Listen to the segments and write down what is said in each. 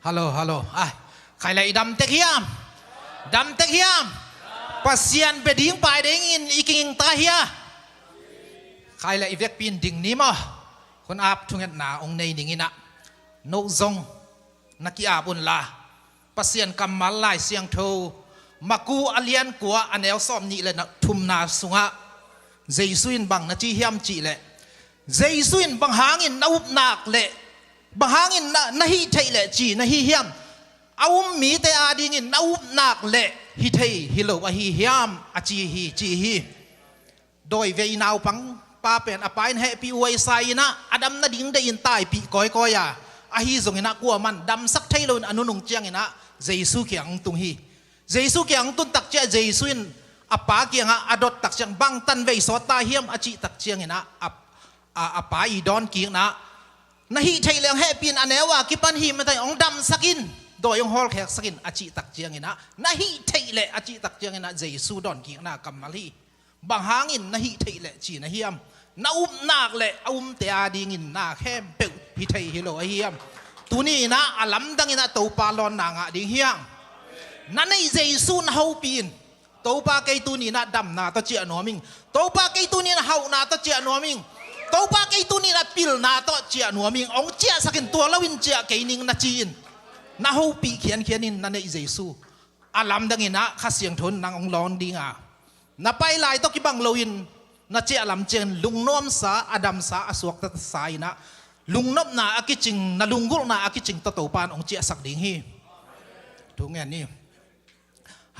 ฮัลโหลฮัลโหลใครเลยดำเตะเฮียมดำเตะเฮียมปัสยานไปดิ้งไปดิ้งอินอีกิงตาเฮียใครเลยอีเวกปีนดิ่งนี้มั้งคนอาบทุ่งเงินหนาองในดิ่งนี้นะนกซงนักกีอาบุญลาปัสยานกำมาลายเสียงโทมากูอเลียนกัวอันเอลซอมนี่เลยนะทุมนาสุงะเจสุอินบังนะจีเฮียมจีเลยเจสุอินบังหางินนาอุบนักเลยบังหางินนะฮิเทเลยจีนะฮิเฮียมเอามีแต่อาดิงินนาอุบนักเลยฮิเทฮิโลวะฮิเฮียมอาจีฮิจีฮิโดยเวนาวปังป้าเป็นอภัยให้ปีอวยไซนะอดัมนาดิ่งได้ยินตายปีก้อยก้อยอาฮิส่งอินะกัวมันดำสักไทยโลนอนุนงเจียงอินะเจสุเกียงตุงฮีเจสุเกียงตุนตักเจเจสุอินอปาเกียงอดอตักเจียงบังตันเวสอตาเฮียมอจิตักเจียงอินะอปาอีดอนเกียงนะนาฮิไทยเลียงให้ปีนอันเนวะกิปันฮีมาไทยองดำสักินโดยองฮอลแขกสักินอจิตักเจียงอินะนาฮิไทยเลอจิตักเจียงอินะเจสุดอนเกียงนะกัมมาลีบางหางินนาฮิไทยเลจีนาเฮียมนาอุมนักเลเตียดีงินนาแค่เปิลฮิไทยฮิโลเฮียมตัวนี้นะอลัมดังอินะตัวปาลอนนางะดิเฮียงนั่นในเจสุนเฮาปีนตัวปาเกตุนีนะดำนาตะเจียนอมิงตัวปาเกตุนีนะเฮานาตะเจียนอมิงตัวปาเกตุนีนะปิลนาตะเจียนอมิงองเจียสักินตัวละวินเจียเกนิงนะจีนนะเฮาปีเขียนนินนั่นในเจสุอาลัมดังอินะข้าเสียงทนนางองลอนดิงานะไปลายตะกิบังโลวินนะเจียลำเจนลุงน้อมสาอดัมสาอสวกตะสายนะลุงนบนาอากิจิงนะลุงกุลนาอากิจิงตะโตปานองเจียสักดิงฮีถูกไงนี่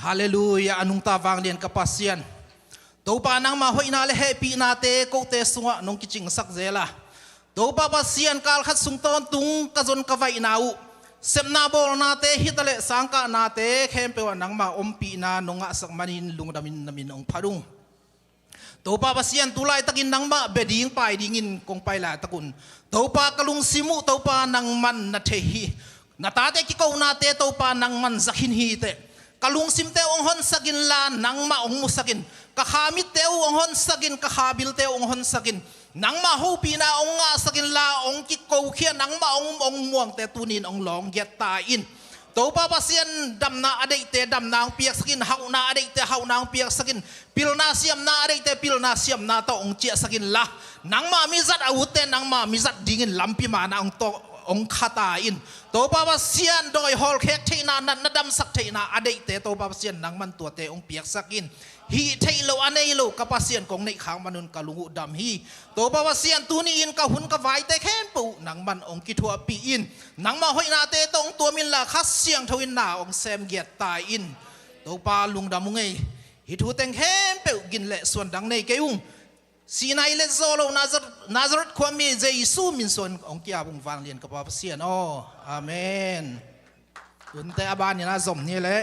ฮาเลลูยาอนุงตาวางเลียนกับปัสยันตัวปานังมาหอยนาเลเฮปีนาเตโกเตสุงะนงกิจิงสักเจล่ะตัวปาปัสยันกาลขัดสุงตอนตุงกะจนกะไวนาอุเซมนาโบลนาเตฮิตเลสังกะนาเตเข้มเปวันนังมาอมปีนานงะสักมันินลุงดามินนามินองพาดุงตัวปาปัสยันตุไลตะกินนังมาเบดิ้งไปดิ้งินกงไปละตะกุนตัวปากะลุงซิมุตัวปานังมันนาเทฮีนาตาเตกิโกนาเตตัวปานังมันสักหินฮีเตกลุงซิมเตองฮอนสกินลานังมาองมุสกินกะขามิเตองฮอนสกินกะขาบิลเตองฮอนสกินนังมาฮูปีนาองงาสกินลาองกิโกเขียนังมาองม่วงเตตูนินองหลองเยตาอินตัวป้าปัสยันดำนาอดีตเตดำนางเปียกสกินเฮานาอดีตเตเฮานางเปียกสกินปิลนาเสียมนาอดีตเตปิลนาเสียมนาตองเจียสกินละนังมามิจัดอาวุธเตนังมามิจัดดิ่งินลำพิมานาองโตองคาตาอินตัวปาปัสยันโดยฮอลเค้กที่นานัดดำสักที่นาอดีตเตตัวปาปัสยันนังมันตัวเตองเปียกสักินฮีเทโลอันนี้โลกับปัสยันของในขางมนุนกะลุงอุดำฮีตัวปาปัสยันตัวนี้อินกะหุนกะไวเตเข้มปูนังมันองกิทัวปีอินนังมาหอยนาเตตองตัวมินละคัสเสียงทวินนาองเซมเกียตายอินตัวปาลุงดำมุงไงฮิทูเต็งเข้มปูกินเละส่วนดังในเกยุงสีนายเลโซโลนาซารัตความมีเจสูมินส่วนองค์เกียบุงฟังเรียนกับพระเสียนอาเมนอุนเตอบานนี่นะสมนี่แหละ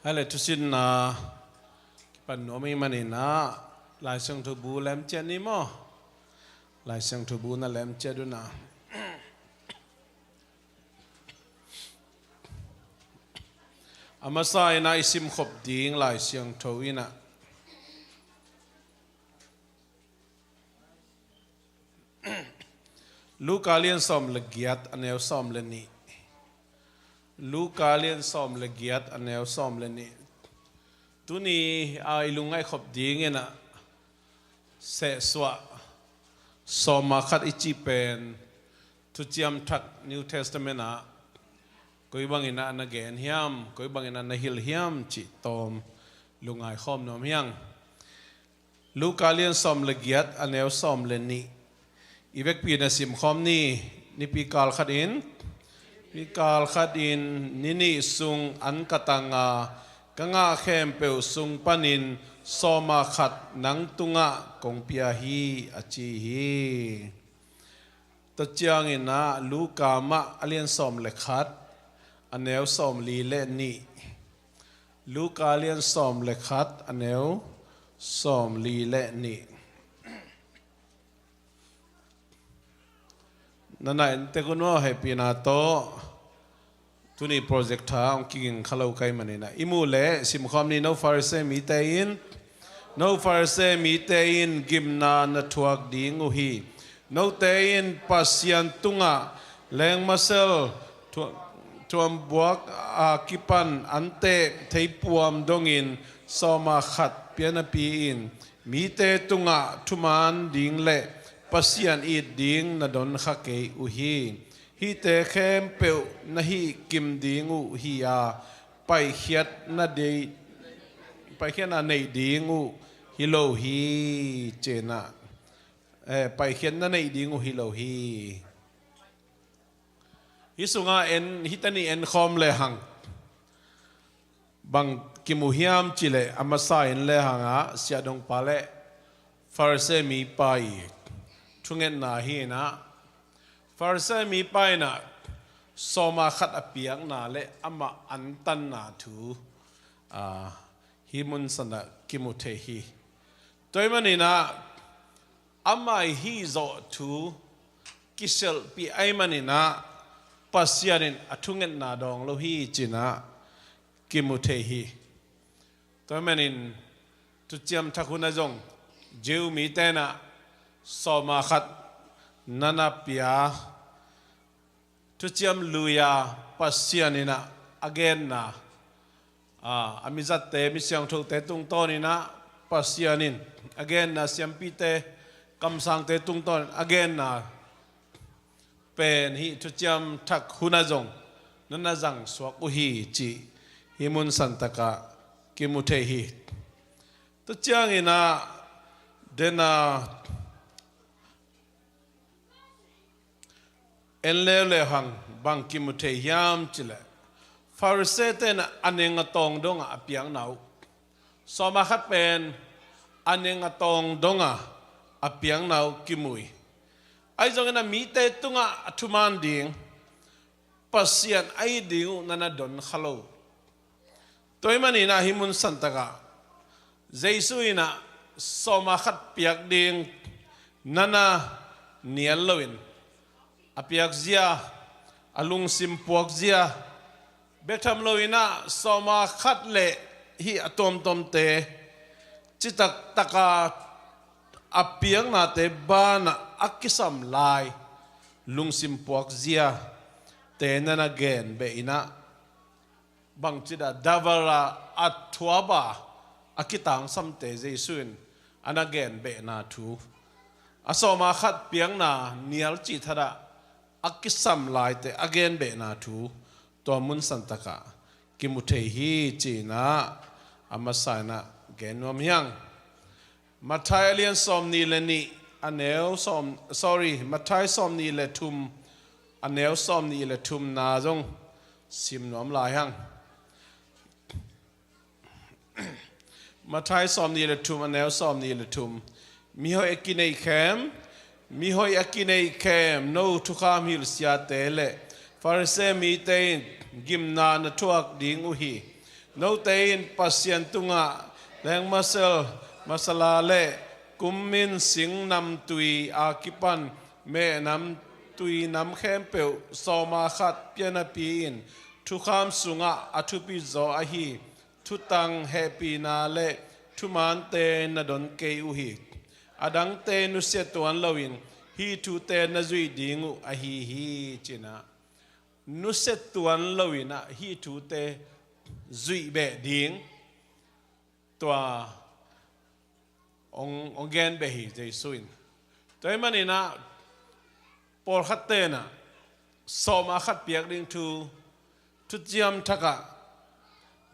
ให้เลยทุสินนะปันโนมีมันนี่นะลายเสียงทุบูแหลมเจนี่มั้งลายเสียงทุบูน่ะแหลมเจดูนะอามาใส่ในซิมขบดิ้งลายเสียงทวีนะลูกกาเลียนสอมละเกียดอันเอวสอมละนี่ลูกกาเลียนสอมละเกียดอันเอวสอมละนี่ตัวนี้ไอ้ลุงไอ้ขบดิ้งเงี้ยนะเสสวะสอมมาขัดอิจิเป็นทุจยมทัก New Testament นะก็ยังบางอินะนักเกณฑ์เฮียมก็ยังบางอินะนักฮิลเฮียมจิตอมลุงไอ้ขอมน้องเฮียงลูกกาเลียนสอมละเกียดอันเอวสอมละนี่อีเวกปีนะสิมคอมนี่ปีกาลขัดอินปีกาลขัดอินนี่ซุงอันกตังกังอาเข้มเปวซุงปนินสอมาขัดนังตุงะกงเปียฮีอจีฮีตัดจางอินะลูกามะอเลียนสอมเลขัดอันเนวสอมลีเลนี่ลูกาเลียนสอมเลขัดอันเนวสอมลีเลนี่นั่นแหละแต่ก็น้อให้ปีนาโตทุนี่โปรเจกต์ท่าองค์กิ่งขลุ่ยไกมันนี่นะอิมูเล่สิมคอมนี่โนฟาริเซมีเตยินโนฟาริเซมีเตยินกิมนาณทวักดิงอุฮีโนเตยินปัสยันตุงะแรงมาเซลทวมบวกอากิปันอันเตเทปวมดงินสอมาขัดเปียนปีอินมีเตตุงะทุมานดิงเล่ปัสยันอีดิงนาดอนขะเกยอุฮีฮีเตเข้มเปวนาฮีกิมดิงอุฮีอาไปเขียดนาเดไปเขียดนาในดิงอุฮิโลฮีเจนะไปเขียดนาในดิงอุฮิโลฮีฮิสุงาเอ็นฮิตานีเอ็นคอมเลหังบังกิมุฮิามจิเลอามาซาเอ็นเลหังอาเสียดงปาเลฟาร์เซมีไปทุงเงินนาฮีนะฟาร์เซมีไปนะสมาขัดอเปียงนาเลอามาอันตันนาทูฮิมุนสนะกิมุเทฮีตัวมันนี่นะอามาฮีโซทูกิเซลปีไอมันนี่นะปัสยานินอทุงเงินนาดองโลฮีจินะกิมุเทฮีตัวมันนี่ทุจยมทักคุณจงเจวมีเตนะสมาขัดนานาปียทุจยมลุยาปัสยานินะอเกนนะอามิจัตเตมิเสียงทุกเตตุงโตนี่นะปัสยานินอเกนนะเสียงปีเตคำสั่งเตตุงโตอเกนนะเป็นฮิทุจยมทักหุนาจงนั่นนะจังสวกอุฮีจีฮิมุนสันตะกะกิมุเทฮีทุจยังอินะเดนะเอ็นเลวเลหังบังกิมุเทยามจิเลฟาริเซเตนะอันเองตองดงอเปียงนาวสมาขัดเป็นอันเองตองดงอเปียงนาวกิมุยไอ้จงนั้นมีเตตุงะทุมันดิงปัสยันไอ้ดิงนั่นน่ะดนขลุ่ยตัวมันนี่นะฮิมุนสันตะกะเจสุยนะสมาขัดเปียกดิงนั่นน่ะเนียลวินอเปียกเจียอลุงซิมปวกเจียเบกทำลวินะสมาขัดเละฮีอตอมตอมเตจิตตะกาอเปียงนาเตบานะอักษรลายลุงซิมปวกเจียเตนันเกนเบอินะบังจิดาดาวราอัตทัวบาอักิตังสัมเตเจสุนอันเกนเบนาทูอสมาขัดเปียงนาเนียลจิตระอักษรลายเตอเกนเบนาทูตัวมุนสันตะกะกิมุเทฮีจีนะอามาสายนะเกนวมยังมาไทยเลียนสอมนีเลนีอันเนวสอม sorry มาไทยสอมนีเลทุมอันเนวสอมนีเลทุมนาจงซิมนอมลายหังมาไทยสอมนีเลทุมอันเนวสอมนีเลทุมมีหอยกินในแคมมีหอยกินในแคมโนทุกขามิลสยาเตเลฟาริเซมีเตนกิมนานทวกดิงอุฮี no te in pasien tunga leng masala le kummin sing nam tui akipan me nam tui nam khem pe soma khat piana piin thu kham sunga athupi zo a hi thu tang happy na le thu man te na don ke u hi adang te nu se tuan lawin hi thu te na zui dingu a hi china nu se tuan lawina hi thu te zui be ding tua ông gen be hi jesuin toy manina por khatte na soma khat piak ding thu chiam thaka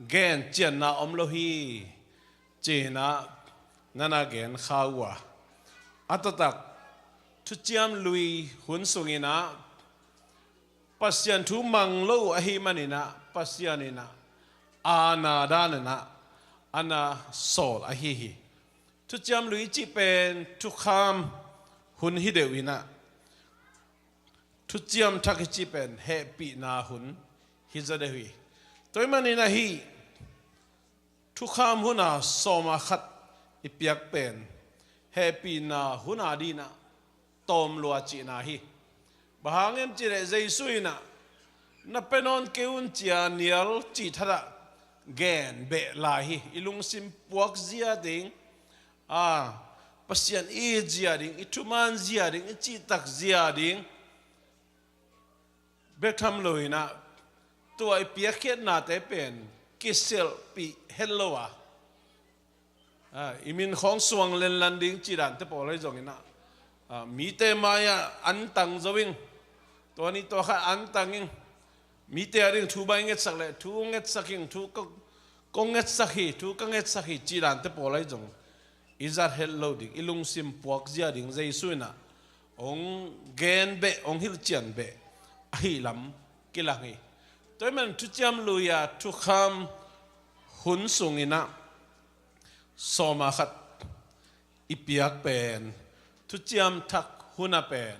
gen chian na om lo hi chena nana gen khawa atatak thu chiam lui hun sungina pasian thu mang lo a hi manina pasianina ana danana ana sol a hi thu chiam lui chi pen thu kham hun hi dewina thu chiam thak chi pen happy na hun hi za de hui toy manina hi thu kham huna soma khat ipiak pen happy na huna dina tom lua chi na hi bahangem chi re jesuina na penon keun chia nial chi thara gen be la hi ilung sim puak zia ding pasian e zia ding ituman zia ding chi tak zia ding bekham loinaตัวเปียกเขียนนาแต่เป็นกิเซลปีเฮลโลวะอิมินของสวงเลนลันดิ้งจีรันแต่พอเลยจงอินะมีเตมายาอันตังจวิงตัวนี้ตัวข้าอันตังอิงมีเตอริ่งทูใบเงินสักเลยทูเงินสักอิงทูก็เงินสักฮีทูก็เงินสักฮีจีรันแต่พอเลยจงอิจาร์เฮลโลดิ้งอิลุงซิมพวกเจียดิ้งใจสุยนะองเกนเบองฮิลเจียนเบฮิลำกิลังฮีตัวมันทุจามลุยาทุกคำหุนสุงินะสมาขัดอิปยักเป็นทุจามทักหุนาเป็น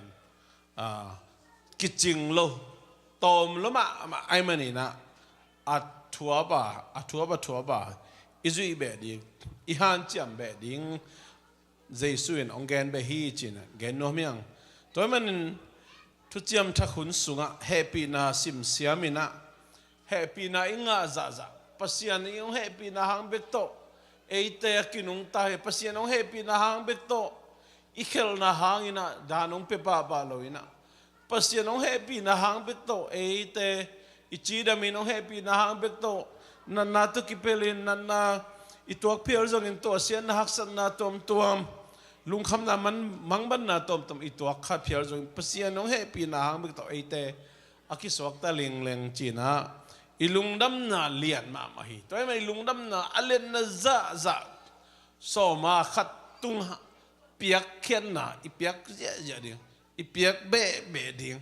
กิจิงโลตอมโลมาไอมันนี่นะอัดทัวบ่าอิจุยเบดิอิฮันจามเบดิงเจสุนองแกนเบฮีจินะแกนโนเมียงตัวมันทุจามทักหุนสุงะแฮปปี้นาซิมเสียมินะhappy na inga zaza pasian yung happy na hang bekto eite kinung tahe pasian yung happy na hang bekto ikhel na hangina danong pepa baloina pasian yung happy na hang bekto eite ichida minong happy na hang bekto nanato kipelin nana ituak pier zong into asian na haksan na tuam lungkham na man mangban na tom ituak kha pier zong pasian yung happy na hang bekto eite akiswak ta leng china ilung dam na lian ma mahi toy mai ilung dam na alen na za so ma khat tung piak khen na ipiak ja ding ipiak be ding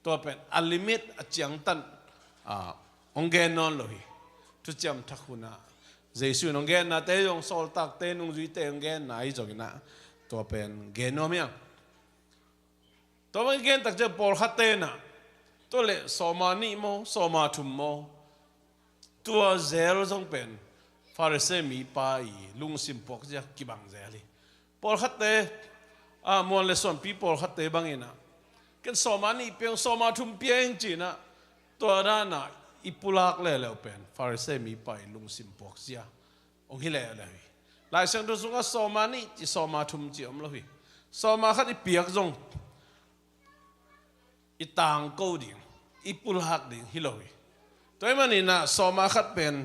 to pen alimit achiang tan ongen non lohi tu cham thakuna jesu ongen na te yong sol tak te nung zui te ongen na i jogina to pen genomia to man gen tak je por khatte naตัวเล่สมานิโมสมาทุมโมตัวเซลจงเป็นฟาริเซมีไปลุงสิมปอกจะกิบังเซลีพอลขัดเตมวนเลส่วนปีพอลขัดเตบังเงินะกันสมานิเปียงสมาทุมเปียงจีนะตัวนั้นน่ะอิปุลักเล่แล้วเป็นฟาริเซมีไปลุงสิมปอกจะองค์ฮิเลเลยหลายเสียงตัวสุงก็สมานิจีสมาทุมจีอมละหิสมาขัดเปียกจงอีต่างกูดิ่งอีปุลหักดิ่งฮิโลวีตัวมันนี่นะสมาขัดเป็น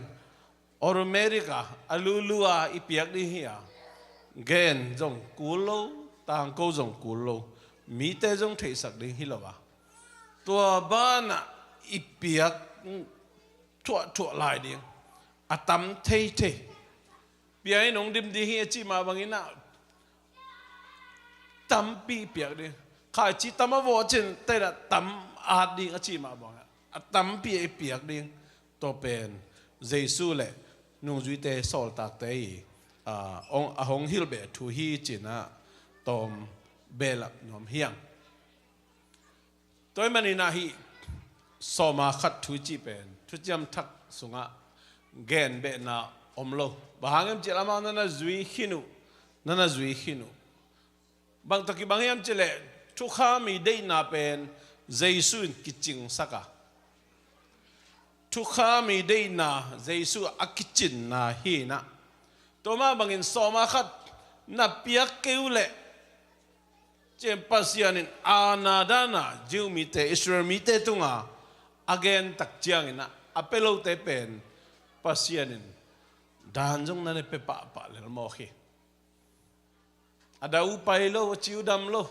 ออเมริกาอลูลัวอีเปียกดิ่งเฮียเกนจงกูโลต่างกูจงกูโลมีแต่จงเทสักดิ่งฮิโลวะตัวบ้านอีเปียกทั่วลายดิ่งอาตัมเทเปียกน้องดิมดิ่งเฮียจีมาบางอินะตัมปีเปียกดิ่งข้าจิตตามว่าเช่นแต่ละตำอาดิ่งอาชีมาบอกนะตำปีเปียกดิ่งตัวเป็นเจสุเล่นุ่งจุยเตสอลตักเตยองฮิลเบทูฮีจินะตอมเบลับนอมเฮียงตัวมันนี่นะฮีสมาขัดทุจิเป็นทุจำทักสุงะ เกนเบน่าอมโลบางอย่างเจลามานั่นน่ะจุยหินุนั่นน่ะจุยหินุบางตะกี้บางอย่างเจเลทุกข้ามีได้น่าเป็นเจสุนกิจิงสักทุกข้ามีได้น่าเจสุอักกิจินน่าฮีนะตัวมาบางอินสอมาขัดนับเปียกเกวเล่เจมปัสยานินอานาดานาจิวมีเตอิสราเอลมีเตตุงาอเกนตักจียงนะอเปโลเตเป็นปัสยานินดานจงนั่นเปปะปะเลลโมขีada upay lo chiu dam lo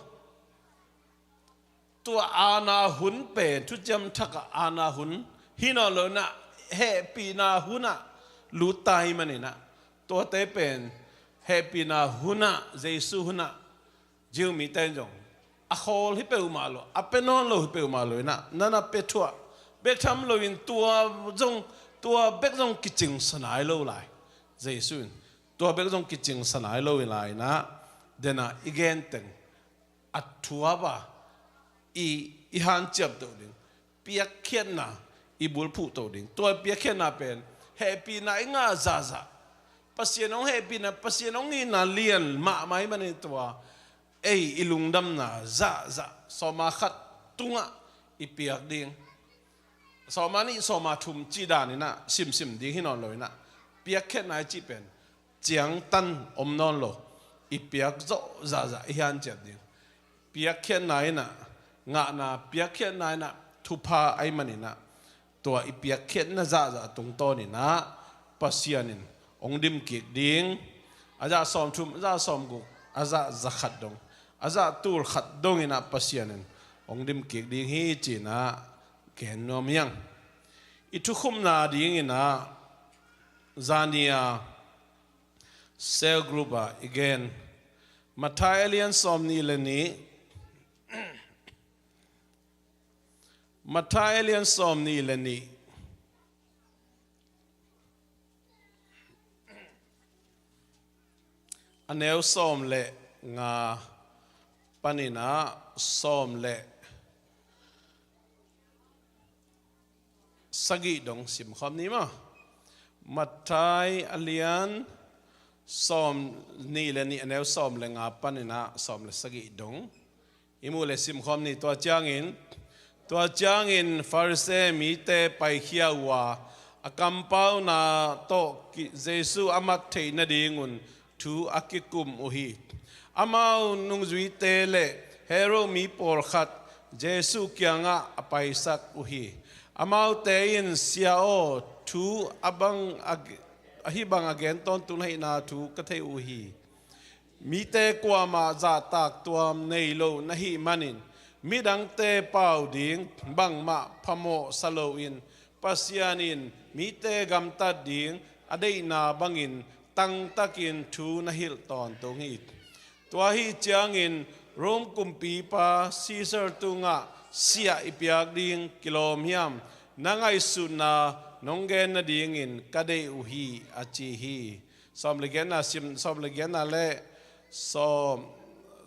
tua ana hun pe tu jam thaka ana hun hino lo na happy na huna lutai manina to te pen happy na huna jesu huna jiu mi ten jong a khol hi pe ma lo a pe non lo hi pe ma lo na nana pe thua be tham lo in tua bek jong kiching sanai lo lai jesu tua bek jong kiching sanai lo lai na dena igen teng atua ba i han chep to ding piak khen na i bul phu to ding to piak khen na pen happy na nga za za pasien ong happy na pasien ong ni na lian ma mai man to ei ilung dam na za za so ma khat tunga i piak ding so ma ni so ma thum chi da ni na sim sim ding hin on loi na piak khen na chi pen chiang tan om non lo i piak zo za za hian chet ding piak khen nai na nga na piak khen nai na thupa ai mani na to i piak khen na za za tung to ni na pasianin ong dim kik ding aja som thum aja som gu aja za khat dong aja tur khat dong ina pasianin ong dim kik ding hi chi na ken nom yang i thu khum na ding ina zania cell group again Mathai alien somni leni Mathai alien somni leni aneu som le nga panina som le sagi dong sim khom ni ma Mathai alien som ni le ni aneu som le nga panina som le sagi dong imu le sim khom ni to chang in farse mi te pai khia wa akampau na to jesu amat thei na dingun thu akikum uhi amau nung zui te le hero mi por khat jesu kyanga apai sak uhi amau te in siao thu abang ahibang again ton tunai na thu kathei uhi mi te kwa ma za tak tuam nei lo nahi manin midang te pau ding bang ma phamo salo in pasianin mi te gam ta ding adei na bangin tang takin thu na hil ton tongit tua hi chiangin rom kumpi pa caesar tunga sia ipiak ding kilom hiam nangai suna nonggen na ding in kadei uhi achi hi som legen na sim som legen na le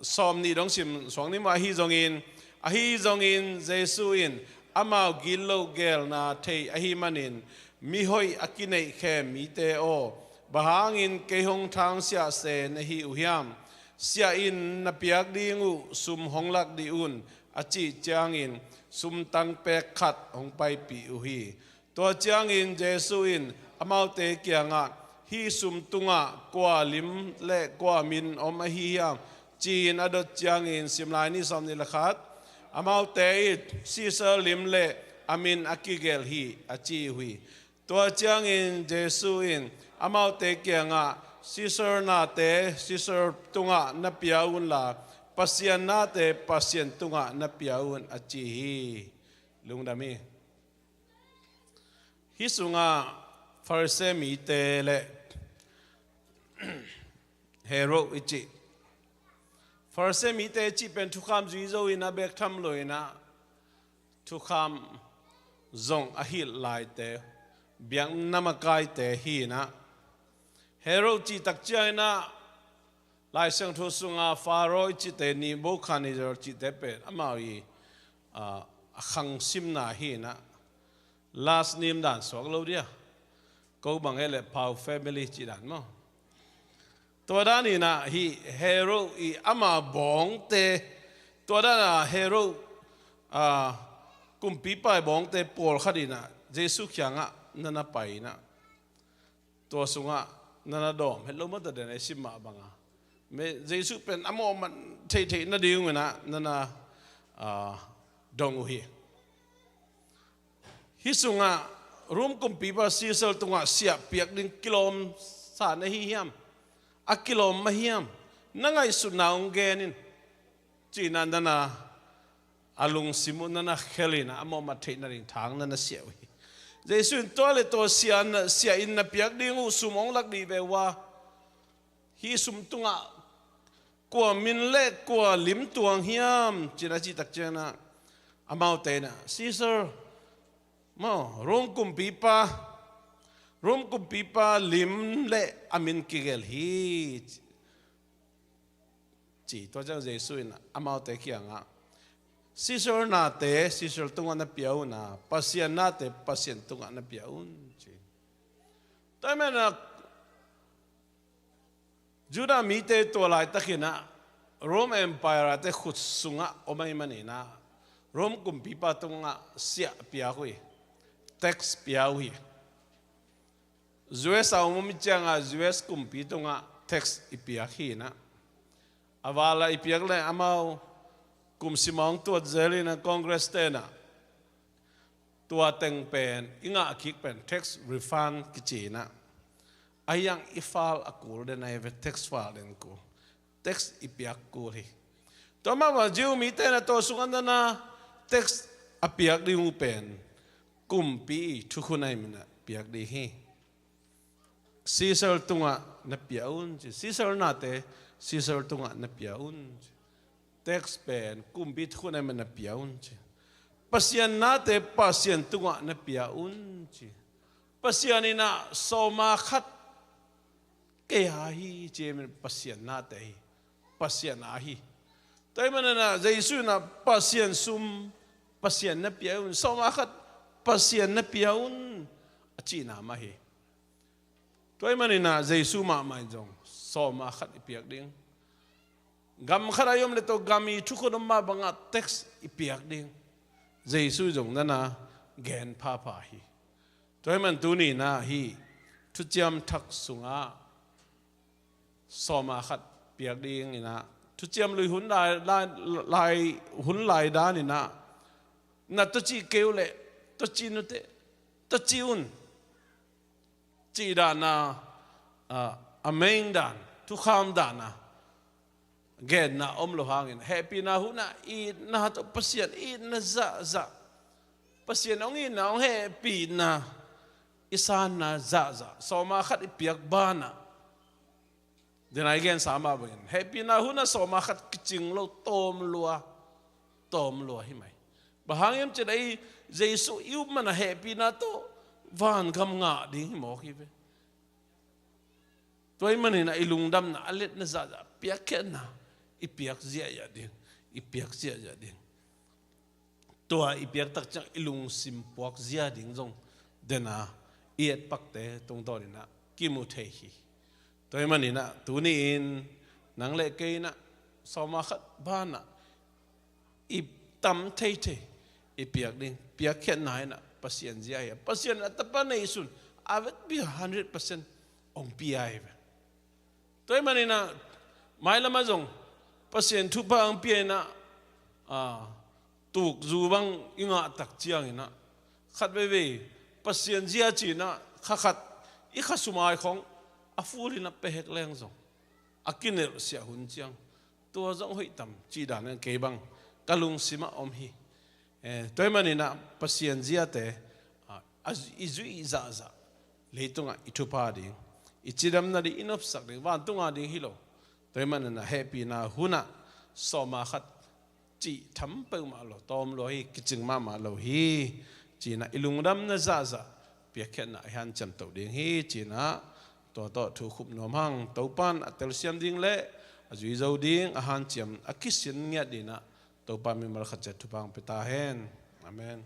som ni dong sim song ni ma hi zong in jesu in amau gilo gel na thei ahi manin mi hoi akinei khe mi te o bahangin ke hong thang sia se na hi uhiam sia in na piak dingu sum honglak di un achi changin sum tang pe khat hong pai pi uhi to changin jesu in amau te kyanga hi sum tunga kwa lim le kwa min om a hi hiam chin adot changin simlai ni som ni lakhat amau te caesar lim le amin akigel hi achi hui to changin jesu in amau te kyanga caesar na te caesar tunga na piaun la pasian na te pasian tunga na piaun achi hi lungdami hi sunga farse mi te le hero ichi farse mi te chi pen thukham zui zo ina bek tham loina thukham zong ahil lai te biang namakai te hi na hero chi tak china lai sang thu sunga faro chi te ni bo khani jor chi te pe amawi khang sim na hi na last name dan sok lo dia câu bằng hệ là Pau family chỉ đàn màตัวด้านนี้นะฮีเฮโร่อีอามาบองเตตัวด้านน่ะเฮโร่กุมปีไปบองเตปอลขัดนะเยซูขยังอ่ะนั่นน่ะไปนะตัวสุงอ่ะนั่นน่ะดอมเห็นลงมาแต่เดินไอซิมาบังอ่ะเมเยซูเป็นอามอมันเทนั่นดีอยู่นะนั่นน่ะดองอุฮีฮิสุงอ่ะรวมกุมปีไปซีเซลตรงอ่ะเสียเปียกดึงกิโลมสารในฮิยามอักกิโลมาเฮียมนั่งไงสุนาองเกนินจีนันนะอาลุงซิมุนันนะเฮลินะอามอมาเทนริงทางนันนะเสียวิเจสุนตัวเลตัวเสียอินนะเปียกดิ้งอุสุมองลักดีเบว่าฮีสุมตุงะกัวมินเล็กกัวลิมตวงเฮียมจีนัจิตักเจนะอามาวเตนะซีเซอร์มาร่วมกุมปีปารวมกุมปีปาลิมเละอามินกิเกลฮีจีตัวเจ้าเยซูนะอามาเตขียงอ่ะซิสเซอร์นาเตซิสเซอร์ตุงอันนับเปียวนะปัสยานาเตปัสยานตุงอันนับเปียวจีแต่เมื่อนะจูดามีเตตัวลายตะกินะโรมเอ็มไพร์เตขุดสุงะโอไม่มันนี่นะโรมกุมปีปาตุงอ่ะเสียเปียกุยเท็กซ์เปียกุยUS เอาไม่จังอ่ะ US กุมปีตรงอ่ะ text อีเปียกฮีนะอาวาลอีเปียกเลยอามากุมสิมองตัวเจริญนะ Congress เตนะตัวเต็งเป็นอิงอ่ะคิกเป็น text refund กิจีนะไอ้ยังอีฟาลอกูเดนไอ้เว text file เดนกู text อีเปียกกูเลยตัวมาว่าจิวมีเตนะตัวสุกันนะ text อีเปียกดีงูเป็นกุมปีทุกคนไอ้มันนะเปียกดีฮีซีเซอร์ตุงะนับเปียอุนซีเซอร์นาเตซีเซอร์ตุงะนับเปียอุนเท็กซ์เป็นกุมบิดคนนั้นมันนับเปียอุนปัสยานาเตปัสยานตุงะนับเปียอุนปัสยานินะโซมาขัดเกียฮีเจมันปัสยานาเตปัสยานาฮีแต่มันนะเยซูนะปัสยานซุมปัสยานนับเปียอุนโซมาขัดปัสยานนับเปียอุนจีนามาฮีตัวมันนี่นะเยซูมาไม่จงสอมาขัดอีเปียกดิ้งกำขรายมเลตัวกำมีทุกคนมาบังอัดเท็กซ์อีเปียกดิ้งเยซูจงนั่นนะแกนพาพาฮีตัวมันตัวนี้นะฮีทุจยมทักสุงาสอมาขัดเปียกดิ้งนี่นะทุจยมลุยหุ่นลายหุ่นลายด้านนี่นะนัดตัวจีเกลเล่ตัวจีนุเตตัวจีอุนจีดานาอเมงดานทุกคำดานะเกณฑ์นะอมโลหะเงินแฮปปี้นะหุ่นนะอีนะตัวปัสยานอีนะจะปัสยานองอีนะองแฮปปี้นะอิสานนะจะสมาขัดอีเปียกบ้านะเดี๋ยวนั้นเกณฑ์สามารถเป็นแฮปปี้นะหุ่นนะสมาขัดกิจิงเราโตมลัวใช่ไหมบางอย่างจะได้เยซูอิวมันนะแฮปปี้นะโตวันคำงาดิ้งหมอคิดไปตัวมันนี่นะไอลุงดำนะอเล็ดนะจะเปียกแค่นะอีเปียกเสียอย่าดิ้งอีเปียกเสียอย่าดิ้งตัวอีเปียกตักจังอีลุงซิมปวกเสียดิ้งจงเดนะเอียดปักเตตรงตัวนี่นะกิมุเทฮีตัวมันนี่นะตัวนี้อินนังเล็กเกนะสมาขัดบ้านนะอีตั้มเทอีเปียกดิ้งเปียกแค่ไหนนะpasien zia pasien atapan na isun avet bi 100% ong pi toy manina mai lama jong pasien thu pa ang pi na tuk zu bang inga tak chiang ina khat be pasien zia chi na khat i khasumai khong afuri na pehek leng jong akinel sia hun chiang to jong hoi tam chi dan ke bang kalung sima om hi toy manina pasien zia te izui za leitunga itupa ding ichidam na di inop sak ding wan tunga ding hilo toy manina happy na huna soma khat chi tham pe ma lo tom lo hi kiching ma lo hi chi na ilungdam na za piakhen na han cham to ding hi chi na to thu khup nom hang to pan atel siam ding le azui zo ding a han cham akisin nya dina to pa mi mal khat tu pang peta hen amen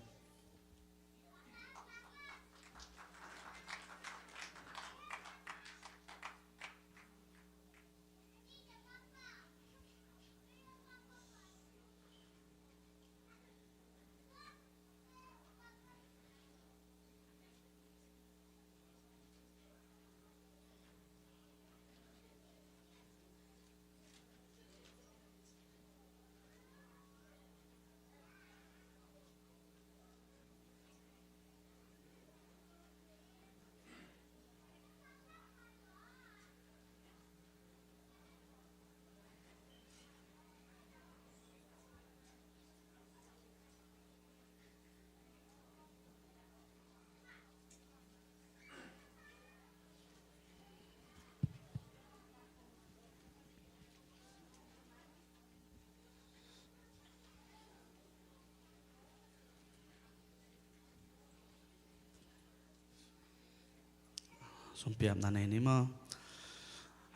สมเปียบนาในนี้มั้ง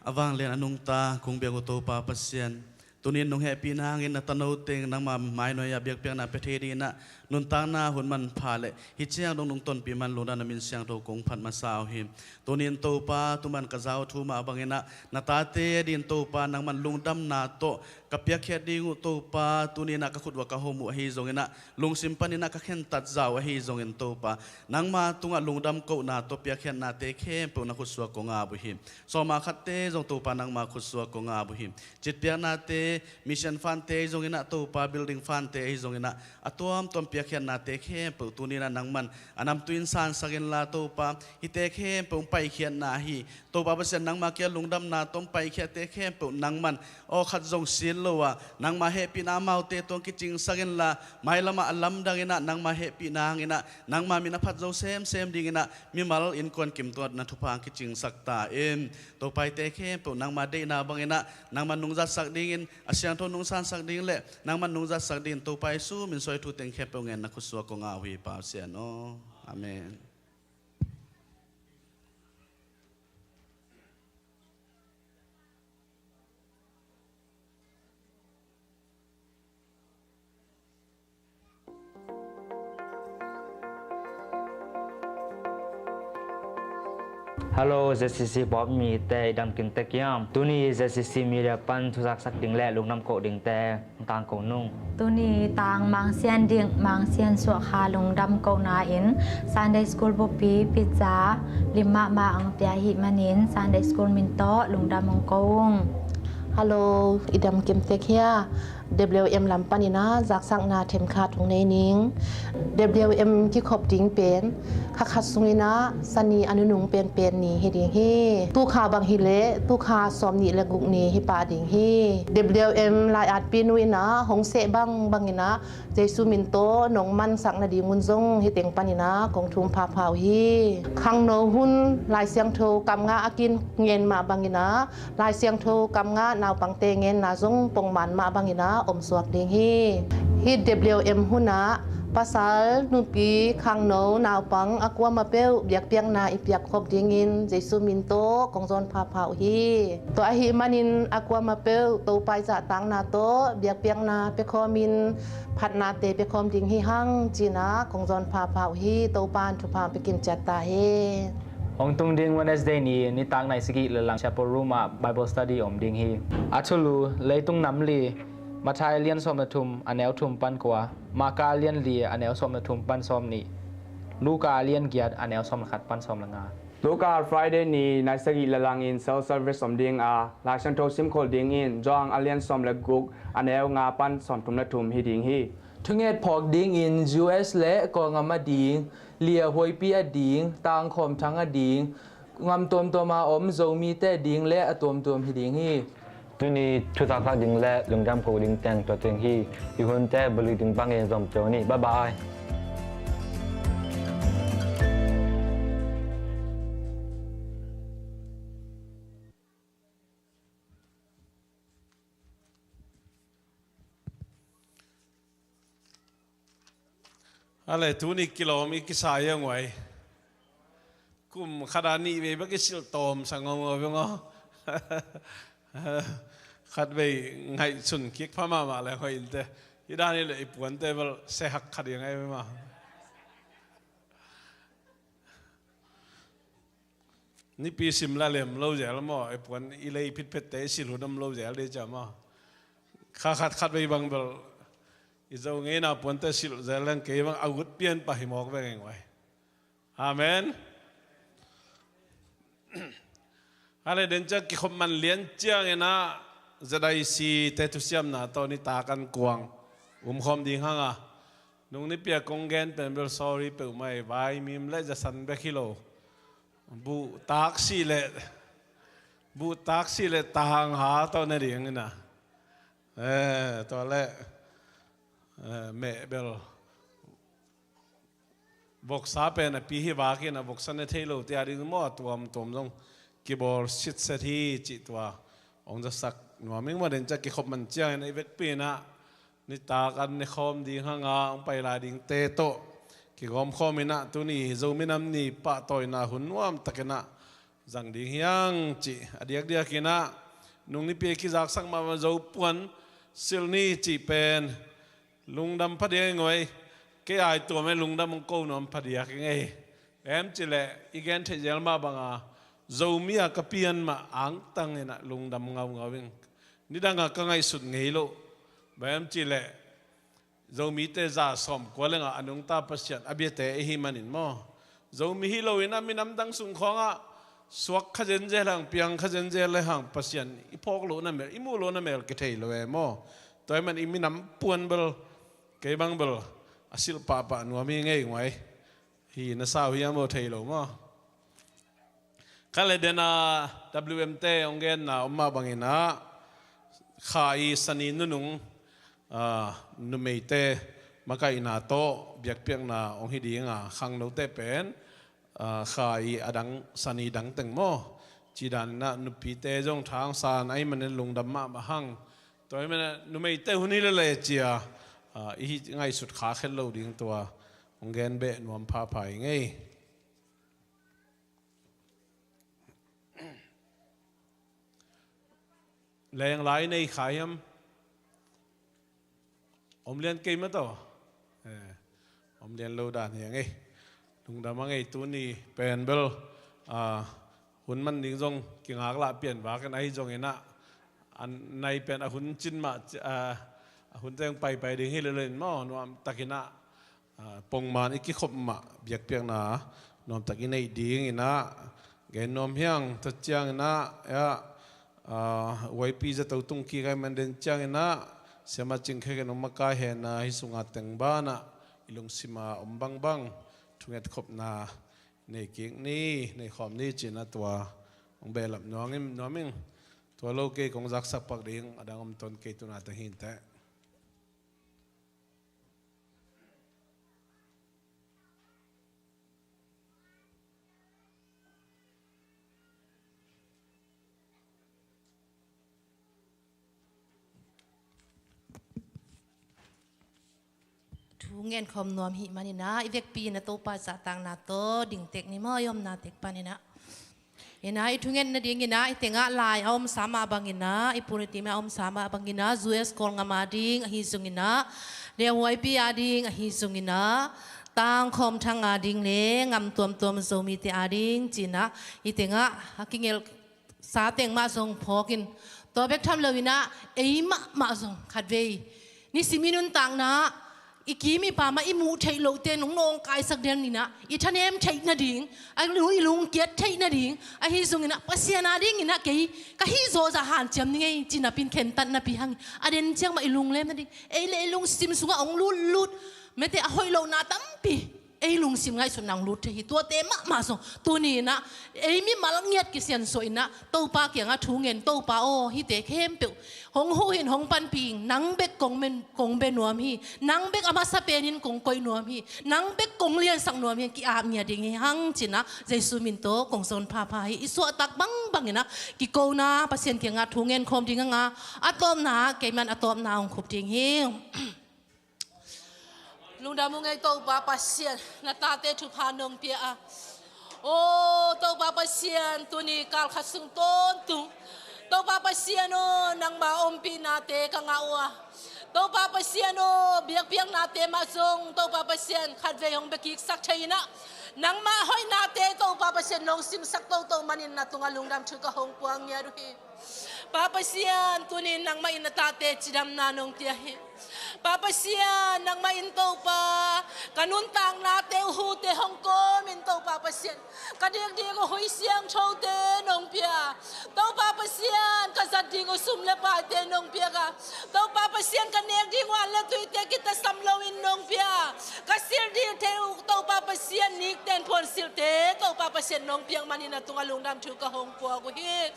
อวังเรียนอนุงตาคงเบียงโตปาปัสเซียนตัวนี้นุ่งแฮปปี้นางอินนัตโนเตงนังมาไม้หน่อยเบียกเปียงนาประเทศดีนะนุนตางนาหุ่นมันพาเลยฮิเชียงดงนุ่งต้นปีมันลุนานามินเสียงโตกงพันมาสาวหิมตัวนี้โตปาตุมันกระเจ้าทูมาบังเงินะนาตาเตดินโตปานังมันลุงดำนาโตกับเปียกแค่ดิงโตปาตัวนี้นักขุดว่ากะโฮมุฮิจงเงินะลุงสิมปันนี่นักเข็นตัดเจ้าฮิจงเงินโตปานังมาตุงลุงดำเก่านาโตเปียกแค่นาเตเข้มเปนักขุดสัวกงอาบุหิมสมาคัตเตจงโตปานังมาขุดสัวกงอาบุหิมจิตเปียนาเตมิชันฟันเตจงเงินะโตปาบิลดิ้งฟันเตฮิจงเงินะอตัวมตัวเปียกแค่นาเตเข้มเปตัวนี้นังมันอันนำตุอินซานสักเงินลาโตปาฮิเตเข้มเปไปเขียนนาฮีโตปาเปอร์เซ็นต์นังมาเกี่ยลุงดำนาต้มไปเขียเตเข้มเปนังมันโอขัดจงเสียลวะนังมาเฮปีนามาเตตัวกิจิงสักเงินละไม่ละมาอัลลัมดังเงินะนังมาเฮปีนางเงินะนังมามีนภัดเจ้าเซมดิ่งเงินะมีมาลอินควนกิมตัวนัทุพางกิจิงสักตาตัวไปเตเข้มเปนังมาเดนาบังเงินะนังมันนุงจัดสักดิ่งอาเซียนทนุงซานสักดิ่งเละนังมันนุงจัดสักดิ่งตัวไปสู้มินซอยทุเต็งเข้มเปเงินนักขุดสัวกงอาวีปาเซียนโออาเมนฮัลโหล ZCC ป๊อปมีแต่ดำกินแต่เกี่ยมตัวนี้ ZCC มีเรียปันทุสักสักดิ่งแหละลุงน้ำโกดิ่งแต่ต่างโกนุ่งตัวนี้ต่างมังเซียนดิ่งมังเซียนสัวคาลงดำโกนาอิน Sunday School บุปีพิซซ่าลิมมามาอังเปียหิมานิน Sunday School มินโตลงดำมงกงฮัลโหลอีดำเกมเตเคีย WM ลำปันนะจากสักนาเทมคาตรงในนิง WM ที่ขบดิ้งเป็นขัดสุงนะสนีอนุนุงเป็นนี่เฮดิงฮีตู้ขาบางฮิเลตู้ขาสอมนี่และกุกนี่ฮิปาดิงฮี WM ลายอาดปีนุยนะหงเสบังบางนะเจสุมินโตหนงมันสักนาดีมุนจงฮิเต็งปันนะกองทุมพาพาวฮีขังโนหุนลายเสียงโทกำงาอากินเงินมาบางนะลายเสียงโทกำงานาวปังเตเงินนาจงปงมันมาบางนะอมสวกเดงฮีฮิ WM หุนะภาษานุปีขังโนนาวปังอากวมาเปลเบียกเปียงนาอิเปียกคบดิงินเจสุมินโตกองจอนพาพาวฮีตัวอหิมานินอากวมาเปลโตไปจะตังนาโตเบียกเปียงนาเปคอมินพัดนาเตเปคอมดิงฮีหังจีนากองจอนพาพาวฮีโตปานทุพามไปกินจัตตาเฮองตุงดิงวันเอสเดนี้นี่ต่างในสกิเลลังชาปรูมาไบเบิลสตัดี้อมดิงฮีอัชลูเลยตุงน้ำลีมาชายเลียนสมทุมอันแนวทุมปันกว่ามากาเลียนเลียอันแนวสมทุมปันสมนี่ลูกาเลียนเกียรอันแนวสมขัดปันสมละงาลูกาฟรายเดย์นี้นายสกิลลังอินเซลเซอร์วิสสมดิงลาชันโทซิมโคลดิงอินจองอาเลียนสมละกุกอันแนวงาปันสมทุมละทุมฮิดิงฮีทุงเอ็ดพอกดิงอิน US และกองมาดิงเลียหวยปีอดิงตางคมทั้งอดิงงำตัวมาอมโซมีแต่ดิงและตัวฮิดิงฮีตัวนี้ชุดสักดิ่งและลุงดำโกดิ่งแต่งตัวเต็งฮีอยู่คนแต่บริดิ่งปังเงินสมโจนี่บ๊ายบายอะไรทุนี่กิโลมีกิสายยังไงกุมขนาดนี้เว้ยบักกิสิลโตมสังงงเว้ยงอขัดไปไงสุนคิกพม่ามาแล้วคอยอินเตที่ด้านนี้เลยปวนเตเบลเสหักขัดยังไงไม่มานี่ปีสิมละเลมเล่าแย่แล้วมั้งไอ้ปวนอีเลยพิษเพชรเตสิลุนำเล่าแย่เลยจ้ะมั้งข้าขัดไปบางเบลอีเจ้าเงี้ยนะปวนเตสิลุแย่แล้วเกี่ยงอาวุธเปลี่ยนไปหมอกไปเองไว้อาเมนอะไรเดินจากกิคมันเลี้ยงเจ้าเงี้ยนะจะได้สีเตตุเซียมนะตอนนี้ตากันกวางคอมดีห้างอ่ะนุ่งนี่เปียกงเกนเป็นเบลซอรี่เปิดไม่ใบมีมเล่จะสันเบคิโลบูตักซี่เล่ตางหาตอนนี้เรียงนะตัวเล่เมเบลบอกสาเป็นปีที่ว่ากินบอกสันเทโลที่อาริมอตัวมตรงกีบอลชิดเสถีจิตว่าองจะสักหน่วยมิ่งมาเดินจากกิขบมันเจ้าในเวกปีนะนี่ตากันในคอมดีห้างาไปลายดิ่งเตโตกิกอมคอมินะตัวนี้โจมินำนี่ปะต่อยนาหุ่นว่ามตะกันนะ จังดิ่งยังจีอดียกเดียกินะนุ่งนี่เปียกิจากสังมาเจ้าปวนสิลนี่จีเป็นลุงดำพัดยังไงแกไอตัวไม่ลุงดำมังโกนอมพัดยังไงจีแหละอีกแกนเทเจลมาบังอาเจ้ามีอากเปียนมาอังตังเนะลุงดำเงาวิ่งนี่ดังก็ไงสุดไงโลจีแหละเจ้ามีเตจ่าสมกว่าเลยอันนุ่งตาปัสยันอเบียเตอหิมันินมอเจ้ามีฮิโลวินะมีน้ำดังสุงของสวกขจันเจลังเปียงขจันเจเลยหังปัสยันอีพอกโลนั่นเมลอีมูโลนั่นเมลกิเทยโลเอมอตัวมันอีมีน้ำปวนเบลเกบังเบลอาศิลปะปะนัวมีไงไว้ฮีน่าสาวฮิยามโอเทยโลมอขั้นเลยเดน่า WMT องเกนน่ะอมมาบังอินะข้าอีสันีนุงนุเมเตมาไกนาโตเบียกเปียงนาองฮิดีงาขังโนเตเป็นข้าอีอดังสันีดังตึงโมจีดันนะนุปีเตจงทางสานไอมันลงดำมาบะหังตัวมันนุเมเตหุนี่เลยเจียอีไงสุดขาเข็นโลดิ้งตัวองเกนเบนวมพาพายไงแรงไหลในขายมอมเลียนเกมมาต่ออมเลียนโลดานอย่างไงลุงดำว่าไงตัวนี้เป็นเบลหุ่นมันดิ้งจงกิ่งหากละเปลี่ยนว่ากันไอ้จงเองนะอันในเป็นหุ่นจินมาหุ่นแจงไปดิ้งให้เลยๆมั่วนวมตะกินะปงมันอีกขี้ขบมาเบียกเปียงนะนวมตะกินในดิ้งนะแกนวมเฮียงตัดเจียงนะไว้ปีจะตัวตุงกี้กันมันเดินเจียงนะเสียมาจึงแค่กันอมกาเห็นนะฮิสุงาตังบ้านะอิลุงสิมาอมบังทุกอย่างครบนาในเก่งนี้ในความนี้จีนะตัวองเบลับน้องมิงตัวโลกเกของจักสักปักดิ่งอดังอมตนเกตุนาตังหินแต่ทุเงินคอมนวมหิมานี่นะอีเวกปีนะโตปาสะตังนาโตดิ่งเต็กนี่มอยอมนาเต็กปานี่นะเห็นนะอีทุเงินนะดิ่งนะอีเตงะลายเอามสามาบังกินะอีปุริติมาเอามสามาบังกินะจูเอสกอลงามาดิ่งฮิซุงินะเดียวไวปีอาดิ่งฮิซุงินะตังคอมทางอาดิ่งเลงำตัวมโซมีเตอาดิ่งจีนะอีเตงะฮักกิเงลสาเต็งมาส่งพอกินตัวเบกทำเลวินะเอ้ยมาส่งขัดเวนี่สิมินุนตังนะอีกีมีป่ามาอีมูไทยโลเตนงกายสักเดือนนี่นะอีท่านเอ็มไทยนาดิ่งไอ้ลุงเกียรติไทยนาดิ่งไอ้ฮิซุงินะปัสยานาดิ่งนี่นะเกย์ก็ฮิโซจะหันจำนี่ไงจีน่ะเป็นเข็นตันน่ะปีหังอเดนเชียงมาอีลุงเล่มนาดิ่งไอ้เล่ลุงซิมสุงองลุดไม่แต่หอยโลนาตั้มปีไอ้ลุงซิมไงสุนังลุดที่ตัวเต็มมาส่งตัวนี้นะไอ้มีมาลังเงียดกิเซียนสวยนะโตปาเกี่ยงอ่ะทุ่งเงินโตปาโอฮิเตเข้มเปียวหงหูเห็นหงปันปิงนังเบกกงเบนวมฮีนังเบกอามาสเปนินกงกอยนวมฮีนังเบกกงเลียนสังนวมฮีกีอาบเนี่ยดิ่งหังจินะใจสุมินโตกงโซนพาพายอิสวตักบังนะกิโกนาปัสเซียนเกี่ยงอ่ะทุ่งเงินคมดิ่งงาอะตอมนาเกมันอะตอมนาองขุบดิ่งฮีลุงดามุงไงโตบาปัสเซียนนาตาเตทุพานงเปียโอ้โตบาปัสเซียนตัวนี้การขัดสุงต้นตุงโตบาปัสเซียนโอนังมาอมปีนาเตกังเอาโตบาปัสเซียนโอเบียกเบียงนาเตมาทรงโตบาปัสเซียนขัดเวยองเบกิกสักชัยนะนังมาหอยนาเตโตบาปัสเซียนลงซิมสักโตมันินนาตุงลุงดำชุกะหงปวงเนียรุฮีปาปัสเซียนตัวนี้นังมาอินตาเตจิดำนานงเตียฮีPapa sian nang mainto pa kanun tang na te hu te hong ko minto papa sian kadik di ko hoi siang chou te nong pia to papa sian kasat di ko sum le pa te nong pia ka to papa sian kanek di wa le tu te kita samlo in nong pia kasil di te to papa sian nik ten pon sil te to papa sian nong piang manina tungalung dam chu ka hong po ko hi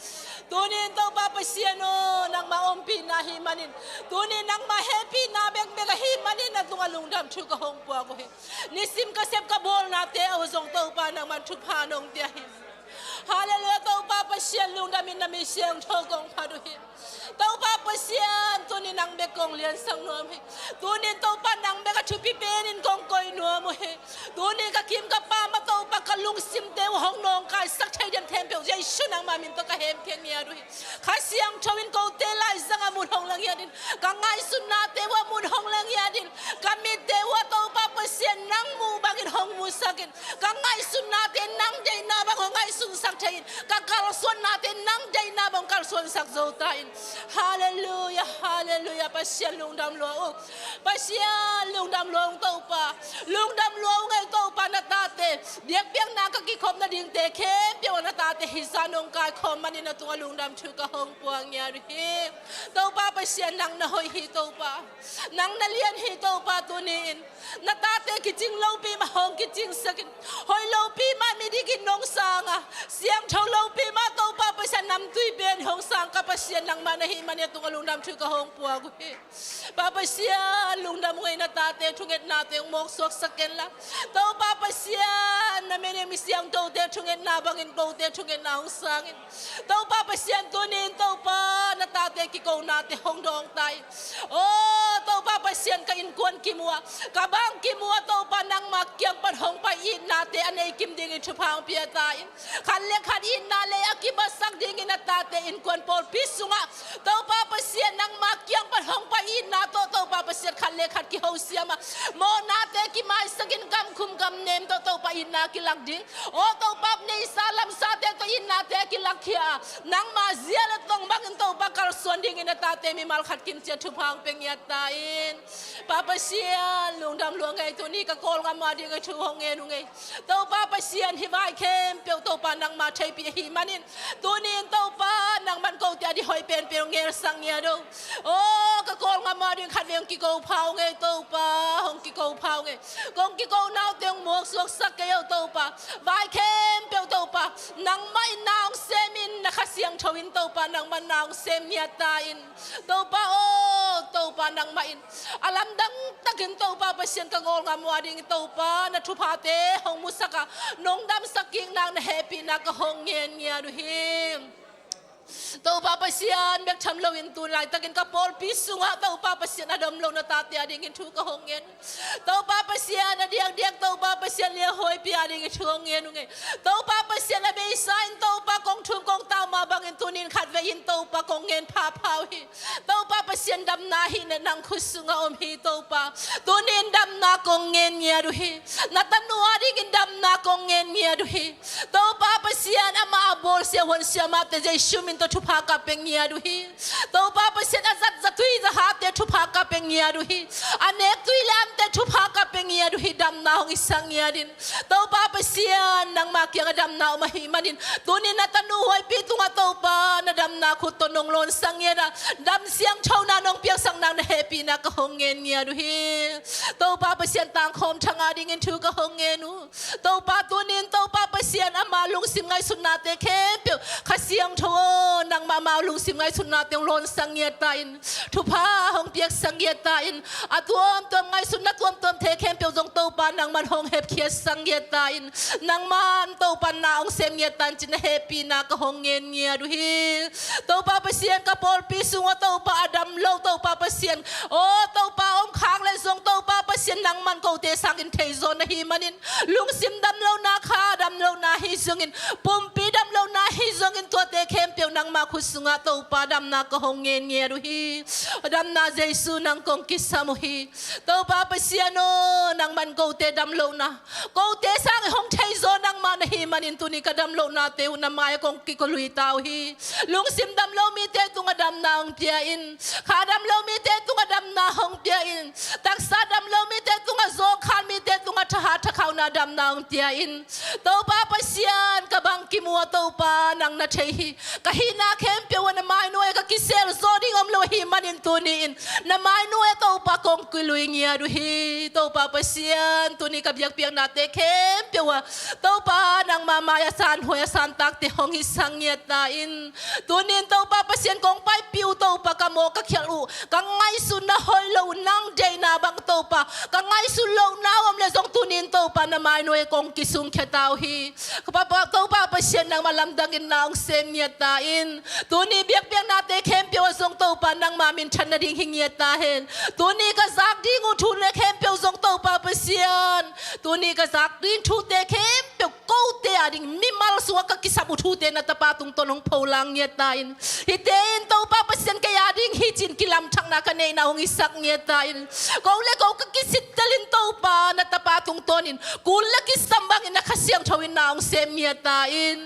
tunin to papa sian no nang ma om pi na hi manin tunin nang ma happy na bek bek hi manin na tungalung dam chu ka hong po ko hi nisim ka sep ka bol na te o zong to pa nang man thu pa nong te hi hallelujah to papa sian lung damin na mi siang tho gong pa do hi to papa sian tunin nang bek kong lian sang nom hi tunin to pa nang bek ka thu pi penin kong koi nom hi tunin ka kim ka pa ma to pa ka ลุงซิมเตวห้องนองกายสักชัยเดียนเทมเปียวใจชุนังมามินตกะเฮมเพียงเนียด้วยข้าเสียงชวินโกเตไลสังอามุนห้องลังยาดินกังไงสุนนาเตวมุนห้องลังยาดินกัมิเตวโตปาเปเสียนนังมูบังอินห้องมูสักินกังไงสุนนาเตนังใจนาบังห้องไงสุนสักชัยกังกาลส่วนนาเตนังใจนาบังกาลส่วนสักโจตายฮาเลลูยาฮาเลลูยาปัสยาลุงดำหลวงปัสยาลุงดำหลวงโตปาลุงดำหลวงไงโตปานาตาเตเดียกเปียงนากะกิคมนาดิงเตเคเปียวนาตาเตฮิสานงกายคอมมันนาตัวลุงดำชุกะหงปวงเนียริฮิโตปาปัสยานังนาหอยฮิโตปานังนาเลียนฮิโตปาตัวนี้นาตาเตกิจิงโลปีมาหงกิจิงสกินหอยโลปีมาไม่ได้กินนงสางอะเสียงชาวโลปีมาโตปาปัสยานำตุยเบียนหงสางกับปัสยานังมานาฮิมันเนี่ยตัวลุงดำชุกะหงปวงฮิปาปัสยาลุงดำไงนาตาเตทุกเอ็ดนาเตงมกสวกสกินละโตปาปัสยานาเมเนมิเสียงโตเตทุกเอ็ดนาบังอินโตเตทุกเอ็ดนาหงสางโตปาปัสยาตัวนี้โตปานาตาเตกิโกนาเตหงดองไตโอ้โตปาปัสยากับอินกวนกิมัวกับบังกิมัวโตปานังมาเกียงปัดหงไปอินนาเตอันเอกิมดิ่งอินชุพางเปียตายขันเล็กขันอินนาเลอกิบัสักดิ่งอินนาตาเตอินกวนปอลพิสุงะโตปาปัสยานังมาเกียงปัดหงไปอินนาโตปาปัสยาขันเล็กขันกิเฮาเสียมาโมนาเตกิมาสกินกำคุมกำเนมโตปาอินนากิลักดิ่งโอโตปาเนซาลัมซาเตโตอินนาเตกิลักเขียนังมาเสียละตรงบังอินโตปากาลส่วนดิ่งอินนาตาเตมีมาลขัดกินเจียชุพางเป็นยาตาอินปาปัสยาลุงดำหลวงไงตัวนี้ก็โกลงมาดิ่งไอชุหงเงนุงไงโตปาปัสยาฮิวายเข้มเปียวโตปานังมาใช้ปีหิมันินตัวนี้โตปานังมันโกเตียดิหอยเป็นเปียวเงรสังเงียดูโอ้ก็โกลงมาดิ่งขัดเวียงกิโกเผาไงโตปาหงกิโกเผาไงกงกิโกนาวเตียงหมวกสวกสักเกลโตปาวายเข้มเปียวโตปานังไม่นาวเซมินนะคะเสียงชวินโตปานังมันนาวเซมเนียตาอินโตปาโอโตปานังมาอินอลัมดังตะกินโตปาเปเสียนกะโกลงามวาดิ่งโตปาณทุพาเตหงมุสกะนงดำสักกิ่งนางนะแฮปปี้นักหงเงียนเงียดูฮิมโตปาปัสยานเบกชำโลวินตูนไลตะกินกะปอลพิสุงะโตปาปัสยานอดมโลนตาเตียดิ่งทุกหงเงียนโตปาปัสยานเดียงเดียงโตปาปัสยานเลียหอยปียดิ่งทุกเงียนไงโตปาปัสยานเบยซายโตปากงทุมกงตามาบังอินตูนินขัดเวยินโตปากงเงียนพาพาวฮิโตปาปัสยานดำนาฮินนังคุสุงะอมฮิโตปาตูนินดำนากงเงียนเงียดูฮินัตันวาดิ่งดำนากงเงียนเงียดูฮิโตปาปัสยานอามาบอลเสียวันเสียมาเตใจชุมินโตทุพากาเป็นเงียดูฮิโตปาปัสยานจัดจัดทุยจะหาเตทุพากาเป็นเงียดูฮิอันเนกทุยแลมเตทุพากาเป็นเงียดูฮิดำนาหงอิสังเงียดินโตปาปัสยานนังมาเกียงดำนามาหิมาดินตัวนี้นัตันหวยปีตุงโตปานาดำนาขุดตนงลนสังเงียนะดำเสียงชาวนานงเปียกสังนางนะเฮปีนักหงเงียนเงียดูฮิโตปาปัสยานต่างคมชงอาดิเงินทุกหงเงียนูโตปาตัวนี้โตปาปัสยานอามาลุงสิมไงสุนาเตเข้มเปียวข้าเสียงโทนังมาลุงสิมไงสุนาเตียงลนสังเงียตาอินทุพาหงเปียกสังเงียตาอินอาตัวตัวไงสุนัขตัวเทเข้มเปียวจงโตปานังมันหงเฮบเคียสังเงียตาอินนังมันโตปานาองเซมเงียตันจินเฮปีนากหงเงียนเงียดูฮิโตปาปัสยานกะปอลปีสุงโตปาอดัมโลโตปาปัสยานโอ้โตปาอมค้างเลยทรงโตปาปัสยานนังมันโกเตสังอินเทโซนะฮิมันินลุงซิมดำโลนาคาดำโลนาฮิซงอินปุ่มปีดำโลนาฮิซงอินตัวเตเข้มเปียวนังมาคุสุงโตปาดำนากหงเงียนเงียดูฮิดำนาเจสุนังกงกิสามุฮิโตปาปัสยานโนนังมันโกเตดำโลนาโกเตสังหงเทโซนังมานะฮิมันินตุนิกะดำโลนาเตอุนามายกงกิกลุยตาวฮิลุงซิมดำโลมีเตตุงดำนาองเปียอินขาดำโลมีเตตุงดำนาหงเปียอินตักษาดำโลมีเตตุงโซคานมีเตตุงทหารทะเขานาดำนาองเปียอินโตปาปัสยานกะบังกิมัวโตปานังนาเทฮิกะฮินาเข้มเปียวนะไม้นวยกะกิเซลโซดิงอมโลฮิมันินตุนินนะไม้นวยโตปากงกุลุยเงียดูฮิโตปาปัสยานตุนิกะเบียกเปียงนาเตเข้มเปียวโตปานังมามายาสานหวยสานตักเตหงฮิสังเงียตาอินตัวนี้โตปาปัสยานกงไปปิวโตปากะโมกะเขียลูกังไงสุนนะหอยโลนังเจนาบังโตปากังไงสุโลนาวอมเลซงตัวนี้โตปานะไม้นวยกงกิสุงเขตาวฮิกะปาโตปาปัสยานนังมาลำดังอินนาองเซมเงียตาอินตัวนี้เบียกเปียงนาเตเข้มเปียวซงโตปานังมามินชันนาดิงหิงเงียตาเห็นตัวนี้ก็ซักดิ้งอุทุนเลเข้มเปียวซงโตปาปัสยานตัวนี้ก็ซักดิ้งทุเตเข้ม เปียวโกเตียดิ่งมิมาลสวกกิสับอุทูเตนตะปาตุงตนงโพลังเงียตาอินฮิเตนโตปาเปเซียนกยาดิ่งฮิจินกิลำชังนาคะเนนาหงอิสักเงียตาอินกูเล็กกูกิสิตลินโตปานตะปาตุงตนินกูเล็กกิสัมบังอินนักเสียงชวินนาหงเซมเงียตาอิน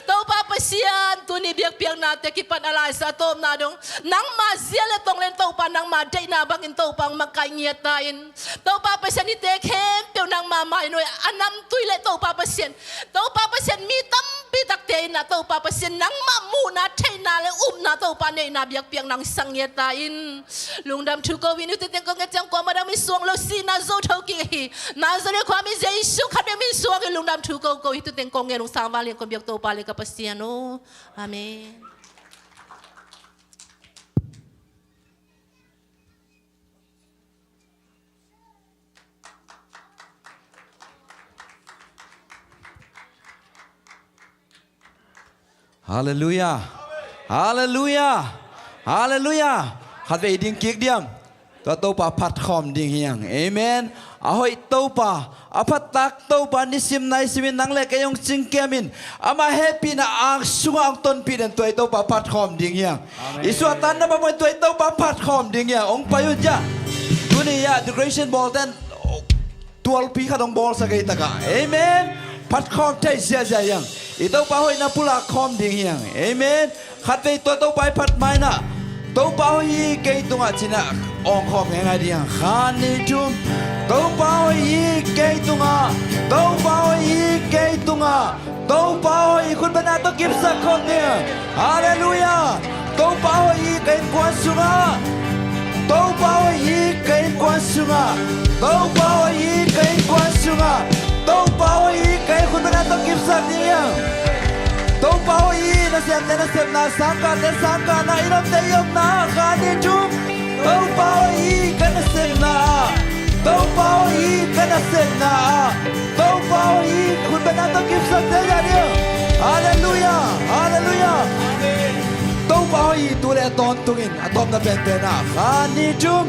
โตปาเปเซียนตัวนี้เบียกเปียงนาเตกิปันอะไรสะโตมนาดงนังมาเสียเลตงเลนโตปานังมาได้นาบังอินโตปังมาไกเงียตาอินโตปาเปเซียนนี่เตเข้มเปียวนังมาไม่หน่วยอันนำตุยเลโตปาเปเซียนโตปาเปเซียนมีตั้มปีตักเตนะโตปาเปเซียนนังมามูนาเทนาเลนาโตปาเนนาเบียกเปียงนังสังเงียตาอินลุงดำทุกวินุติเต็งก็เงจังกว่ามาดามิสวงโลซีนาโซเทกิฮีนาโซเรความมิเจสุขัดมิสวงลุงดำทุกก็ฮิตุเต็งก็เงลุงสามวาลีก็เบียกโตปาเลกับเปเซียโนอาเมนฮาเลลูยาฮาเลลูยาฮาเลลูยาขัดไปดิ่งกิกเดียมตัวโตปาพัดคอมดิ่งเฮียงเอเมนอาหอยโตปาอาพัดตักโตปานิสิมไนสิมินนังเล็กยงจิงเกมินอามาเฮปีน่าอังสุงอังต้นปีเดนตัวโตปาพัดคอมดิ่งเฮียงอิสวตันนะมาเป็นตัวโตปาพัดคอมดิ่งเฮียงองค์พยุทธะตัวนี้ยา the Grecian ball เต้นตัวปีขัดองบอลสักไอตะกะเอเมนพัดคอมเทเสียใจยังอีตัวป่าหอยนับพุลาคอมดิ่งเฮียงเอเมนขัดไปตัวไปพัดไม้น่ะตัวป่าหอยเกยตุงอาจินะองคอมยังไงดียังขานิจุมตัวป่าหอยเกยตุงอาตัวป่าหอยเกยตุงอาตัวป่าหอยคุณบรรดาต้องกิบสักคนเนี่ยฮาเลลูยาตัวป่าหอยเกยกวนสุงาตัวป่าหอยเกยกวนสุงาตัวป่าหอยเกยกวนสุงาตัวป่าหอยเกยคุณบรรดาต้องกิบสักเนี่ยตัวป่าหอยน่าเสียน่าสังกัดน่าอินอมเตยมน่าขานิจุมตัวป่าหอยกันน่าเสียน่าตัวป่าหอยกันน่าเสียน่าตัวป่าหอยคุณบรรดาต้องกิบสักเนี่ยฮาเลลูยาฮาเลลูยาตัวป่าหอยตัวเล่ตอนตุงินอะตอมน่าเป็นน่าขานิจุม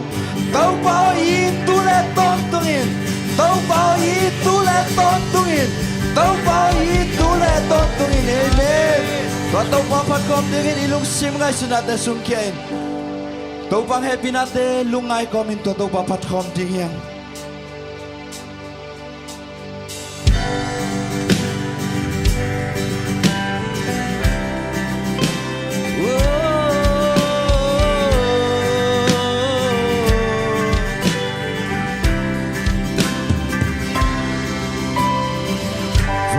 ตัวป่าหอยตัวเล่ตอนตุงินตัวป่าหอยตัวเล่ตอนตุงินตัวป่าหอยตัวเล่ตอนตุงินเอเมนตัวตัวป่าพัดคอมดิ่งเฮียงอีลุงซิมไงสุนัตเตสุนเคียนตัวปังเฮปินาเตลุงไงคอมินตัวป่าพัดคอมดิ่งเฮียง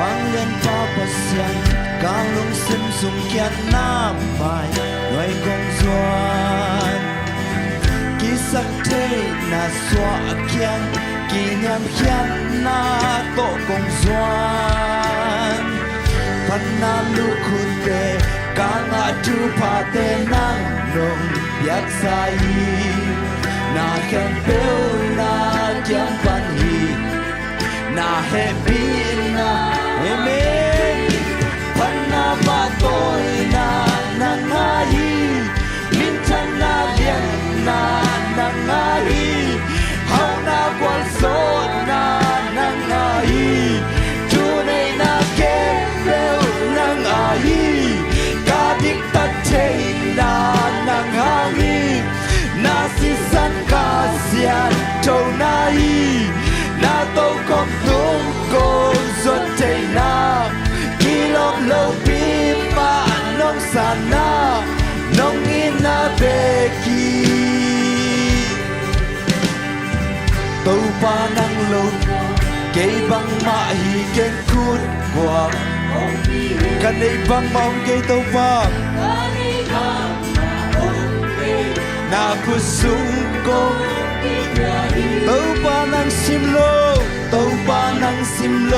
ฟังเล่นป่าปัสยันกางลุงซิมสุงเกียนน้ำไปหน่วยกงสวนกิสักเทน่าสวะเคียงกินยำเขียนน่าโตกงสวนพันนาลูกคุณเตกางอาจูพาเตนังนงยักษ์ใสน่าแข็งเปลวน่าเกียงปันฮีน่าแฮปปี้น่าเอเมนพันนาบาโตยน่านังอาฮีมินทันนาเลียนน่านังอาฮีเฮาน่ากวนโซน่านังอาฮีจูในน่าเก็บเปลวนังอาฮีกาดิกตัดเทน่านังอาฮีน่าสิสันกาเซียนโจนาฮีน่าโตกบตุงโกสดเทน่ากิลมโลปีปะน้องสานาน้องอินาเบกีตัวปานังโลเกยบังมาฮีเก่งคุดกว่ากันในบังมองเกยตัวปานาคุสุงโกตัวปานังซิมโลตัวปานังซิมโล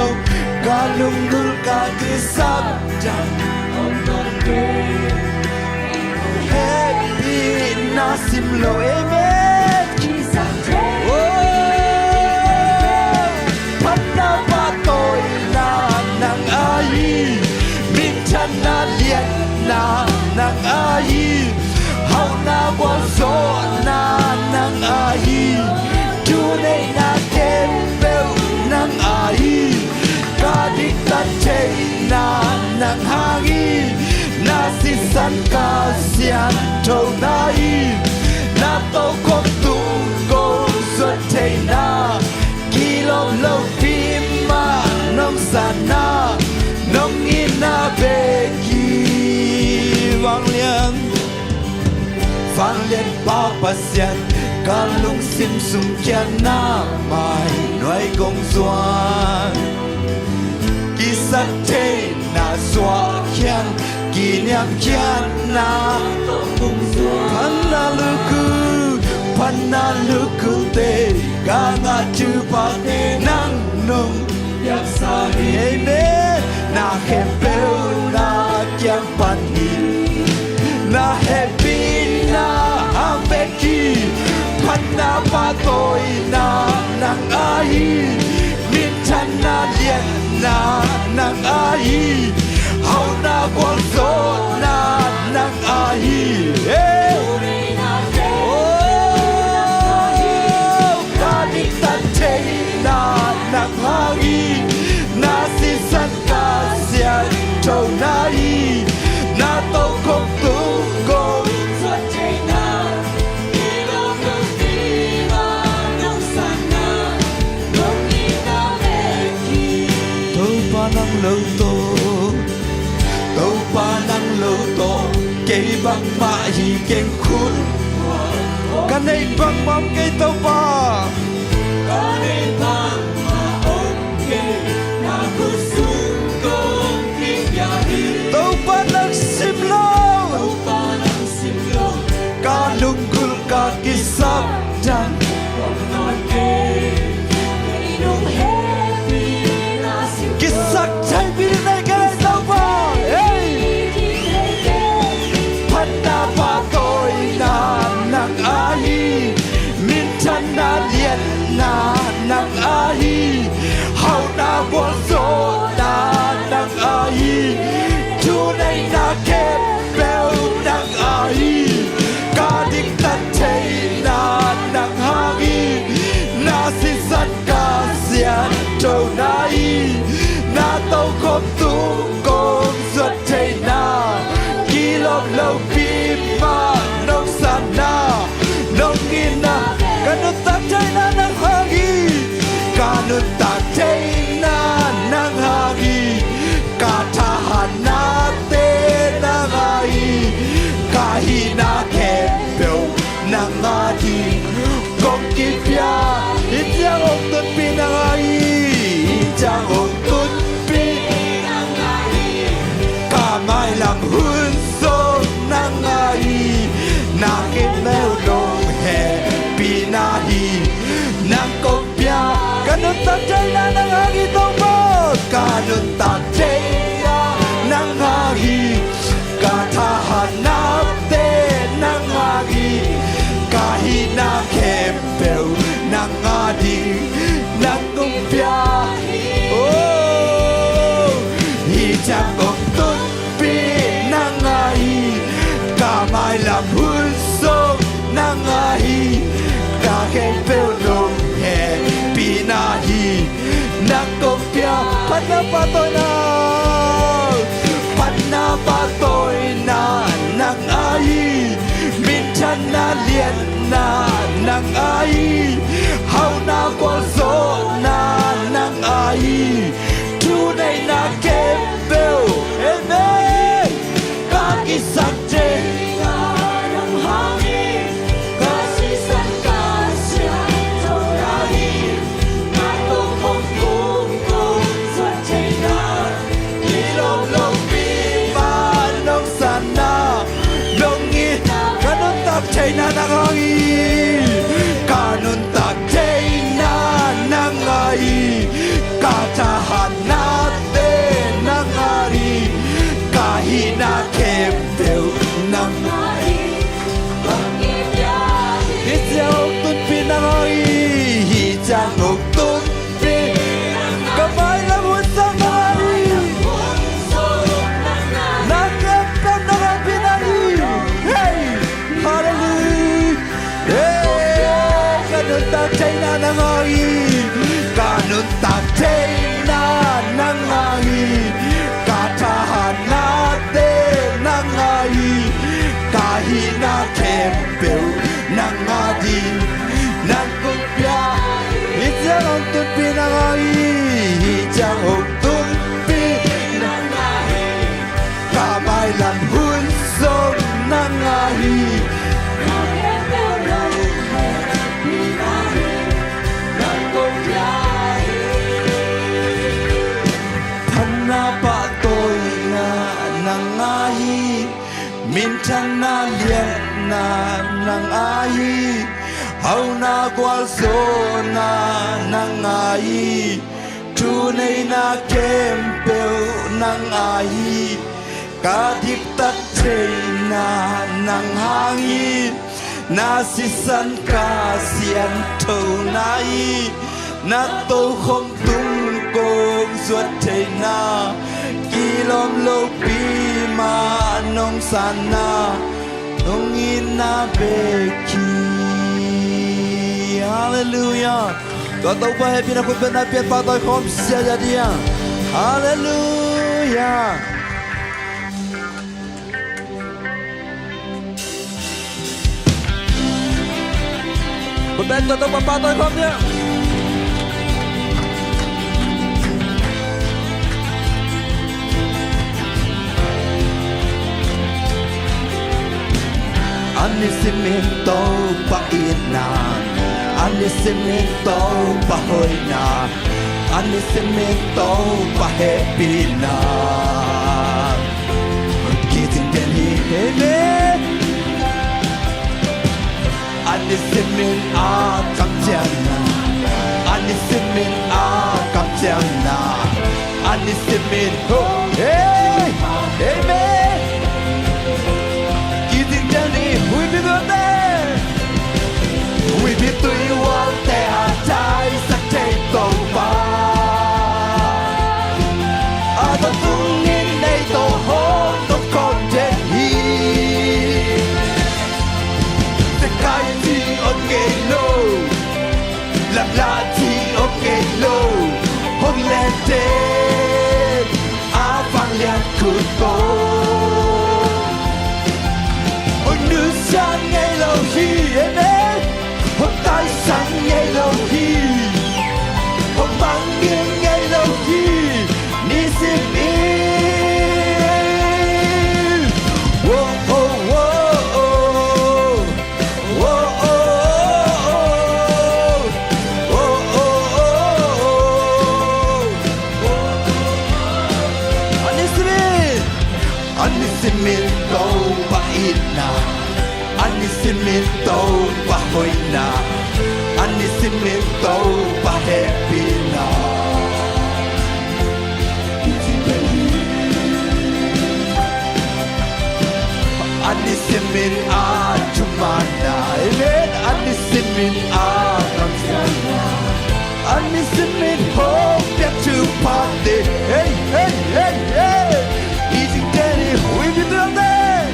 กาลุงดุลกากิสับจังเฮปปี้นาซิมโลเอเมนโอ้พันนาบาโตยนานังอายีมินชันนาเลียนนานังอายีเฮานาบอลโซนานังอายีจูในนาเกมเบลนังอายีกาดิกตัด nang hangi na si san ka sian thâu nai na to kom tu go suốt thầy na kilo lâu phim mà nông sản na nông in na về kỳ vang liền ba pasian ca lung sim sum kia na mai nói công doan kỳ sắc thế na xóa khian kỷ niệm kia na Panna luku te Ganga chupa te nang nung Yak sahi Amen Na hempeu na kiam pani Na happy na ambeki Panna patoi na nang ai Min chan na lien na nang ai Hau na quang so na nang ai Hey nang hangi na si san ka sian trâu nai na to không tu go suốt trời na đi đâu đâu đi mà nông san na nông đi na về khi tâu pa nang lâu to cây băng mạ hi keng khun cái này băng mắm cây tâu pa cái này băng Tâu pa nang sim lâu Ka lung kul ka kisap dan Kisak chay bilin ay kaya tâu pa Panna pa toy na nang ai Min chan na lien na nang ai Hau na buon so na nang ai Chu nay na kep bel nang ai Ka dik tan chay na nang hangi Na si san ka sian trâu nai Na tâu khom tu công suốt chay na Ki lom lâu phim ma nông san na Nông ngin na Ka nun tak chay na nang hangi Ka nun tak chay na nang hangi Ka tahan na te nang ai Ka hi na kem bel nang ai Kong kipya Ityang ong tut pi nang ai Ityang ong tut pi nang ai Ka mai lang hun song nang ai Na kim meo long he pi na hi Nang kong pya Ka nun tak chay na nang hangi tong mo Ka nun tak chay na nang hangi Ka tahan na te nang hangi Ka hi na kem bel nang adi Nang kong pya Oh Hi chang ong tut pi nang ai Ka mai lam hun song nang ai Ka kem bel nong he pi na hi Nang kong pya Panna pa toy na Panna pa toy na nang ai Min chan na lien na nang ai Hau na qual so na nang ai Chu nay na kem bel Amen Ka kisak chay na nang hangi Ka si san ka sian trâu nai Na to không tung tung suốt chay na Ki lom lâu pi ma nông san na Nông ngin Ka nun tak chay na nang hangi Ka nun tak chay na nang ai Ka tahan na te nang ai Ka hi na kem bel nang ai Hi chang ong tut pi nang ai Hi chang ong tut pi Ka mai lam hun sang nang ai Na kem bel nang ai pi nang ai Hey Hallelujah Hey Ka nun tak chay na nang ai Ka nun tak chay na nang ai Ka tahan na di nang kung pia Ijang ang tunpi nang ahi Ijang ang tunpi nang ahi Kamay lang hunsong nang ahi Min chan na lian na nang ai hau na kwal so na nang ai tu nei na kem peu nang ai ka dip tak chei na nang hangi na si san ka sian thâu nai na tô không tung kong suat chei na kilom lo pi ma nong sana nong ina beki hallelujah có tàu bay hay pina quân bên na piet pa tôi không xia ra dia hallelujah quân bên có tàu pa tôi không nhé Anisimento pa ina Anisimento pa hoina Anisimento pa happy na Kiting deni amen Anisimin a kapjana Anisimin a kapjana Anisimin ho hey amen We be the there. We be to you all there. Trái sắc chạy cầu ba. À ta tung in đây tổ hôn tốt con chết hi. Thế cái gì ở kề lô, làm là gì ở kề lô. Hôn lên trên, á vang lên cột cô. Nữ sang ngay lâu hi amen hôm tay sang ngay lâu hi hôm băng nghiêng ngay lâu hi ni sim in wo wo wo wo wo Anisimin đâu ba ina Anisimento pa hoina Anisimento pa happy na Anisimin a chumana amen Anisimin a kamsana Anisimin hope that to party hey hey hey hey Easy Danny we be doing that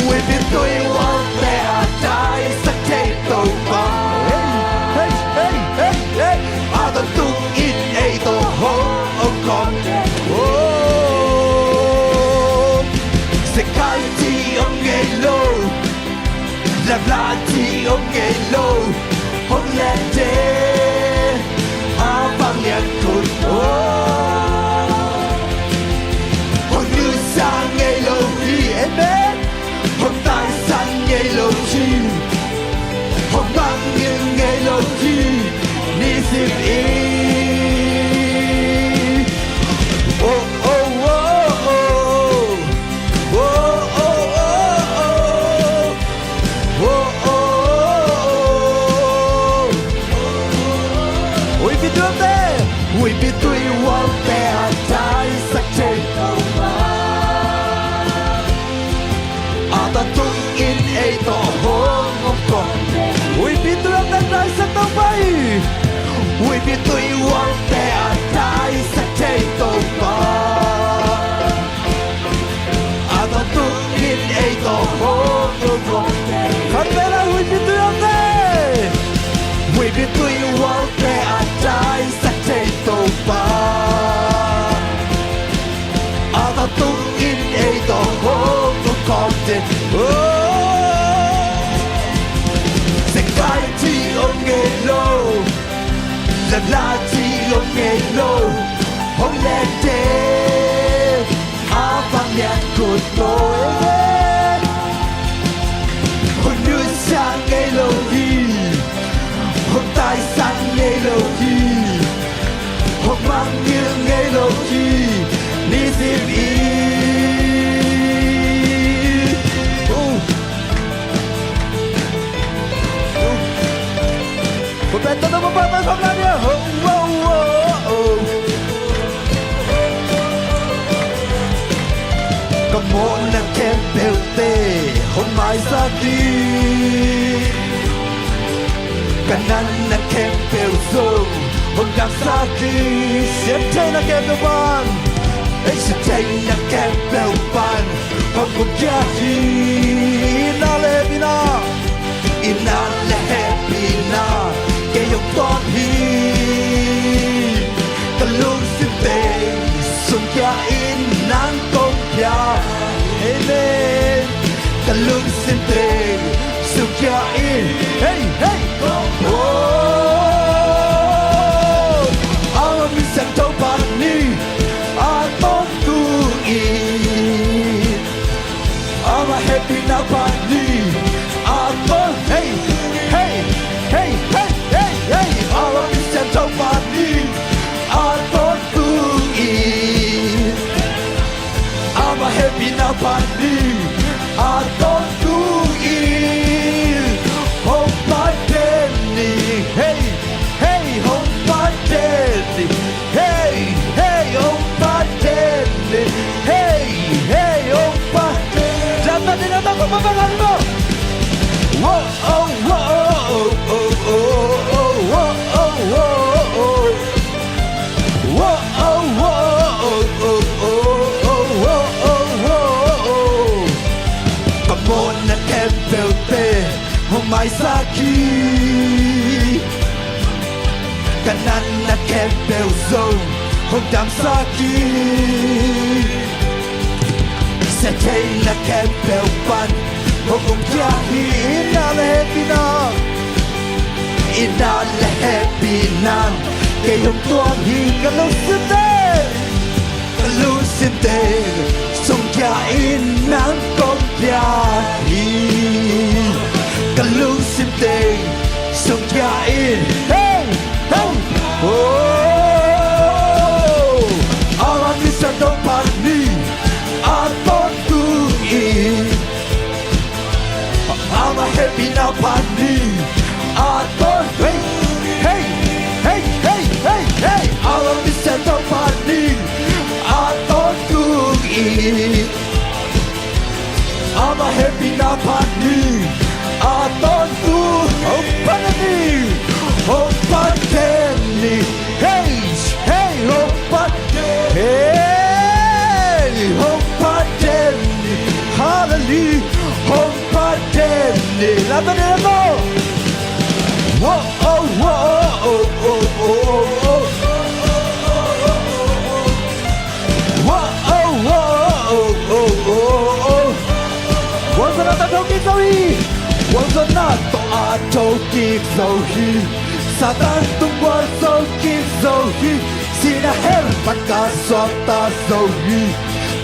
We be doing what they are dying to take over. Hey, hey, hey, hey. I don't do it, I don't hold on con. Oh,世界只有幾路，立立只有幾路，好叻啫，阿幫人括哦，好要生幾路啲咩？Hôm tay xanh ngay lâu chi Hôm băng nghiêng ngay lâu chi Ni sim y Oh oh oh oh Oh oh oh oh Oh oh oh We be doing that We be doing what they are dying to take over Ta tung in ai to hong ngọc con We be doing that đại sắc tao bay We be doing what they are đại sắc chạy tàu ba Ta tung in ai to hong ngọc con Khăn bé là we be doing that We be doing what they are đại sắc chạy tàu ba Ta tung in ai to hong ngọc con Oh la la chi lo nghe lo hong le de a bang lian cột tôi hong như sang nghe lo hi hong tai sang nghe lo hi hong mang nghiêng nghe lo hi ni sim i một bên tôi một bên không làm gì cầm một nắm kem bèo tê hôm mai ra đi cả năn nắm kem bèo sâu hôm đạp ra đi xếp tay nắm kem bèo ban ấy xếp tay nắm kem bèo ban hôm một gia gì na lê bina ina lê bina cái dòng con hi ta luôn xin tên sung gia in nắng công gia amen ta luôn xin tên sung gia in hey hey oh ama mi sang tau pan ni a ton tu i ama happy na pan ni a ton hey hey hey hey hey, all of this and so funny. I don't do it. I'm a happy now, funny. I don't do it. Home my daddy, hey, hey, home my daddy, hey, hey, home my daddy, hey, hey, home my daddy. Jangan tidak takut membangunmu. Whoa, oh, whoa, oh, oh, oh, oh. Mai saki kanan na kempel zone hong dam saki setay na kempel pan hong jahi ina le pina ina le pina ke hong tuang hi kalau sinte song ja in nang kong jahi Kalung sinte sung gia in hey hey oh alam bisa dopan ni aton tu in ama happy na pani aton hey hey hey hey hey hey alam bisa dopan ni aton tu in ama happy na pani Aton tu open ni hey hey open hey open ni hallelujah open ni lata ni mo whoa oh whoa oh oh oh oh whoa oh whoa oh oh oh what's another talking story What's not to a toki zohi Satan tumbuan zoki zohi Sina her maka sota zohi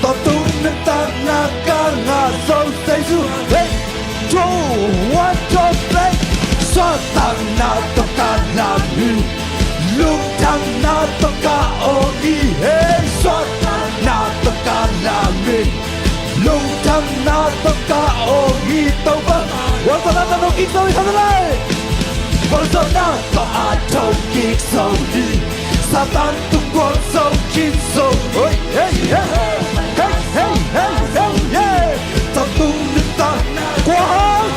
Totung nentang nakanga zohi Su hey, 2, 1, 2, 3 Satan na toka lami Lung tang na toka ogi Hey, Satan na toka lami Lung tang na toka ogi Toba What's another no kick so hallelujah What's another I don't kick so Satan tung quang so kick so hey hey hey hey hey hey hey yeah Ta tung nước ta quang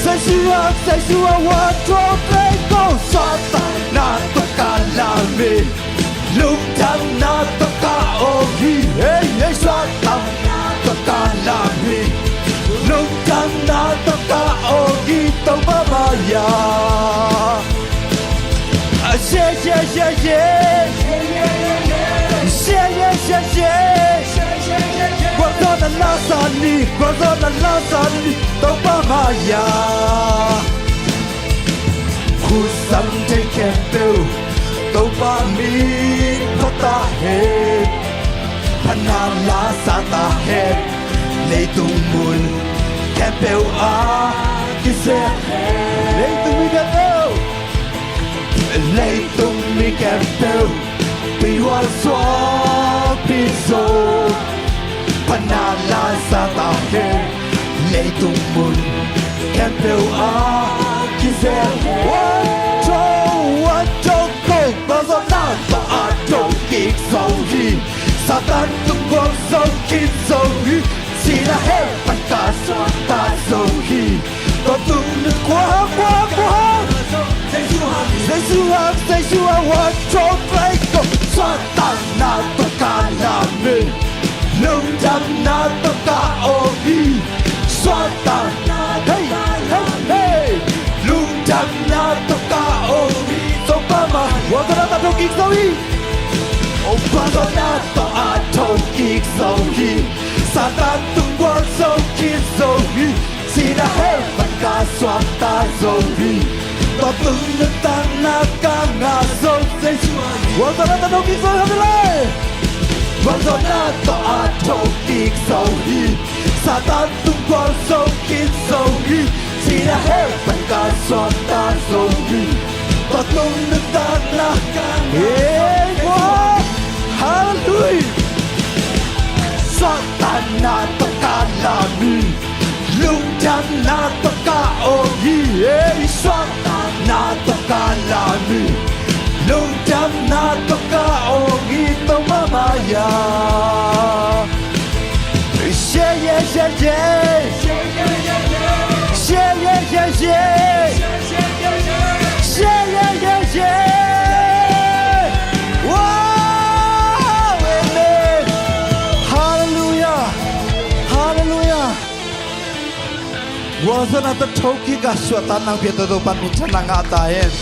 Say sua one two three go Satan na toka lami Lung tang na toka ogi hey hey Satan na toka lami Lung tang na toka ogi to babaya Yeah yeah yeah yeah Yeah yeah yeah yeah Guarda la sani to babaya Who's something kempeu topa mi pata he panala sata he leitung mun kempeu a kise leitung mi kempeu leitung mi kempeu piwal so piso panala sata he leitung mun kempeu a kise Satan tung quang sâu kín sâu hi chỉ là hết bản cả xoan ta sâu hi có tung được quá Giê xu hằng hoa trốn lấy cầu xoan ta na tất cả là mình lưng chăm na tất cả ô hi xoan ta hey lưng chăm na tất cả ô hi sông ba mà hoa ta ta trong kín sâu hi Quando nato a toki sohi Satan tung quang sâu kín sohi Sina hei văn ca xoan ta sohi To tung nước tăng na ca ngà sâu Quando nato a toki sohi hâm lê Quando nato a toki sohi Satan tung quang sâu kín sohi Sina hei văn ca xoan ta sohi To tung nước tăng na ca ngà sâu Hallelujah. Satana tokalami, lungtana tokaogi. Satana tokalami, lungtana tokaogi tomamaya. Yeah. Wasana the toki gaswatan ng pieto do panutan ng atayin.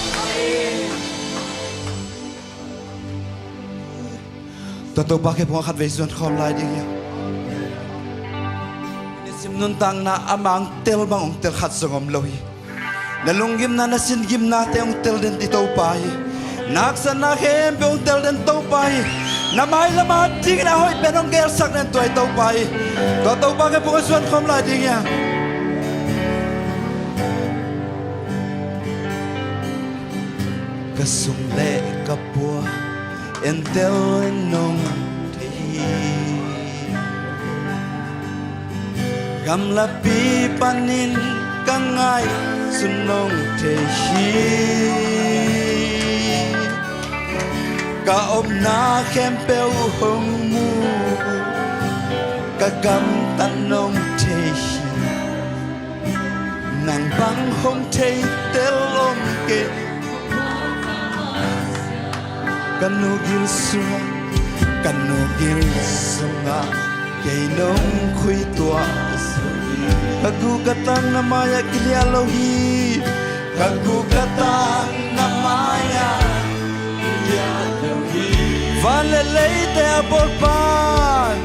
Totoo bakit po ang kadveson ko lai di niya. Nisim nuntang na amang tel bang ong tel katsongom lohi. Nalunggim na nasingim natin ong tel den tito pay. Naksan na hempe ong tel den to pay. Namay lamat ting na hoy penong gersak den to ay to pay. Totoo bakit po ang kadveson ko lai di niya. Kasung le kapua entel nong tehi gamlapi panin kangai sunong tehi kaom na kempeu hong mu kagam tanong tehi nang bang hong te telom ke Kanugil sunga kay nong kuy tua Kagukatang na maya kilialohi Kagukatang na maya kilialohi Valeleite abolpan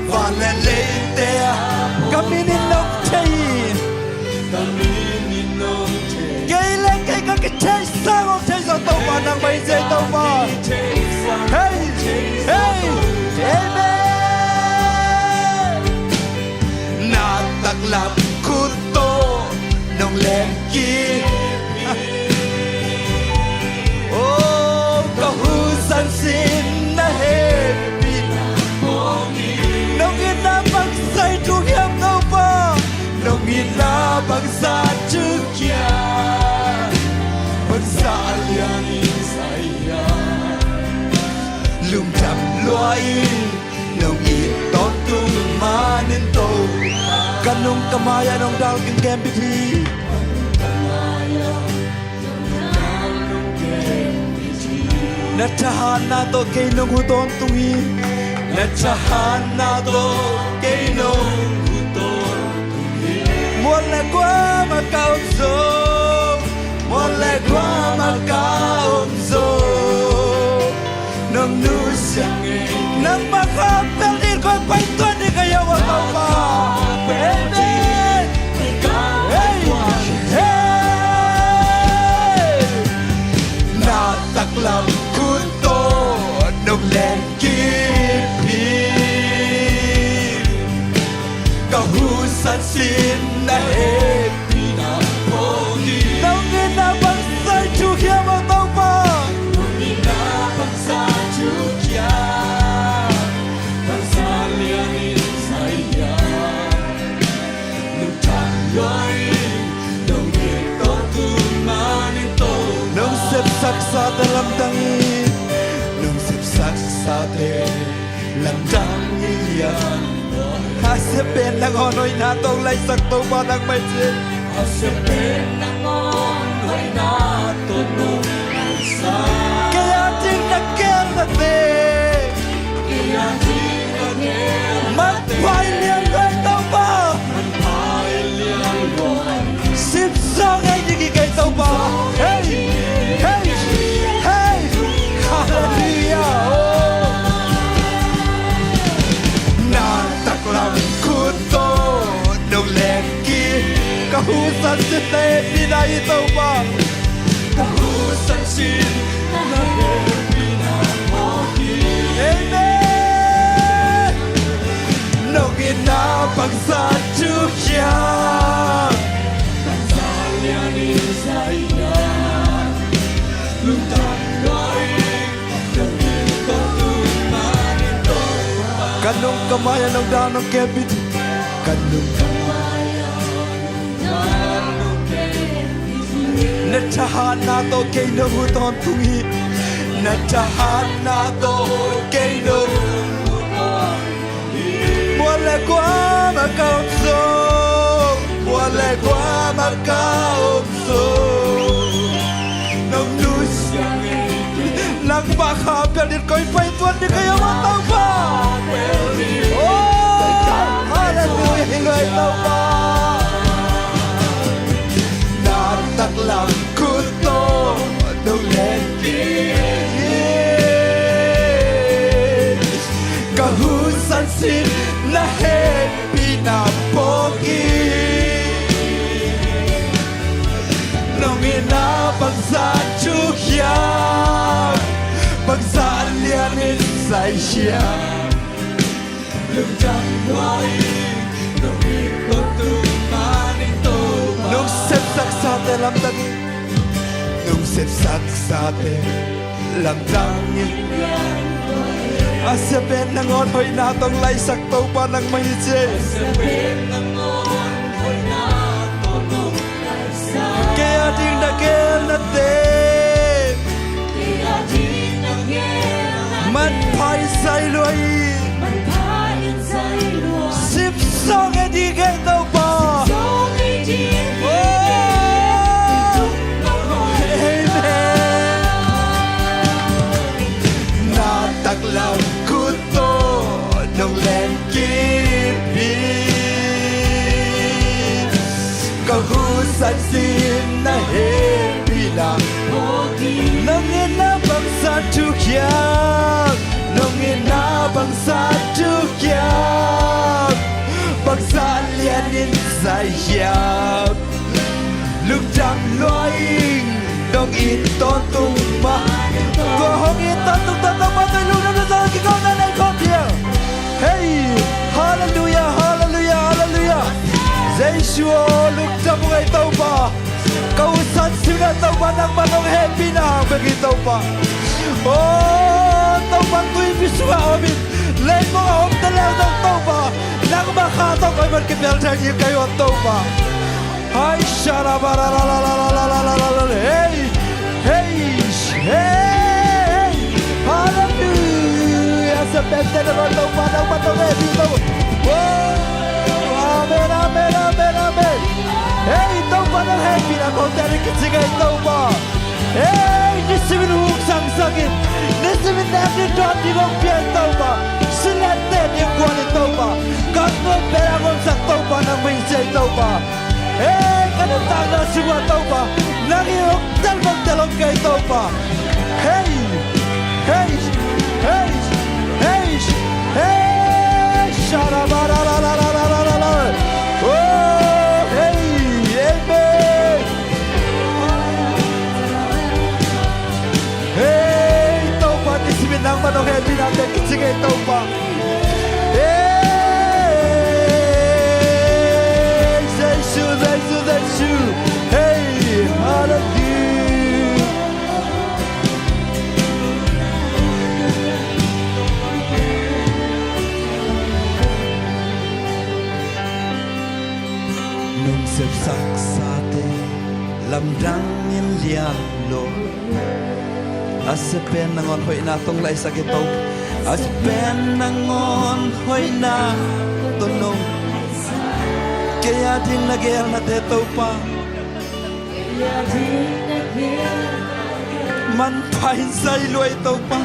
Valeleite kami ninong tayin Kailan kay kakitay sa tao pa ng may say tao pa Hey! Amen! Nataklap kuto nung lengki Oh, kahusan sin na happy Nung inabang sa'y tuhyam tao pa Nung inabang sa tukyan Pagsalianin saya Lungdam luain Nung itot tumanin to Kanong kamaya nung dalgang kempiti Natahan na to kay nung hutong tungi Natahan na to kay nung hutong tungi Mula kwa makaunso Mula kwa makaunso Nung nusang Nang makapelir ko paituan ni kayo ang tapa Amen Hey! Hey! Na sẽ bên nang on hoi na tông lại sắc tàu ba nang mai chế sẽ bên nang on hoi na tông nung cái anh chính là kêu là thế mắt phải liền với tàu ba xếp sang ngay những cái tàu ba hey hey hey hallelujah na tak lam kuto dong leki kahusan sete pinay tàu ba kahusan sin na pinay amen nong ina pagsa chukya pagsalyan isaya lutan noi kanong kamaya ng danong kebit kanong kamaya danong kebit natahan na to kay nahuton tungi natahan na to kay nahuton wala kwa makaumso wala kwa makaumso nong luz lang baka perdit ko'y paituan di kayo matang pa oh hallelujah hingoy tao pa nataklang kuto nung lenti kahusan sin na happy na pogi nung inabang sa chukyan pagsalianin sa siya nung janway nung ikotuman ito nung sepsak sa atin lamdangin nung sepsak sa atin lamdangin asapin ng onhoy natong laysak tao pa ng mahitse asapin ng onhoy natong laysak kaya din nagel natin kaya din nagel natin man pa'y sa'y luay man pa'y sa'y luay sipsong e di kay tao pa sipsong e di taklang kuto nung lengkipin kahusan sin na happy lang nung inabang sa tukyan nung inabang sa tukyan pagsalianin sa iyap lugdang loing nung itotung Kohong itatung tatang matay luna na sa ikaw na nagkopya. Hey, hallelujah, hallelujah, hallelujah. Zeshuo, lukta mo kay tao pa. Kausan sila tao pa ng manong happy na bagi tao pa. Oh, tao pa tuwing biswa amin. Lain mo ka hom talaw ng tao pa. Nang makatong ay magkipel tayo kayo ang tao pa. Ay, sharabaralalalalalalala. Hey, hey, hey, hallelujah. Sa bente na ron daw pa ng matangay dito. Oh, amen, amen, amen, amen. Hey, daw pa ng happy na kung tarik kasigay daw pa. Hey, nisimin huksang sakit. Nisimin natin doon di kong piyan daw pa. Silantin yung kuwalit daw pa. Kakot pera kong saktaw pa ng minsay daw pa. Hey, kanatang na siwa daw pa. Nangiyok dalbang-dalong kay daw pa. Hey, hey, hey, hey, hey, sharabaralalalalalalala. Oh, hey, amen. Hey, daw pa, nisimin ng manong happy natin, kitsigay daw pa. Hey, Zeshu, Zeshu, Zeshu. Hey, hallelujah. Nung sipsak sa atin, lamdang niliang lo. Aspen nangon hoy natong laisa gitaw. Aspen nangon hoy na tunong kaya ding nagel na te tau pa man pain sai loi tau pa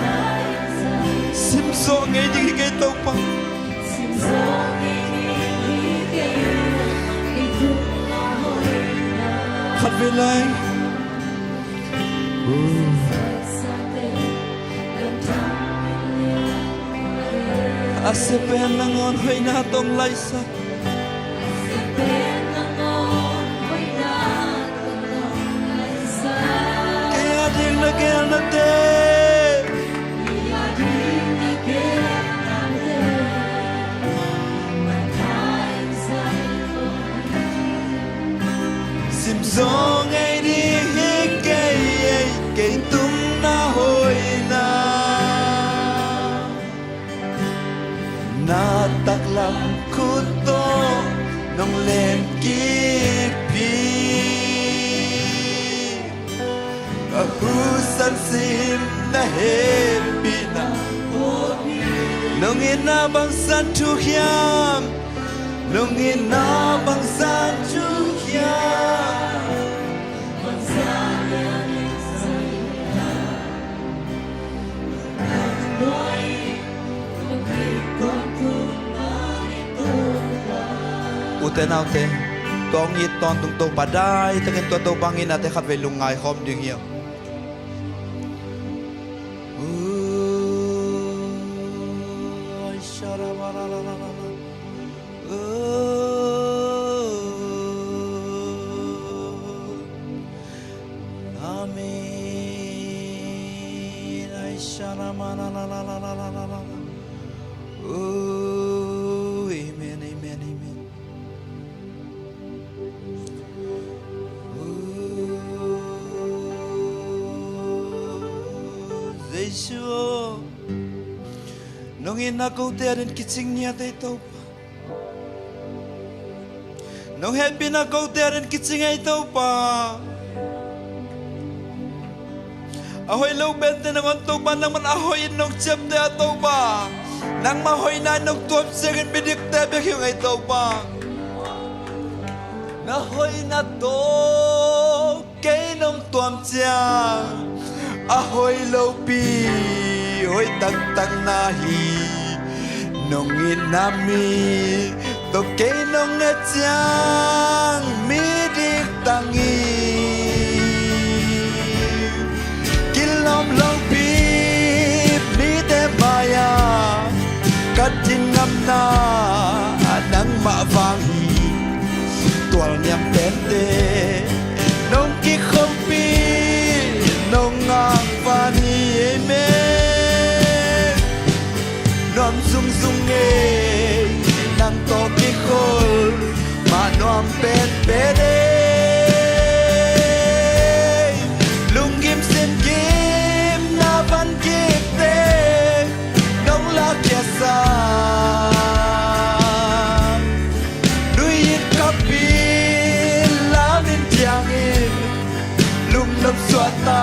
sim so ngay ding kay tau pa khát về lại asepen nangon hoy na tong laisa kaya ding nagel na te sim song ngay đi cây tum na hoy na tak lam kuto nong len ki pi ahusan sim na happy na nong ina bang san tu hiam nong ina bang san tu hiam uten autte tong yit ton tung to padai takin to bangin ate khat ve lungai khom ding hiam amen ai shara mana la la la la la la amen amen amen Yeshua nong ina ko terin kitsing niya tay tau pa nong happy na ko terin kitsing ay tau pa ahoy low bente nang ontog pa nang man ahoy nong chep te tau pa nang mahoy na nong tuop segin bidik te bek yung ay tau pa nahoy na to kay nong tuam chang ahoy low pi hoy tang tang nahi nong inami to kay nong chang mi dik tangi kilom low pi mi te maya katin ngam na nang ma vangi tual nyam tente nong ki không pi nong ngang vani amen nom sung sung e nang to ki khol ma nom pen pede lung kim sen kim na van kik te nong la kya sa nui yit kapi la min tiang in lung lom suata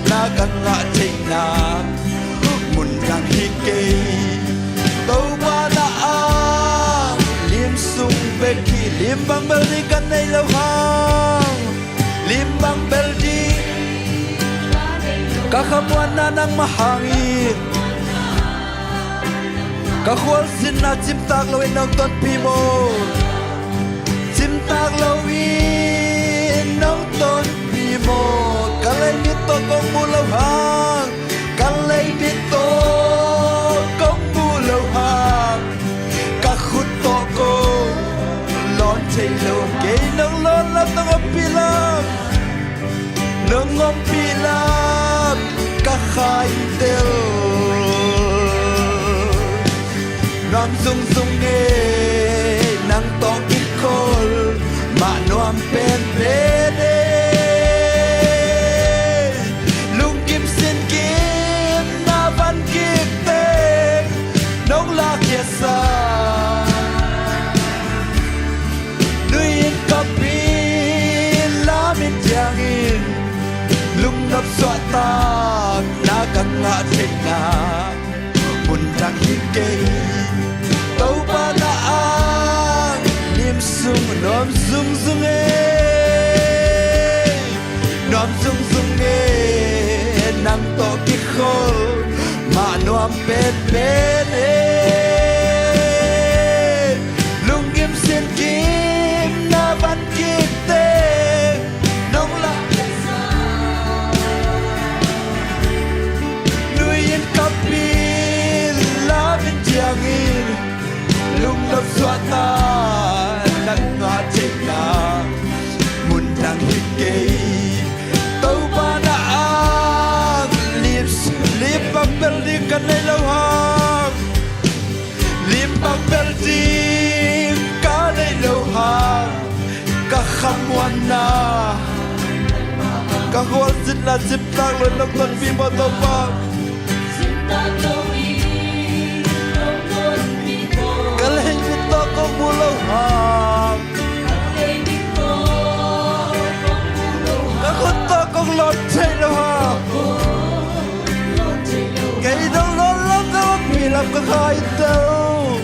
na kan nga ching na mun rang hi ke tau ba na a lim sung be ki lim bang bel di kan nei lo hang lim bang bel di ka khamwan na nang mahangin ka khwal sin na chim tak lo in nong ton pi mo chim tak lo in nong ton pi mo kalay nito kong mulaw hang kalay nito kong mulaw hang kakuto ko lon chay lo kay nang lon lat ng pilam nang pilam kakaintel nam sung sung e nang tokit kol ma noam pen pede sa nuin kapi lamin tiangin lung nap suata na kang nga na mun rang hikay tau pa na ang lim sung nom sung sung nom sung sung nang to ki khol ma nom pet pet lung kim sin kim na van kim te nong la nuyen kapil la vin jangin lung lop swata nang nga chena mun nang hikei tau ba na ang lip ang building kan nay lâu hang lip ang building ka nay lâu hang ka khamwan na ka hol zit la zip tang lo long ton pi ba to ba ka leng mi to ko mu lâu hang ka khot to ko lot chai lâu hang cái đông lon lon đâu bị làm cái hai đâu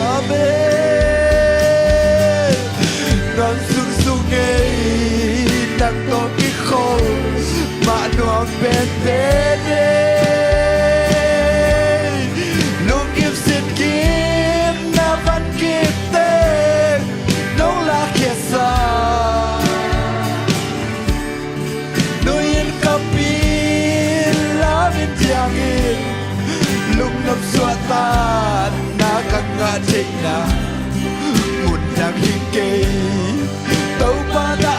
amen non sung sung nghe đang to cái khâu mà nó bên bên lúc kiếm xin kiếm na văn kiếm tên nông là kia xa lung nấp suata na kanga chena mun nang hike tau pa da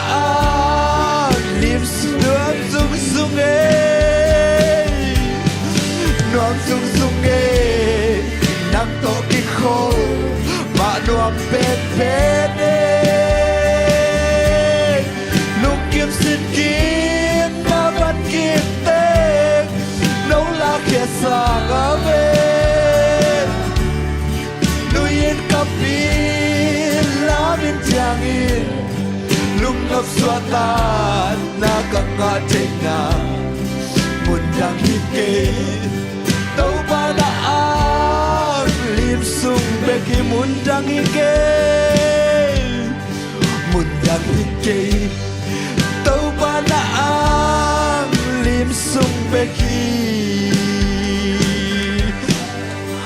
lim nuam sung sung nuam sung sung nang to ki kho ma nuam pet pet lung kim sin kim na van kim te nấu lá kia sa ga ve nuyen kapil la min jangin lung nop swata na kanga chena mun dang hike tau ba da lim sung be ki mun dang hike tau ba da lim sung be ki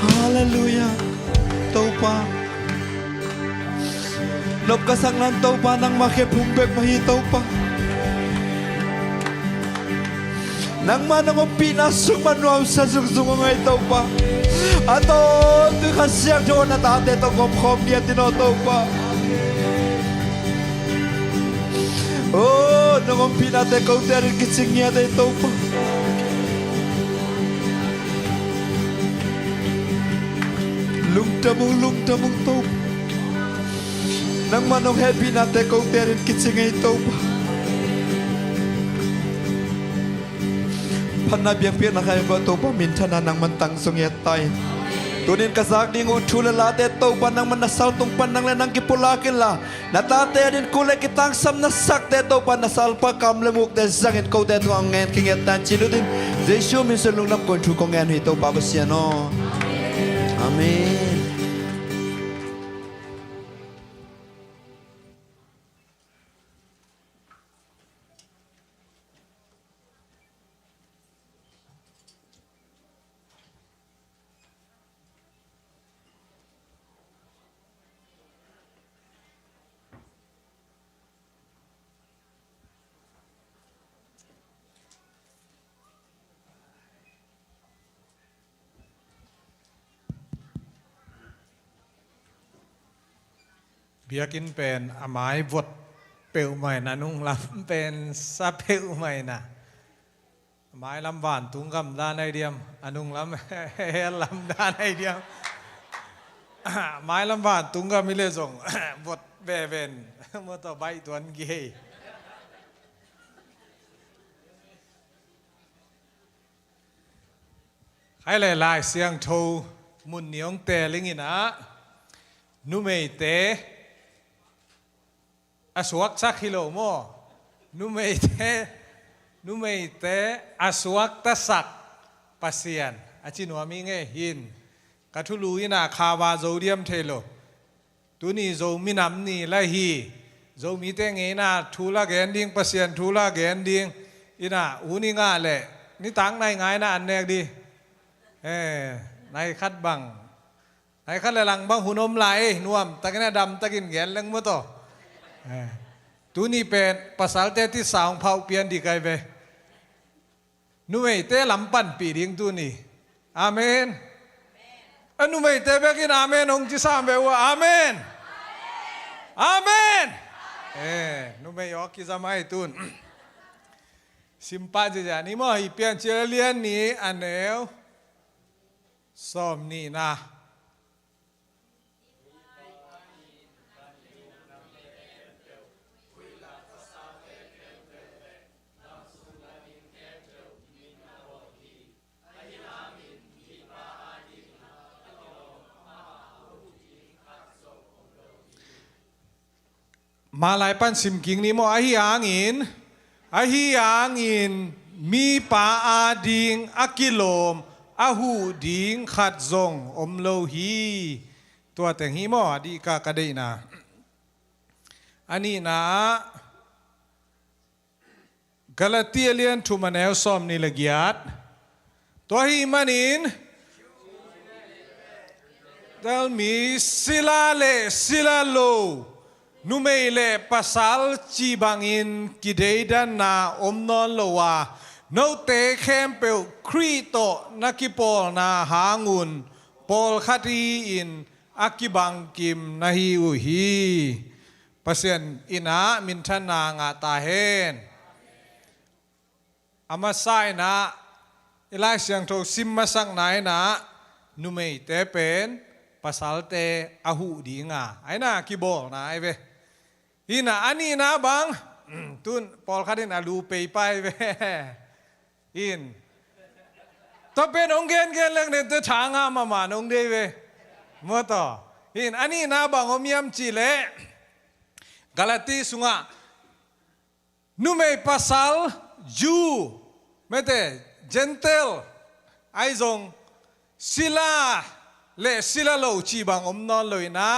hallelujah tau pa nop kasanglan tau pa nang makipumbek mahi tau pa nang manang pinasok manuam sa zungzung ngay tau pa ato tu kasyang jo na tate to kom dia tino tau pa oh nang pinate kau terin kitsingnya de tau pa lung tamung tau nang manong happy na te kau terin kitsingay tau pa panabiang pia na kayo ba tau pa minchana nang mantang sungyat tay tunin kasak ding utula late tau pa nang manasal tung panang lenang kipulakin la natate din kulay kitang sam nasak te tau pa nasal pa kam lemuk te zangit kau te tuang ngen kinget tan chinudin Jesu min selung nam kon chu kong ngen hi tau pa basiano amen. biakin pen amai vot peu mai na nung lam pen sa peu mai na amai lam van tung gam da nai diam anung lam lam da nai diam mai lam van tung gam mi le zong vot ve ven mo to bai tuan ge hai lai lai siang thâu mun niong te lingina nu mei te aswak sa kilo mo nu mei te aswak ta sak pasian achin wa mi nge hin กะทุลุยนาคาวาโจเดียมเทโลตุนีโจมินำนี่ละฮีโจมีเตงเงนาทูลาแกนดิงเปอร์เซียนทูลาแกนดิงอินะหูนี่ง่าแหละนี่ตังในไงนะอันแนกดีในคัดบังในคัดหลังบังหุ่นอมไหลนวมตะกินดำตะกินแกนเล็งมือต่อตัวนี้เป็นภาษาเตที่สาวเผาเปลี่ยนดีไกลไปนุ่มเตลำปั่นปีดิ่งตัวนี้อาเมนนุ่มเตเบกินอาเมนองค์ที่สามเบว่าอาเมนอาเมนนุ่มยอกกิจมาให้ตุนสิมปาจะนี่มั่วอีเปลี่ยนเชลเลียนนี้อันเดียวซ้อมนี่นะมาลายปันสิมกิงนี่มั่วอาฮิยางอินมีปาอาดิงอากิโลมอาหูดิงขัดซงอมโลฮีตัวแต่งฮีมอดีกากระเดนะอันนี้นะกาลาเตียเลียนทุมาแนวซอมนิลกิยัดตัวฮีมันินเดลมีศิลาเลศิลาโลนุเมเลภาษาจีบังอินกิเดดันนาอมนอนโลวาโนเตเคมเปลครีโตนักิปอลนาหางุนปอลคัตีอินอากิบังกิมนาฮิอุฮีเปอร์เซ็นต์อินามินทนางาตาเฮนอามาไซนะอิลาเสียงโทซิมมาสังไหนนะนุเมเตเป็นภาษาเตอาหูดีงาไอ้น่ากิบอลนะไอ้เวอินะอันนี้นะบังตุนปอลคัดินอาลูเปย์ไปเวอินตัวเป็นองค์เกณฑ์เรื่องเดินตัวช้างมามาองค์เดวเมื่อต่ออินอันนี้นะบังอมยามจีเล่กาลาติสุงะนุ่มเอภาษาจูไม่แต่เจนเทลไอซงศิลาเลศิลาโลจีบังอมนอนเลยนะ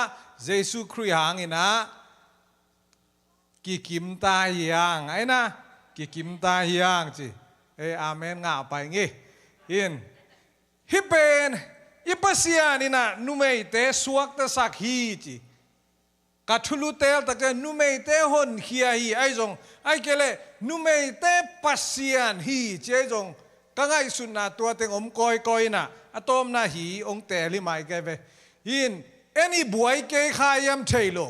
เยซูคริสต์หางอินะกิกิมตาเฮียงไอ้นะกิกิมตาเฮียงจีอาเมนงาไปงี้อินฮิเป็นอิปัสยานี่นะนุ่มเตสวกตะสักฮีจีกัทุลุเตลตะเกนุ่มเตหนเฮียฮีไอ้จงไอ้เกเลนุ่มเตปัสยานฮีเจจงก็ง่ายสุดนะตัวเต็งอมกอยนะอะตอมนาฮีองเตลิไม่แกเวอินเอ็นี่บวยเกยขายมเทโล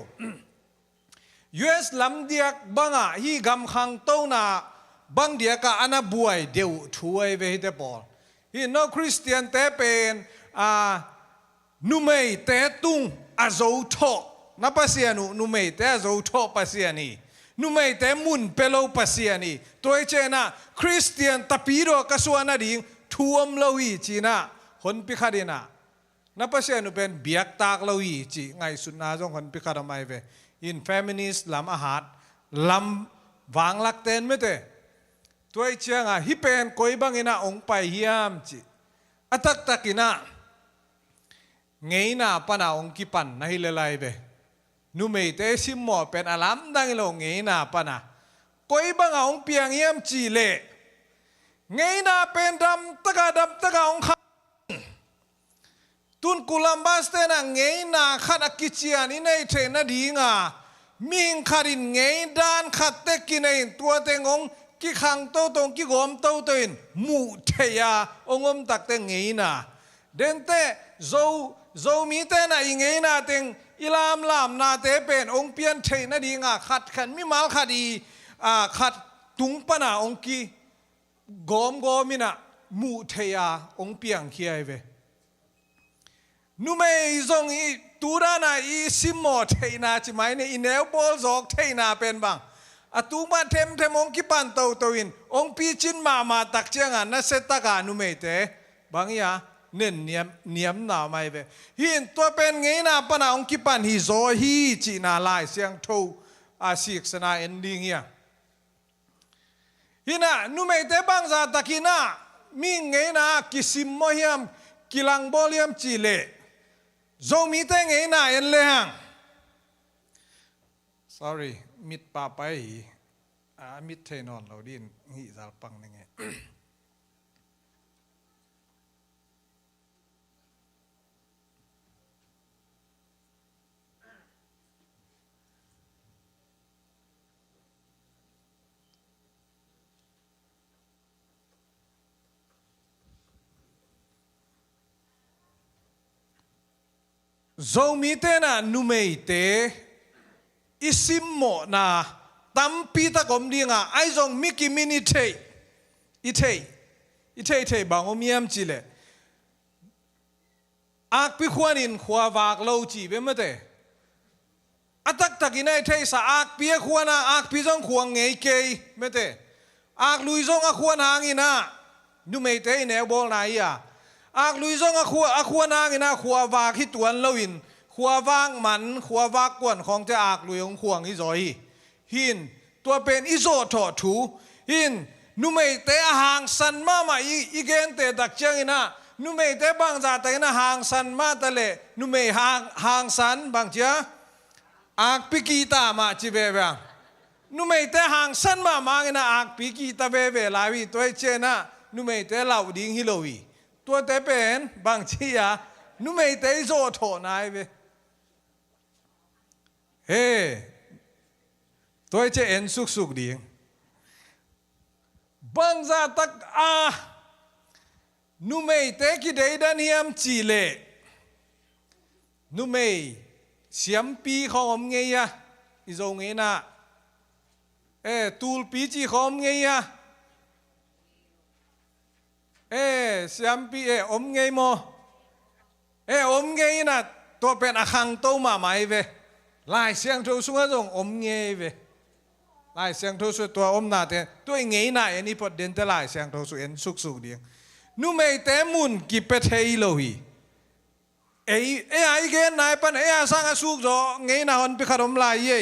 US ลำเดียกบังอ่ะฮีกำขังโตนาบังเดียกอันน่ะบวยเดียวช่วยเวฮิเตปอลฮีนอคริสเตียนเตเป็นนุเมยเตตุงอาโจโตนับภาษานุเมยเตอาโจโตภาษานี่นุเมยเตมุนเปโลภาษานี่ตัวเจน่ะคริสเตียนตะปีโรกสวนาดิ่งท่วมเลวีจีน่ะคนพิคาดิน่ะนับภาษานุเป็นเบียกตากเลวีจีไงสุดน่าจงคนพิคาดไม่เวอินเฟมินิสต์ลำอาหารลำวางหลักเต้นไม่เตะตัวเชียงอ่ะฮิเป็นคอยบังอินะองไปฮิยามจีอัตักตักินะเงยน่ะปนาองกิปันนะฮิเลไลเบนุเมเตซิมหมอเป็นอลัมดังโลเงยน่ะปนาคอยบังองเปียงฮิยามจีเล่เงยน่ะเป็นดำตะกาองข้าตุนกุลัมบาสเตนะเงยนาขัดอกิจิอานี่ในเทนดีงามิงขัดินเงยดานขัดเตกินในตัวเตงองกิขังโตตงกิกอมโตเตนมูเทียองอมตักเตงเงยนาเดนเตโจมีเตนะเงยนาเตงอิลามลามนาเตเป็นองเปียนเทนดีงาขัดขันมิมาลขัดีขัดตุงปนาองกิกอมมินะมูเทียองเปียงเคียเวนุ่มอีจงอีตูรานาอีซิมโมเทนาจิไหมเนี่ยอีเนลบอลจอกเทนาเป็นบ้างอะตูมาเทมองกิปันโตอินองปีจินมาตักเจียงานนั่นเซตกานุ่มเตบางอย่างเน้นเนียมหนาไม่เวหินตัวเป็นไงนะปนาองกิปันฮิโซฮีจีนาลายเสียงโทอาศิกสนาเอนดิ้งเฮียหินะนุ่มเตบางซาตะกินะมิงไงนะกิซิมโมเฮียม กิลังโบเลียมจีเล่โจมีเตงเอน่าเอ็นเลยฮัง sorry มิดป่าไปมิดเทนอนเราดินหิซาลปังนึงไงโจมีเตน่ะนุเมเตอิซิมโมนาตัมปีตะกอมดีงาไอจงมิกิมินิเทอิเทบางอมียมจิเลอักพิขวานินขวาวากโลจีเบมเตอัตักตะกินไอเทสอักพิขวานาอักพิจงขวงเงยเกยเมเตอักลุยจงอักขวานางอินานุเมเตเนบอลนายาอักลุยจงอักขวานางอินาขวาวากฮิตวนโลวินขวาวางมันขวาวากกวนของจะอักลุยของขวงอิจอยหินตัวเป็นอิโซทอถูหินนุเมเตห่างสันมาอีเกนเตดักเจงนะนุเมเตบางจาเตนะห่างสันมาตะเลนุเมห่างสันบางเจ้าอักปิกีตามาจิเบเบนุเมเตห่างสันมามังนะอักปิกีตาเบเบลาวีตัวเจนะนุเมเตเหล่าดิ้งฮิโลวีตัวเตเป็นบางชียนุเมเตอิโซทอนายเบเฮ้ตัวเจเอ็นสุกดีบางจาตักนุเมย์เตกิเดดันเฮียมจีเล่นุเมย์เสียมปีของอมเงียอิโจเงนะตูลปีจีของอมเงียเสียมปีอมเงียโมอมเงียนะตัวเป็นอาคังโตมาไหมเวลายเสียงโทสุงจงอมเงียเวลายเสียงโทสุตัวอมนาเตตัวเงี้ยนะอันนี้พอเดินแต่ลายเสียงโทสุเอ็นสุกดีนุเมย์เตมุนกิเปเทยโลฮีไอ้เกนนายปันสังสุกจ่อเงี้ยนะฮอนพิคารมลายเย่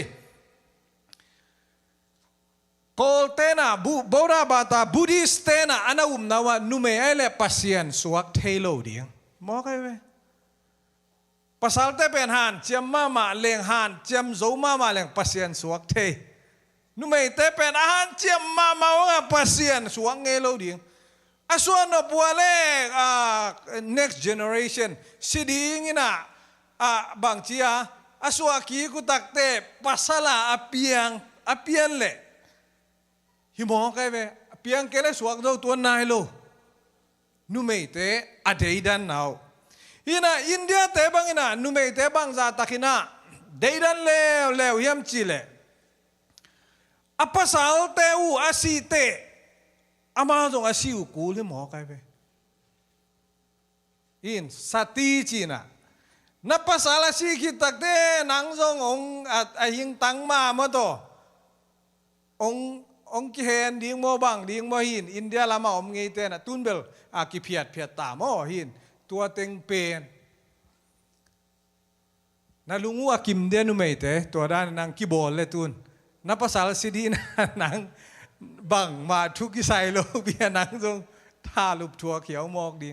โกลเตนะบูราบาตาบูดิสเตนะอันนั้นนาวนุเมย์ไอ้เล่ปัสยันสวกเทโลดีมองใครเว้ภาษาเตเป็นหันเจียมมาเลี้ยงหันเจียมโจมาเลี้ยงปัสยันสวกเทนุเมย์เตเป็นอาหารเจียมมาว่าปัสยันสวกเงโลดีส่วนบัวเล่next generation สิดีงี้นะบางทีส่วนกี้กูตักเตะภาษาละอเปียนเล่หิมองใครเว้อเปียงเกล้สวกเราตัวนายโลนุเมย์เตะอเดียดันเอาอินเดียเตะบางอินะนุเมย์เตะบางจาตักินะเดียดันเลวเยี่ยมจิเลภาษาเตะอูอาศิเตะอามาจงอาศิวกูเลยมองใครเว้อินสติจีน่ะนับภาษาละสิคิดตักเตะนังจงองหิงตังมาเมื่อโตองกิเฮนดิ้งโมบังดิ้งโมหินอินเดียละมาอมเงยเตนะตุนเบลกิเพียดตามโมหินตัวเต็งเป็นนั่นลุงว่ากิมเดนุเมยเตตัวด้านนางกิบอลเลยตุนนับภาษาละสิดีนะนางบังมาทุกิไซโลเบียนังจงท่าลุบทัวเขียวมอกดี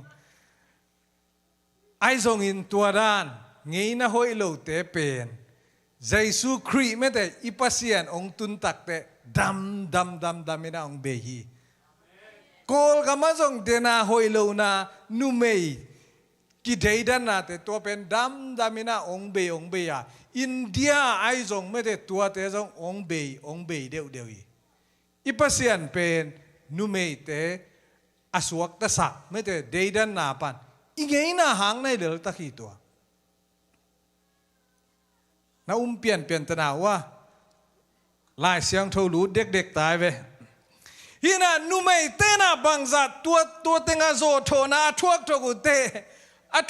ไอทรงอินตัวด้านเงยนะหอยโลเตเป็นเยซูคริสต์ไม่แต่อิปัสเซียนองตุนตักเตดำไม่น่าองเบฮีโกลกามาจงเดนาหอยโลนานุเมยกิเดดันนาเตตัวเป็นดำไม่น่าองเบยอินเดียไอจงไม่แต่ตัวเตจงองเบเดียวอิปัสเซียนเป็นนุเมยเตอสวกตะสักไม่แต่เดดันนาปันอีเงยน่าหางในเดือดตะขี้ตัวน้าเปลี่ยนตนาว่าลายเสียงโทรูเด็กตายไปฮินานุเมยเตน่าบังจัดตัวเต็งอาโซโทนาทวกกูเต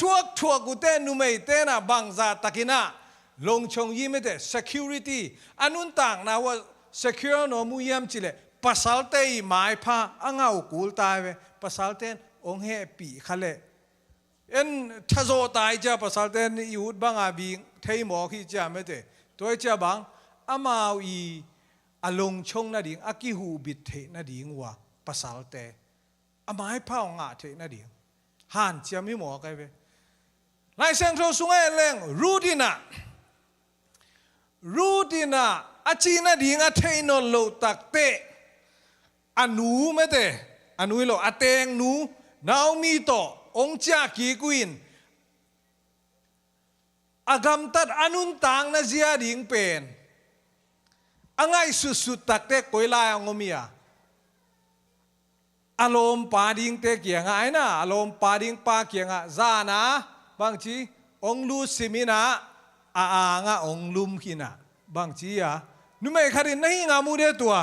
ทวกกูเตนุเมยเตน่าบังจัดตะกินาลงชงยี่ไม่แต่ security อันนู้นต่างนะว่า secure โนมุยามจิเลภาษาเตยหมายพาอ่างเอากูตายไปภาษาเตนองเฮปีขเลเอ็นทะโซตายจ้าภาษาเตนยูดบังอาบิงเทยหมอขี้จ้าไม่แต่ตัวจ้าบังอามาอีอลงชงนาดิ่งอากิหูบิดเทนาดิ่งว่าภาษาเตอหมายพาองอาเทนาดิ่ง หันเชียมิหมอไกเวไล่เสียงโทรสุงเอเลงรูดินาอาจีน่าดิ่งอาเทนโลตักเตอนูไม่เตอนูโลอาเตงนูนาวมีโตองจ้ากีกุอินอากำตัดอนุนต่างนะเจียดิ่งเป็นอังไงสุดตักเตกอยลายองมีอาอารมณ์ปาดิ่งเตเกียงไงนะอารมณ์ปาดิ่งปาเกียงอ่ะซานะบางทีองลูสิมินะอางะองลุมขินะบางทีอ่ะนุ่มเอขารินนี่งามูเดตัว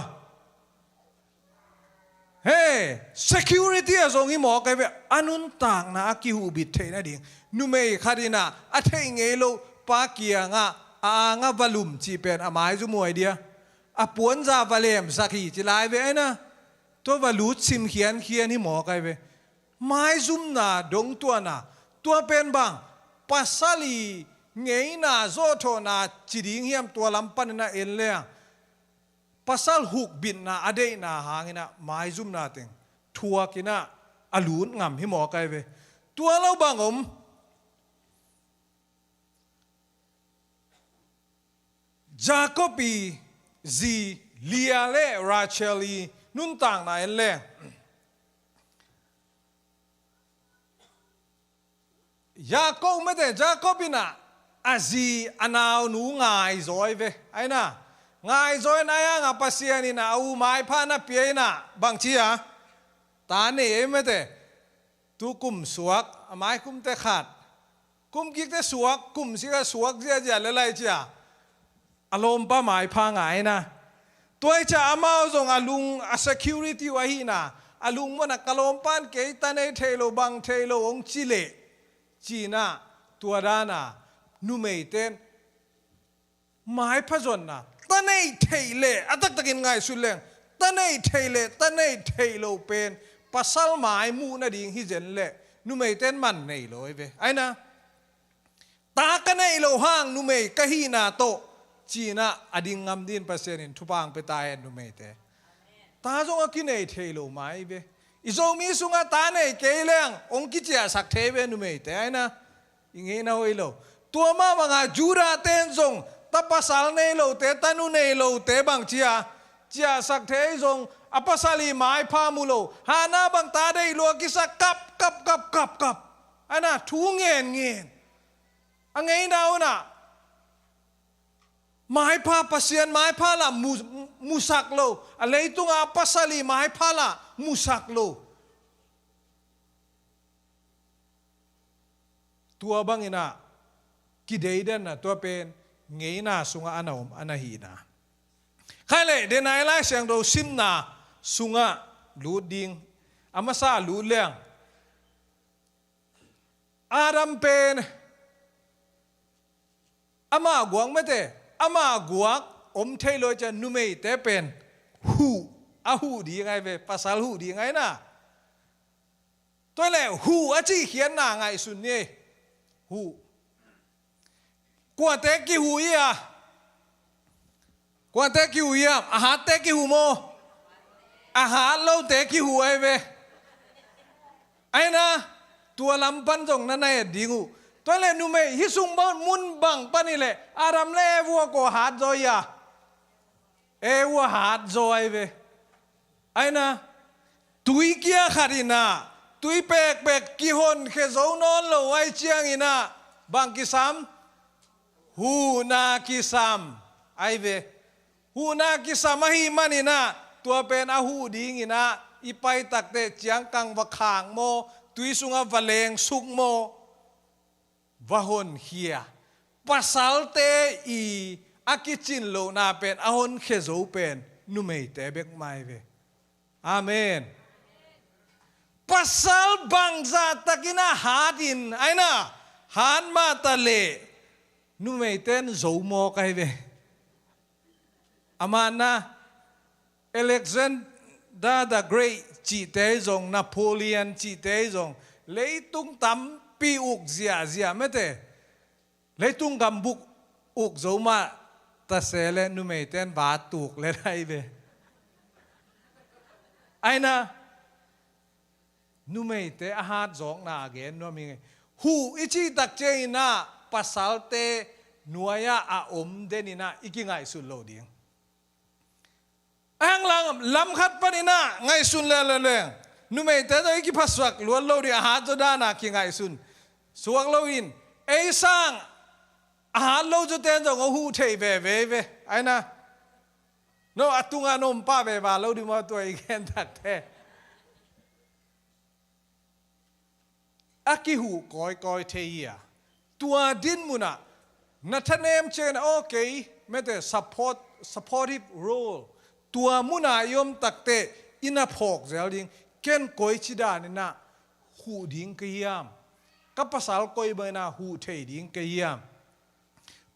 เฮ้ security อะส่งให้หมอไกเวอนุนต่างนะกิวบิดเทนะดิ่งนุ่มเอขารินะอัฐเงโลปาเกียงะอางะวลุมจีเป็นอหมายจุมวยเดียอปวนซาวาเลมสักทีจิลายเวนะตัววลุชิมเขียนให้หมอไกเวไม้ซุมนาดงตัวเป็นบางปัสสาลีเงยนาโซโทนาจิดิงเฮียมตัวลำปันนาเอ็นเลียปัสสาลหุกบินนาอเดนาหางนะไม้ซุมนาเต็งทัวกินะอลูนงำให้หมอไกเวตัวเราบางจาโคบีซีเลียเล่ราเชลีนุนต่างนาเอ็นเลียยาโคไม่ได้ยาโคบินะอาซีอนาวนูง่ายจอยเวไอ้น่ะง่ายจอยนายงาปัสยานี่นะเอาไม้พานะเปียนะบางทีอ่ะตาเนี่ยไม่ได้ตุกุมสวกไม้กุมแต่ขาดกุมกิ๊กแต่สวกกุมสิกสวกเสียเจอะไรจ้ะอารมณ์ป้าไม้พาง่ายนะตัวจะอามาส่งอาลุงsecurity ไว้หินะอาลุงมันกลมปานเกยตันไอเทโลบังเทโลองชิเลจีน่าตัวด้านะนุ่มเอเตนหมายพจน์นะตันไอเทเลอัตตะกินไงสุดเลงตันไอเทเลตันไอเทโลเป็นภาษาหมายมูนาดิ่งฮิเจนเลนุ่มเอเตนมันในโลเวไอ้นะตากันในโลห้างนุ่มเอกะฮีนาโตจีน่าอดิ่งงำดินเปอร์เซ็นต์ทุบางไปตายนุ่มเอเตตาจงกินไอเทโลหมายเวอิโซมีสุงาตาในเกลียงองกิจยาสักเทเวนุเมแต่ไอ้นะอิงเฮนาโอโลตัวมาบังอาจูราเตนซงตับภาษาในโลเตตันุในโลเตบังเจียสักเทซงอภาษาลีไม้พามุโลฮานาบังตาได้ลัวกิสักกับไอ้นะทูเงินอังไงนาวนะไม้พาปัสยานไม้พาละมุสักโลอะไรตุงอภาษาลีไม้พาละมุสักโลตัวบางอินะกิเดเดนนะตัวเป็นเงยนาสุงอานาอมอานาฮีนาใครเลยเดนายไล่เสียงเราซิมนาสุงาลูดิงอามาซาลูเลียงอาดัมเป็นอามากวงไม่เตอามากวงอมเทโลจะนุเมแต่เป็นหูหูดีไงเวภาษาหูดีไงนะตัวแหละหูอาจีเขียนหน้าไงสุดนี่หูกวนเตกิหูอีอะกวนเตกิหูอีอะอาหารเตกิหูโมอาหารเราเตกิหูไอเวไอ้นะตัวลำปันจงนั่นไอ้ดิงูตัวแหละนุเมฮิซุงบ้านมุนบังปันนี่แหละอารามเล่วัวก็หาดจอยอะวัวหาดจอยเวไอ้นะตุยเกียขาดินะตุยเปกกิฮอนเคโซนอนโลไอเจียงอินะบางกิสามหูนากิสามไอเวหูนากิสามหิมันอินะตัวเป็นอาหูดิงอินะอีไปตักเตเจียงกังวะขางโมตุยสุงาวะเลงสุกโมวะฮอนเฮียปัสสาวเตอีอากิจินโลนาเป็นอาฮอนเคโซเป็นนุเมเตเบกไมเวอาเมนpasal bangsa takina hadin aina han ma tale nu meiten zomo kai ve amana Alexander the Great chi te zong Napoleon chi te zong leitung tam pi uk zia mete leitung gam buk uk zoma ta sele nu meiten ba tuk le dai ve aina nu mei te a hat zong na gen no mi hu ichi tak che na pasal te nuaya a denina ikingai sun lo ding ang lang lam khat panina ngai sun le nu mei te to iki paswak luan lo di a hat zo da na kingai sun suak lo in ei sang a hat lo zo ten zo ngo hu thei ve ai na no atunga nom pa ve ba lo di mo to i gen tak the akihu koi theia tua din muna nathanem chen okay mete supportive role tua muna yom takte ina phok zel ding ken koi chida ni na hu ding kiyam ka pasal koi ba na hu thei ding kiyam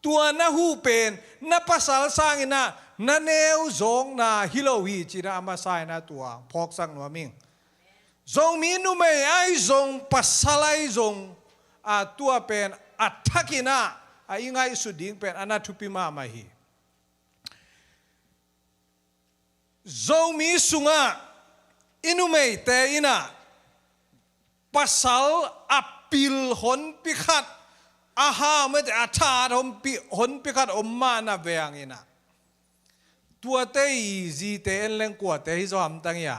tua na hu pen na pasal sang ina na neu zong na hilowi chira ma sai na tua phok sang no ming zong mi nu mei ai zong pasalai zong a tua pen athakina a ingai su ding pen ana thupi ma hi zong mi sunga inu mei te ina pasal apil hon pikhat aha me te atha hon pikhat omma na veang ina tua te zi te en leng kwa te hi zo am tang ya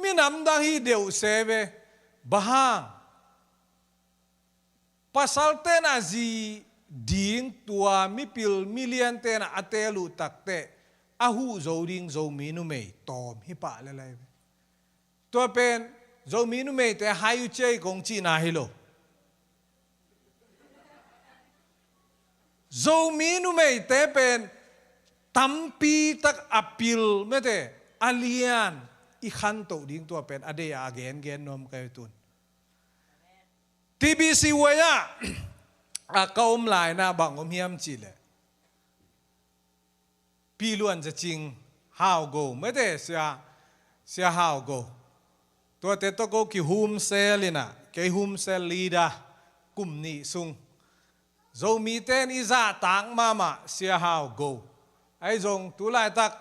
mi nam dang hi deu seve bahang pasal te na zi ding tua mi pil million te na atelu takte ahu zo ding zo mi nu mei tom hi pa le lai tua pen zo mi nu mei te hai u chei gong chi na hi lo zo mi nu mei te pen tampi tak apil me te alian i khan to ding tua pen ade again gen nom kai tun TBC waya a kaum lai na bang om hiam chi le pi luan za ching how go me te sia how go tua te to go ki hum selina ke hum sel leader kum ni sung zo mi ten i za tang mama sia how go ai zong tu lai tak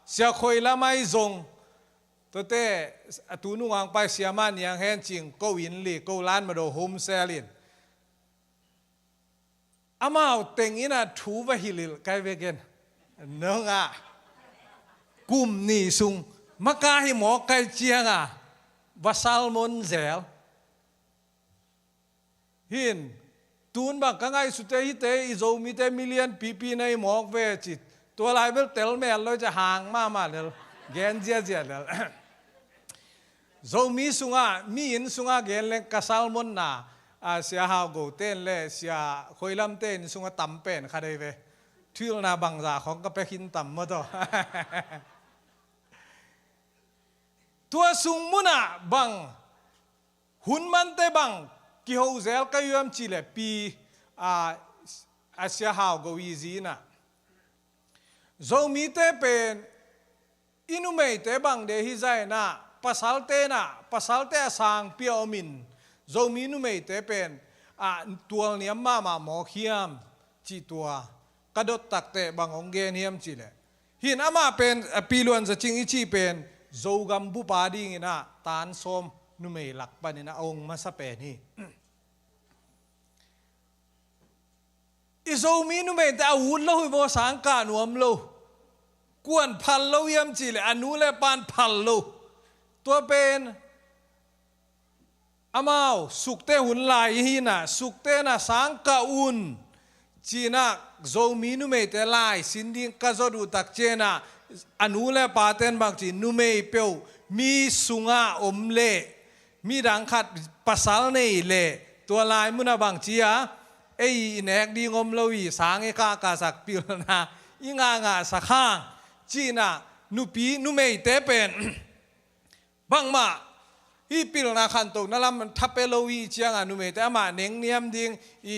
sia khoi la mai zong to te tu nu ang pai sia man yang hen ching ko in li ko lan ma do home selin amao teng ina thu va hilil kai vegen no nga kum ni sung maka hi mo kai chiang va salmon zel hin tun bang ka ngai su te hi te i zo mi te million pp nei mok ve chit tua lai bel tel mel lo cha hang ma le gen jia le zo mi sunga mi in sunga gen le ka salmon na sia hao go ten le sia khoilam ten sunga tam pen kha dei ve thil na bang za khong ka pe hin tam mo to tua sung muna bang hun man te bang ki ho zel ka yam chi le pi sia hao go easy na zo mi te pen inu mei te bang de hi zai na pasal te sang pia omin zo mi nu mei te pen tual niam ma mo khiam chi tua kadot tak te bang ong gen hiam chi le hin ama pen piluan za ching ichi pen zo gam bu pa ding ina tan som nu mei lak panina ong ma sa pen hi izo mi nu mei ta un lo bo sang ka nuam lo kwan phal lo yam chi le anu le pan phal loตัวเป็นอมาวสุกเตหุนลายฮีน่ะสุกเตน่ะสังกะอุนจีน่ะโจมีนุเมเตลายสินดิงกะจดูตักเจน่ะอนุเลปาเตนบางจีนุเมเปียวมีสุงาอมเล่มีดังขัดภาษาเนเล่ตัวลายมุนะบางจีอ่ะไอ้แนกดีงอมลวีสางไอ้กากาสักปิลนะอิงางาสักข้างจีน่ะนุปีนุเมเตเป็นบางมาอีปิลนาขันตกนั่นละมันทับเปโลวีเชียงอนุเมตแต่มาเน่งเนียมดิ้งอี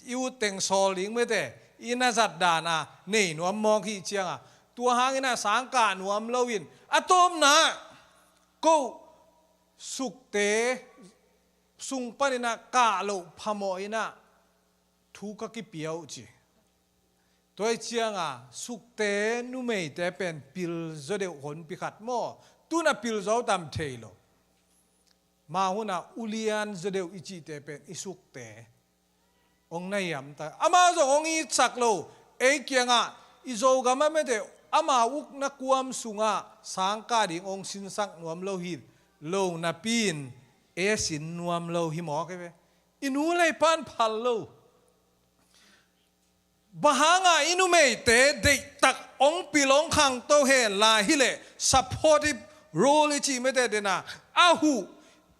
อุเต็งโซลิงไม่แต่อีน่าจัดดานะนี่หนูมองที่เชียงตัวหางน่ะสังกาหนูมโลวินอะตอมนะก็สุกเตสุงปนินะกาโลพมอยนะทุกกิเปียวจีตัวเชียงสุกเตนุเมตแต่เป็นปิลจะเดือดหนปิขัดหม้อตัวน่ะปิลเจ้าตามเทโล มาหัวน่ะอุลียนจะเดียวอิจิเตเป็นอิสุกเตองค์นายมตาอามาจงองค์อีสักโลเอเกียงอ่ะอิโจกามาไม่เดอามาอุกนักความสุงอ่ะสังกาดิองค์สินสักนวมโลหิตโลนาปีนเอสินนวมโลหิมอกเว้อินูเลยปันพัลโลบหางอินุเมเตเด็กตักองปีลงขังโตเฮลาฮิเลซัพพอร์ติโรลิจิไม่ได้เดนะอาหู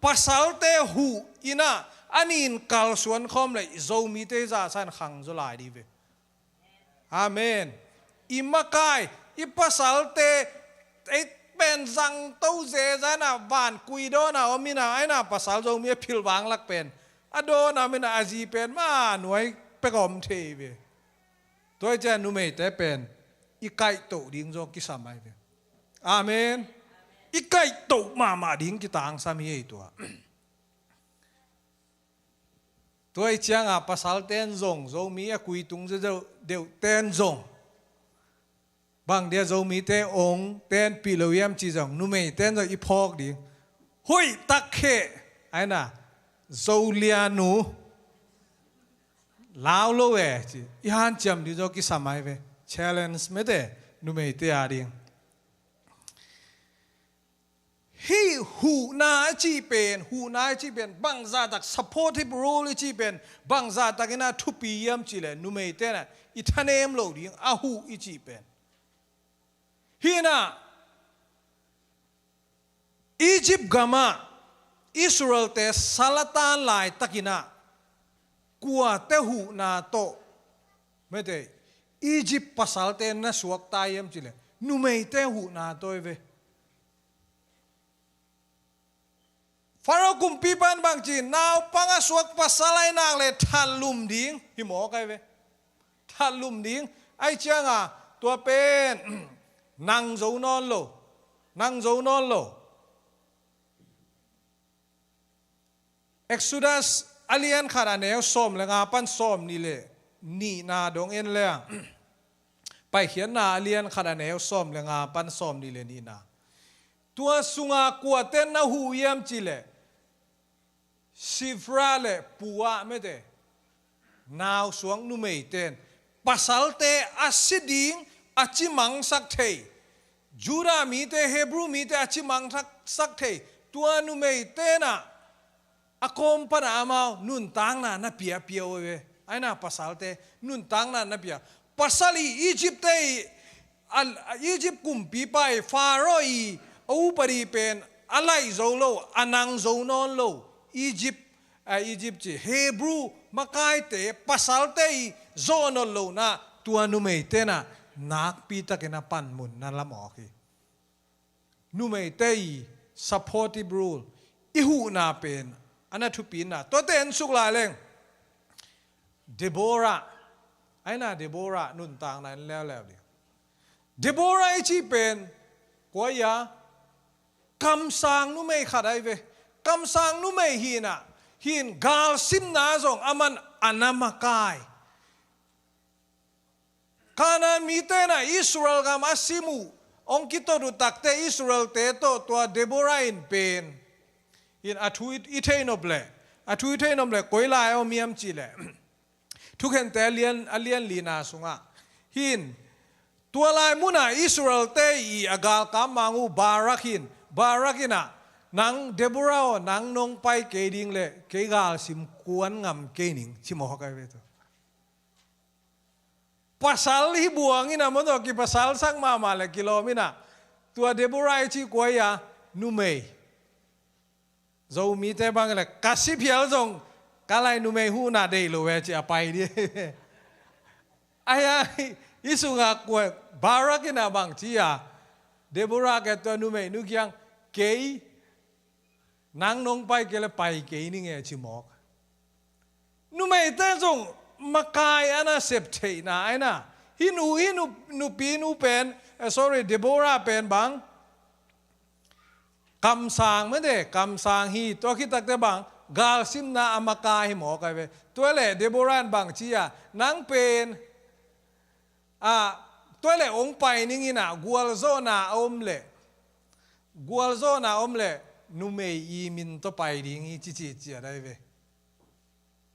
ภาษาเตหูอินะอันนี้กัลส่วนคอมเลยโจมีเตจ่าสันขังจุลายดีเวอาเมนอิมากายอิภาษาเตเป็นสังโตเจจานะบ้านกุยโดนะอมินะไอนะภาษาโจมีพิลวังลักเป็นอโดนะมินะอาจีเป็นมาหน่วยไปกอมเทเวตัวเจนุเมเตเป็นอีไก่โตดิ้งโจกิสามัยเวอาเมนอีไก่โตมาดิ้งกิตางสามีตัวเจียงภาษาเต้นจงโจมีกุยตุงจะเดียวเต้นจงบางเดียวโจมีเต้องเต้นปีโลเยมจีจงนุเมเต้นจะอีพอกดิ้งหุยตักเขไอ้น่ะโจเลียนูลาวโลเวจีอีฮันจำดิโจกิสามัยเว challenge ไม่ได้นุเมเตอาดิ้งฮีหูนาจีเป็นหูนาจีเป็นบางซาตัก supportive role จีเป็นบางซาตักน่าทุปียมจีเลยนุเมเตนะอิทานเอมโลดิ้งอาหูอีจีเป็นฮีน่าอียิปต์กามาอิสราเอลเตสาลตานลายตักินะกัวเตหูนาโตไม่ได้อียิปต์ภาษาเตนะสวกตายมจีเลยนุเมเตหูนาโตเวฟาโรกุมปีปันบางจีนาวปังสวกภาษาไลนางเลยทันลุมดิ้งหิมอกไอเวทันลุมดิ้งไอเจียงอ่ะตัวเป็นนางโจนอนโลนางโจนอนโลExodus อเลียนขาดอันเอวส้มเลยงาปันส้มนี่เลยนี่นาดงเอ็นเลยไปเขียนนาอเลียนขาดอันเอวส้มเลยงาปันส้มนี่เลยนี่นาตัวสุงากัวเต้นนาหูเยี่ยมจีเลยสิฟราเลยปัวไม่ได้นาวสวงนุ่มเต้นภาษาเตอาศิดิงอาชิมังสักเทจูรามีเตเฮบรูมีเตอาชิมังสักเทตัวนุ่มเต้น่ะอากมปนามาวนุนตังน่ะนับเปียเปียวเวไอ้น่ะภาษาเตนุนตังน่ะนับเปียภาษาลีอียิปต์เตอียิปต์กุมปีไปฟาโรอีอูปรีเป็นอะไรโจโลอนังโจนอนโลอียิปต์จีเฮบรูมากายเตภาษาเตโจนอนโลนะตัวนุเมเตนะนักปีตะกินาปันมุนนั่นละหมอคีนุเมเตsupportive rule อิหูนาเป็นอันนั้นทุปีน่ะตัวเต้นสุกลายเลงเดโบราไอ้น่ะเดโบรานุนต่างนั้นแล้วดิเดโบราไอ้ที่เป็นกวยาคำสั่งนุไม่ขัดไอเวคำสั่งนุไม่หินกาลซิมนาจงอามันอนามาไกขณะมีเตนะอิสราเอลกับอาซิมูองคิดตัวดูตักเตอิสราเอลเตโตตัวเดโบราอินเป็นอินอาทุอิเทนอบเลกวยลายเอาเมียมจีเลทุกเห็นแต่เลียนลีนาสุงะหินตัวลายมุนาอิสราเอลเตอีอากาลกามังูบารักินะนังเดโบรานังนงไปเกดิงเลยเกกาลสิมกวนงำเกนิงชิมอฮกไอเวตัวpasal hibuang ina mo to ki pasal sang mama le kilomina tua Deborah chi koya numei zo mi te bang le kasip hial jong kalai numei hu na dei lo we chi apai di aya isunga ko barak ina bang chi ya Deborah ke to numei nu kyang kei nang nong pai ke le pai kei ni nge chi mok numei te jong makai ana septe na aina hinu pinu pen sorry Deborah pen bang kam sang me de kam sang hi to kitak te bang gal sim na amakai mo kai ve to le Deborah bang chia nang pen to le ong pai ning ina gual zona omle นุเมยีมินตัวไปดิ้งอีจิจิเจียได้เว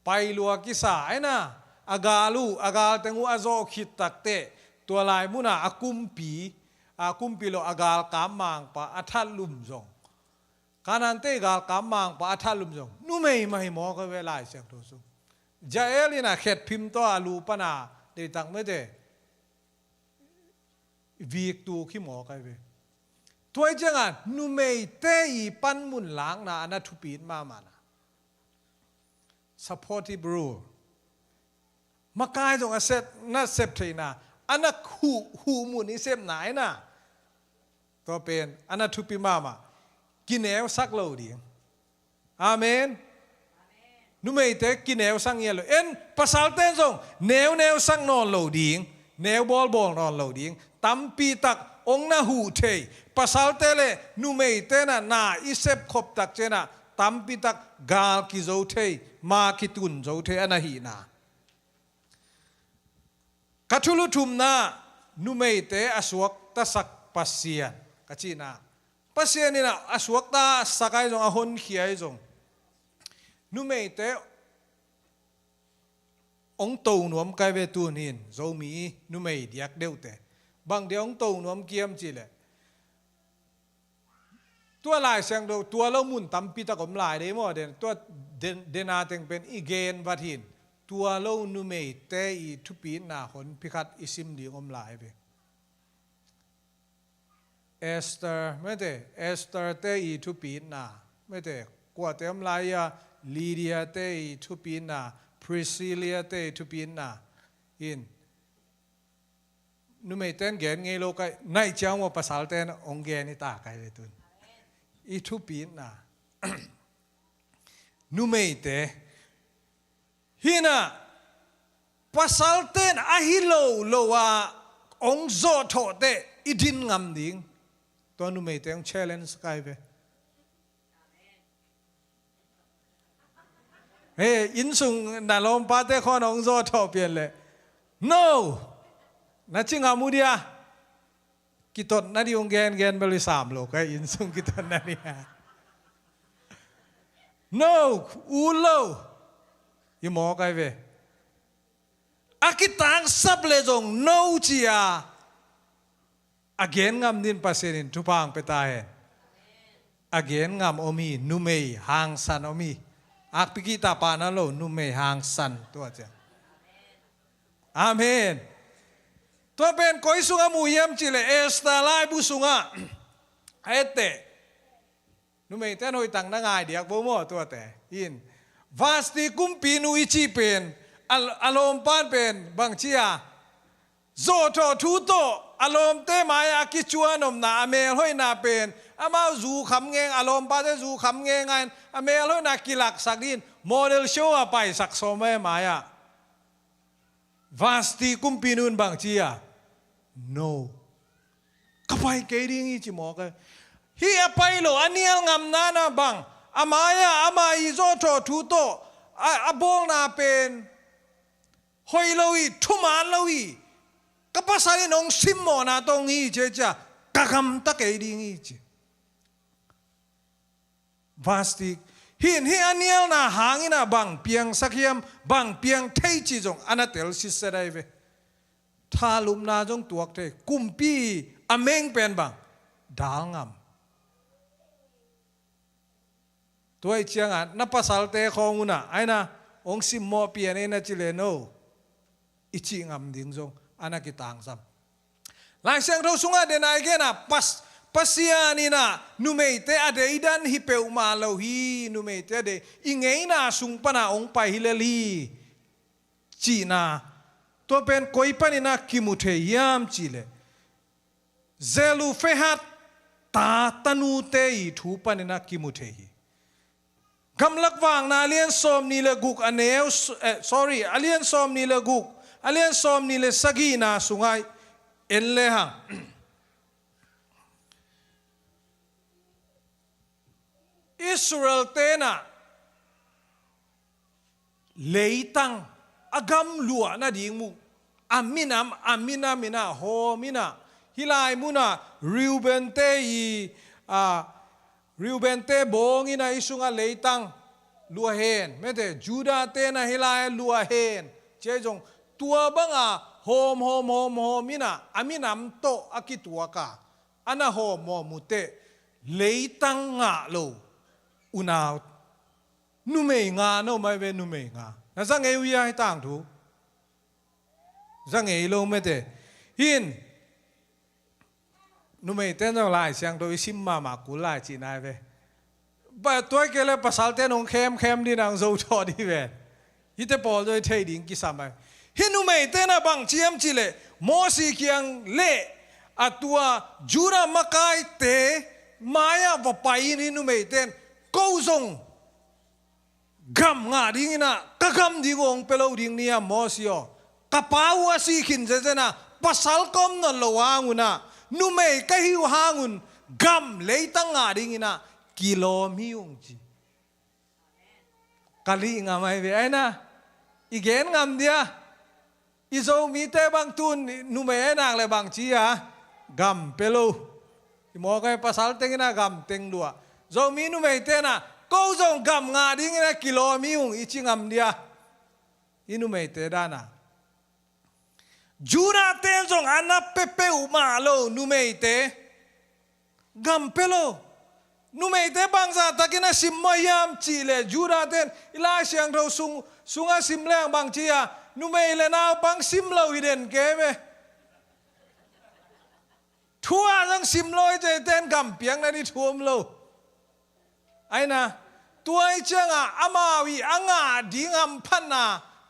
ไปลัวกิสายนะอากาลูอากาเตงูอาโซขิดตักเตตัวลายมุนาอากุมปีโลอากาลกามมังปะอัทัลลุมจงการนันเตกาลกามมังปะอัทัลลุมจงนุเมย์ไม่หมอก็เวลาเสียงทุสุจาเอลินะเข็ดพิมตัวอาลูปนาเดตังไม่เดวีกตูขี้หมอก็เวตัวเจ้านุเมย์เตอีปันมุนหลังนาอนาทุปีนมานะ supportive rule มากายตรงอาเซตน่าเซฟทีนะอันนั้นหูมุนนี่เซฟไหนนะตัวเป็นอันนั้นทุปีมากินแนวสักโลดีอาเมนนุเมย์เตกินแนวสังเยลเอ็นภาษาเต้นส่งแนวสังนอนโลดีแนวบอลนอนโลดีตั้มปีตักองน่าหูเทยภาษาเตเลนุเมย์เตน่ะนาอิเซฟขบตักเจน่ะตั้มปีตักกาลกิโจเทยมาคิตุนโจเทอันนั้นหีนากัทุลุทุมนานุเมย์เตอสวกตะสักปัสเซียนกัจีนาปัสเซียนนี่นะอสวกตาสักไอจงอหนเขียจงนุเมย์เตองตูนวมไกเวตูนินโจมีนุเมย์เดียกเดียวเตบางเดียวองตูนวมเกียมจีเลยตัวลายเสียงตัวเรามุนตั้มปีตะกมลายได้หมดเด่นตัวเดนาเต็งเป็นอีเกนวัดหินตัวเรานุเมย์เตอีทุปีนาคนพิคัดอิซิมดีกมลายไปเอสเตอร์ไม่เตเอสเตอร์เตอีทุปีนาไม่เตกว่าเต็มลายลีเดียเตอีทุปีนาพริซิเลียเตอีทุปีนาอินนุเมย์เต้นเกนไงโลกในเจ้าว่าภาษาเต้นองเกนิตาไกเลยตุนอีทุปีนานุเมย์เตฮินะภาษาเต้นอาฮิโลโลว่าองโซโตเตอิดินงามดิ่งตัวนุเมย์เตง challenge ไกไปเฮ้อินซุงนาลมปาเตขอนองโซโตเปลี่ยนเลย no นั่นจริงอามูเดียกิตนนั่นที่องเกนบริสามโลกอินซุงกิตนนั่นนี่ no อูโลยมอไกเวอากิตังซับเลจงโนจีอาอาเกนงามดินปัสเซนินทุพังเปตาเฮอาเกนงามอมีนุเมย์หางสันอมีอาปิกิตาปานาโลนุเมย์หางสันตัวเจ้าอาเมนตัวเป็นคอยสุงามูยมจิเลเอสตาไลบุสุงาเอเตนุเมย์เต้นหอยตังนังไงเดียกโบโมตัวแต่ยินวาสติกุมปีนุอิจิเป็นอารมณ์ปานเป็นบางเชียโซโตทูโตอารมณ์เตมายากิจวนมนาอเมลห้อยนาเป็นอามาจูคำเงงอารมณ์ปานจูคำเงงไงอเมลห้อยนากิลักสักดินโมเดลโชว์ไปสักสมัยมายาวาสติกุมปีนุนบางเชีย no ก็ไปเกดิงอีจิมอกเฮียไปโลอันนี้งามนานะบังอามายาอามาอิโซโตทูโตอาบงนาเป็นหอยลอยทุมานลอยก็ภาษาหนองซิมโมนาตรงนี้เจ้ากะคำตะเกดิงี้เจ้วาสติหินอันนี้นะหางนะบังเปียงสักยามบังเปียงเทจิจงอันนั้นเตลสิเสได้เวทาลุมนาจงตัวเตกุมปีอเมงเป็นบังดางงามตัวเชียงอ่ะนับภาษาเตะของอุณะไอ้นะองค์ซิมโมเปียนเอนะจิเลโนอิจิงามดิ่งจงอันนั้นกิตังซ้ำหลังเสียงเราสุงาเดนายแกนะปัสยานีนะนุเมเตอเดดันฮิเปอุมาโลฮีนุเมเตอเดอิงเงยนะสุงปนาองไปฮิเลลีจีนาตัวเป็นคอยปนินะกิมุเทยามจิเลเซลูเฟฮัตตาตนูเตยทูปนินะกิมุเทฮีกำลักวางนาเลียนซอมนีเลกุกอันเนวอเลียนซอมนีเลกุกอเลียนซอมนีเลสกีนาสุงไงเอ็นเลหังอิสราเอลเตนะเลตังอากำลัวนาดิ่งมุอามินาโฮมินาฮิลายมุนาริวเบนเตอี ริวเบนเตโบงินาอิสุงาเลตังลัวเฮนไม่แต่จูดาเตนะฮิลายลัวเฮนเจจงตัวบังโฮมมินะอามินามโตอากิตัวกาอันน่ะโฮมมุเตเลตังงะโลอุนาวนุเมงาโนไม่เป็นนุเมงานะสังเอวิยาให้ต่างถูสังเอโลไม่แต่หินนุเมเต้นต้องไล่เสียงโดยซิมมากุไล่จีนายเวแต่ตัวเกลือภาษาเต้นองเข้มดีนางโจชอดีเวฮิตเตปอลโดยเทดิ่งกิสามไปหินนุเมเต้นบังเชียมจิเลโมสีเกียงเล่อตัวจูรามาไกเตมายาวไปนินุเมเต้นกูซงกำงาดิ่งนะกะกำดิ่งองเปโลดิ่งเนี่ยโมสีอ๋อกะป้าวสีขินเจนะภาษาคมนั่นละวาnguนะนุเมย์ก็หิวหาnguนกำเลยตั้งงาดิ่งนะกิโลมิวงจีกะลีงาไม่เว้ยนะอีเกนงามเดียอีโซมีเตบางตุนนุเมย์นางเลยบางจีอะกำเปโลอีหมอก็ภาษาเต็งนะกำเต็งดัวโซมีนุเมย์เตนะกูจงกำงาดิ่งนะกิโลมิวงอีจิงามเดียอีนุเมย์เตดานะจูราเตนจงอานาเปเปอุมาโลนุเมเตกัมเปโลนุเมเตบางซาตะกินะซิมมายามจีเลจูราเตนอิลาเสียงเราสุงอาซิมเลงบางจีอะนุเมเลนาบางซิมโลฮิเดนเกเวทัวจังซิมโลเจเตนกัมเปียงนั่นนี่ทัวมโลไอ้นะตัวไอ้เจ้าอะอามาวีอ่างาดิงอัมพันนา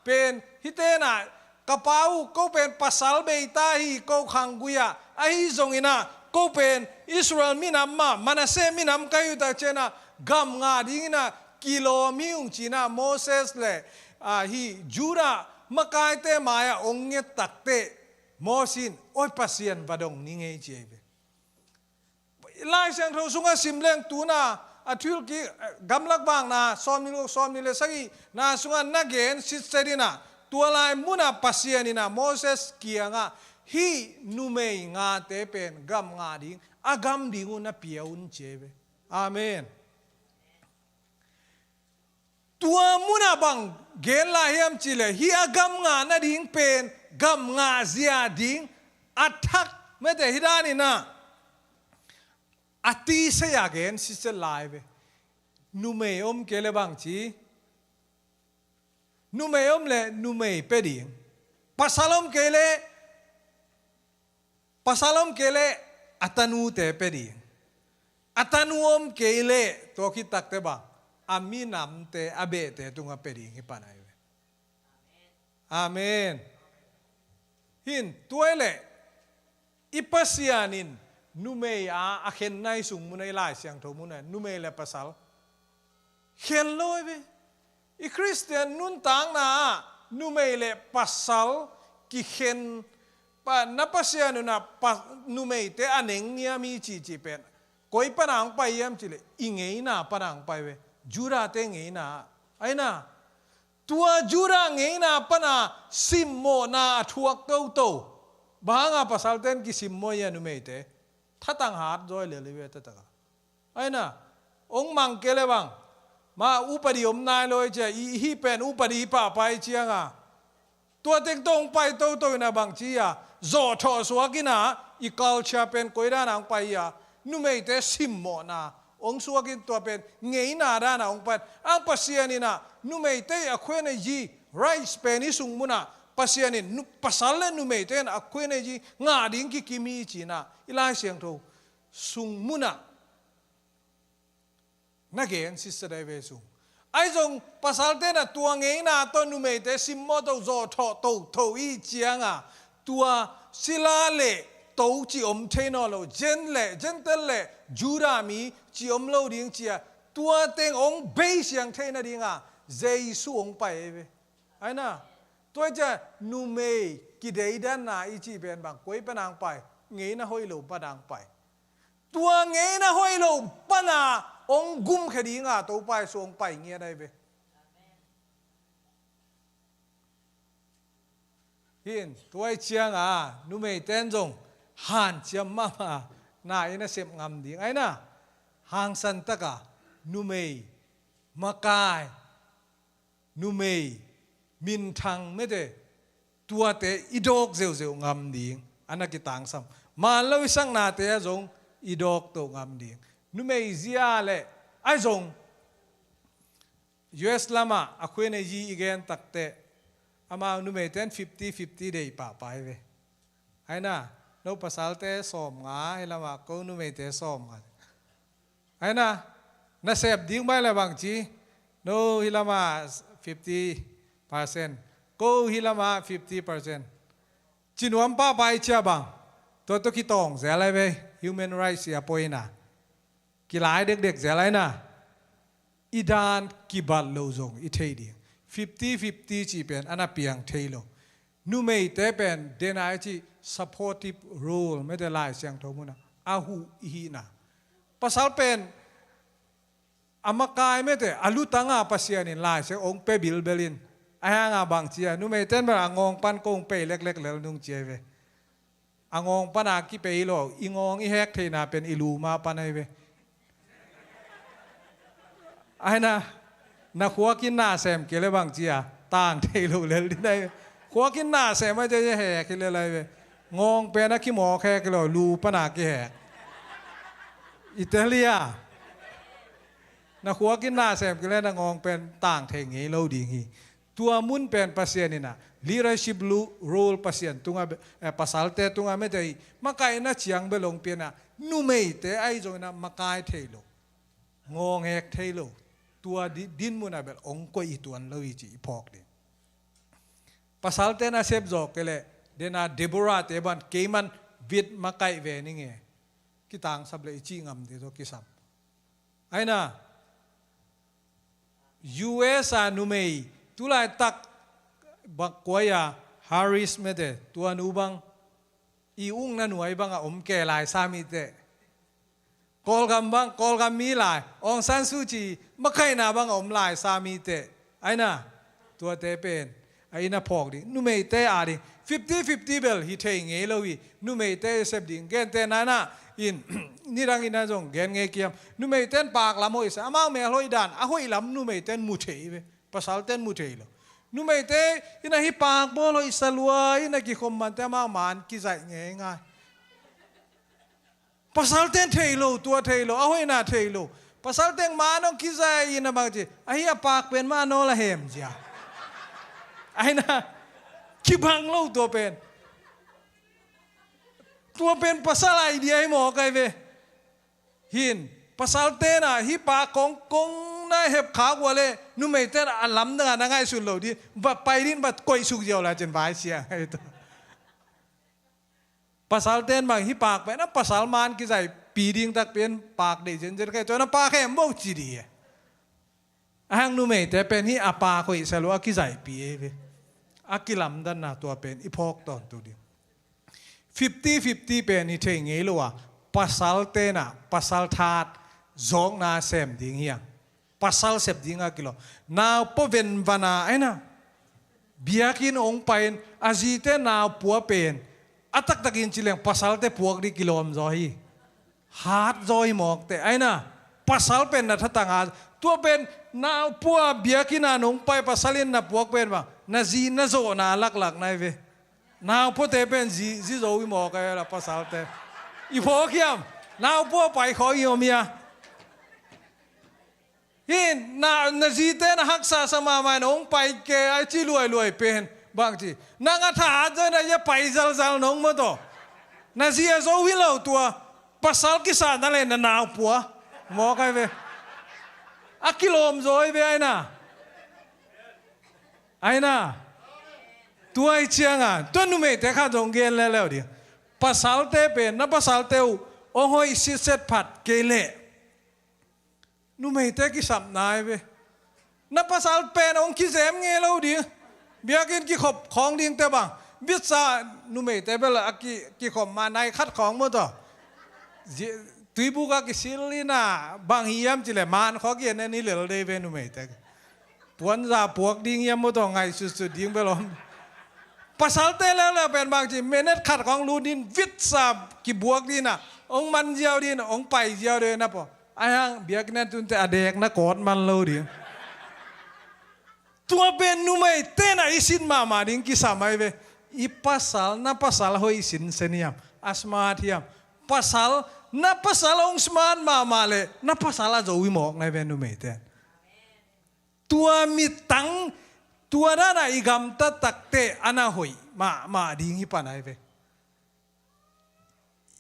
เป็นฮิเตนะกระเป๋าก็เป็นภาษาเบต้าฮีก็ขังกุยาไอ้จงอินะก็เป็นอิสราเอลมินามมานาเซมินามกายุตาเจนะกัมงาดินะกิโลมิวจีนะโมเสสเลฮีจูรามาไกเตมายาองเงตักเตโมสินโอ้ยปัสยันบดงนิเงเจเบไล่เสียงเราสุงสิมเลงตูนาอาทิลกีกำลักบางนาซ้อมนี่เลยสักนาสุงนักเกนสิเสดินะตัวลายมุนาปัสยานินะโมเสสเกียงะฮีนุเมยงาเตเป็นกัมงาดิงอากำดิงุนเปียอุนเจเบอาเมนตัวมุนาบังเกนลายมจิเลฮีอากำงานาดิงเป็นกัมงาเซียดิงอัทักไม่แต่ฮิดานินะอติเสียเกนสิเซลายเบนุเมยอมเกเลบังจีนุเมยอมเลนุเมยเปดิงภาษาลมเกเลอัตนูเตเปดิงอัตนูอมเกเลตัวคิดตักเตบังอามินามเตอเบเตตุงเปดิงฮิปานายเวอาเมนหินตัวเลอิปัสยานินนุเมยอาเข็นในสุงมุนัยลายเสียงโทมุนัยนุเมยเลภาษาเข็นลอยเวอีคริสเตียนนุนต่างนานุเมเลปัสสาวกิเข็นปะนับปัสยานุนะปันุเมเตอันเองเนี่ยมีจีเป็นก้อยปนังไปยามจิเลอิงเงยนาปนังไปเวจูราเตงเงยนาไอ้นะตัวจูราเงยนาปนาซิมโมนาทัวกโตบางอาปัสสาวเตนกิซิมโมยานุเมเตถ้าต่างหาด้วยเลยเวตตะกะไอ้นะองมังเกเลบังมาอุปดิอมนายเลยจะอีเป็นอุปดิป่าไปเชียงอ่ะตัวเต็งตรงไปโตนะบางทีอ่ะโจทอสวกินะอีกาลชาเป็นกุยด้านางไปอ่ะนุเมเตซิมโมนาองสวกินตัวเป็นเงยนาด้านองไปอังปัสยานินะนุเมเตอควยนจีไรส์เป็นนิสุงมุนะปัสยานินุปัสสาวะนุเมเตนอควยนจีงาดิ้งกิมีจีนะอีลายเสียงโตสุงมุนะนักเรียนสิสได้เวสุไอ้จงภาษาเต้นตัวเงี้ยนะตัวนุเมเตซิมโมโตโจโตอีเจียงอ่ะตัวศิลาเล่โตจีอมเทนอโลเจนเตเล่จูรามีจีอมโลดิ้งเจียตัวเต็งองเบย์เสียงเทนดิ้งอ่ะเจสุองไปเวไอ้น่ะตัวจะนุเมกิเดย์ด้านหน้าอีจีเป็นบางกุยปนังไปเงี้ยนะห้อยโลปนังไปตัวเงี้ยนะห้อยโลปนาองกุมคดีงาตัวไปส่งไปเงี้ยได้เว้ยเห็นตัวเชียงนุเมเต้นจงหันเจียมมาหน้าอินะเสพงามดีไงนะ hang san taka numei makai numei min thang me de tua te idok zeu zeu ngam ding anakitang sam ma lo sang na te zong idok to ngam ding numei zia le ai zong US lama akhwe ne yi again takte ama numei ten 50 dei pa pai ve ai na no pasal te som nga ai lama ko numei te som nga ai na sep ding bai la bang chi no hilama 50% ko hilama 50% chinuam pa pai cha bang to ki tong ze lai ve human rights ya poina ki lai dek ze lai na idan ki bal lo zong I thei di 50 chi pen ana piang thei lo nu mei te pen denai chi supportive role me de lai siang thomu na a hu hi na pasal pen amakai me te alu tanga pasian in lai se ong pe bil belin aya nga bang chia nu mei ten ba angong pan kong pe lek lek lel nung che ve angong pana ki pe lo ingong I hek thei na pen ilu ma panai ve ai na khua kin na sem ke le bang chia tang thei lo lel di dai khua kin na sem ma je he ke le lai ve ngong pe na ki mo khe ke lo lu pana ki he Italia na khua kin na sem ke le na ngong pen tang thei ngi lo di hi tua mun pen pasien ni na leadership role pasien tunga pasal te tunga me dei makai na chiang be long pe na nu mei te ai jo na makai thei lo ngong hek thei lo tua din mun abel ong ko I tuan lo I chi phok di pasal te na sep jo ke le de na Deborah te ban keiman vit makai ve ni nge kitang sable I chi ngam de to kisam ai na US nu mei tulai tak bakwaya Harris me de tua nu bang I ung na nuai bang a om ke lai sami te kol gam mi lai ong san su chi makai na bang om lai sami te ai na tua te pen ai na phok di nu mei te a di 50 bel hi thei nge lo wi nu mei te sep ding gen te na in ni rang ina jong gen nge kiam nu mei ten pak la moi sa ma me loi dan a hoi lam nu mei ten mu thei ve pasal ten mu thei lo nu mei te ina hi pak bo lo isalua ina ki khom man te ma man ki zai nge nga pasal ten thei lo tua thei lo a hoi na thei lo pasal ten ma nong ki zai ina bang chi a hi pak pen ma no la hem ja ai na ki bang lo tua pen pasal ai dia mo kai ve hin pasal te na hi pa kong na hep kha wale nu mei te alam da na ngai sun lo di ba pai din ba koi suk jiao la chen vai sia ai to pasal ten bang hi pak pe na pasal man ki zai pi ding tak pen pak de jen kai to na pa khem bo chi di ahang nu mei te pen hi apa ko I selo ki zai pi ve akilam dan na to pen I phok ton tu di 50 pen ni thei nge lo wa pasal te na pasal that zong na sem ding hiang pasal sep ding a kilo now po ven vana ai na biakin ong pain azite now puwa pen atak takin chileng pasal te puak di kilom zo hi hat zoi mok te ai na pasal pen na thatanga tua pen now puwa biakin anong pai pasalin na puak pen ba na zi na zo na lak nai ve now po te pen zi zo wi mo ka la pasal te I pho kiam now po pai kho yo mia hin na zi te na haksa sama ma nong pai ke ai chi luai pen bang chi na nga tha zo na ya pai zal nong mo to na zi zo wi lo tua pasal ki sa na le na now po mo ka ve akilom zo ve ai na tuai chiang a tu nu me te kha dong gen le di pasal te pe na pasal te o hoi si set phat ke le nu me te ki sap nai ve na pasal pe ong ki zem nge lo di biakin ki khop khong ding te bang bit sa nu me te bela ki khom ma nai khat khong mo to tui bu ka ki silina bang hiam chi le man kho ki ne ni le de ve nu me te puan za puak ding yam mo to ngai su ding belom pasal te le pen bang chi menet khat khong lu din vit sa ki buak din na ong man jiao din ong pai jiao de na po ไอ้ฮังเบียกนั่นตุนแต่อเด็กนักกอดมันเราดิตัวเป็นนุ่มไอ้เต้นไอ้สินมาดิ้งกิสามัยเวอีpasal na pasal hoi sin seniam asma thiam pasal na pasal ong sman ma male na pasal a zo wi mok nai ve nu me te tua mi tang tua na na igam ta takte ana hoi ma ding hi panai ve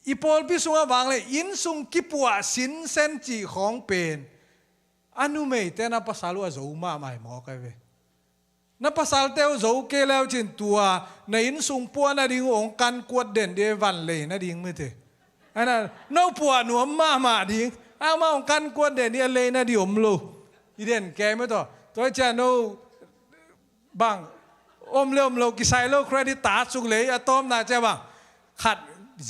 อีปอลพิสุงวางเลยอินสุงกิปัวสินเซนจีของเป็นอนุเมตนะภาษาลัวโจมาไม่หมอกไว้นับภาษาเตวโจเกล้าจินตัวในอินสุงปัวนาดิ่งองกันกวดเด่นเดวันเลยนาดิ่งมือเถอะอันนั้นน้าปัวหนวมมาดิ่งเอามาองกันกวดเด่นเนี่ยเลยนาดิ่งอมลูอีเด่นแกไม่ต่อตัวเจ้าโนบังอมเลี้ยมโลกิไซโลเครดิตตาสุกเลยอะตอมน่าจะบังขัด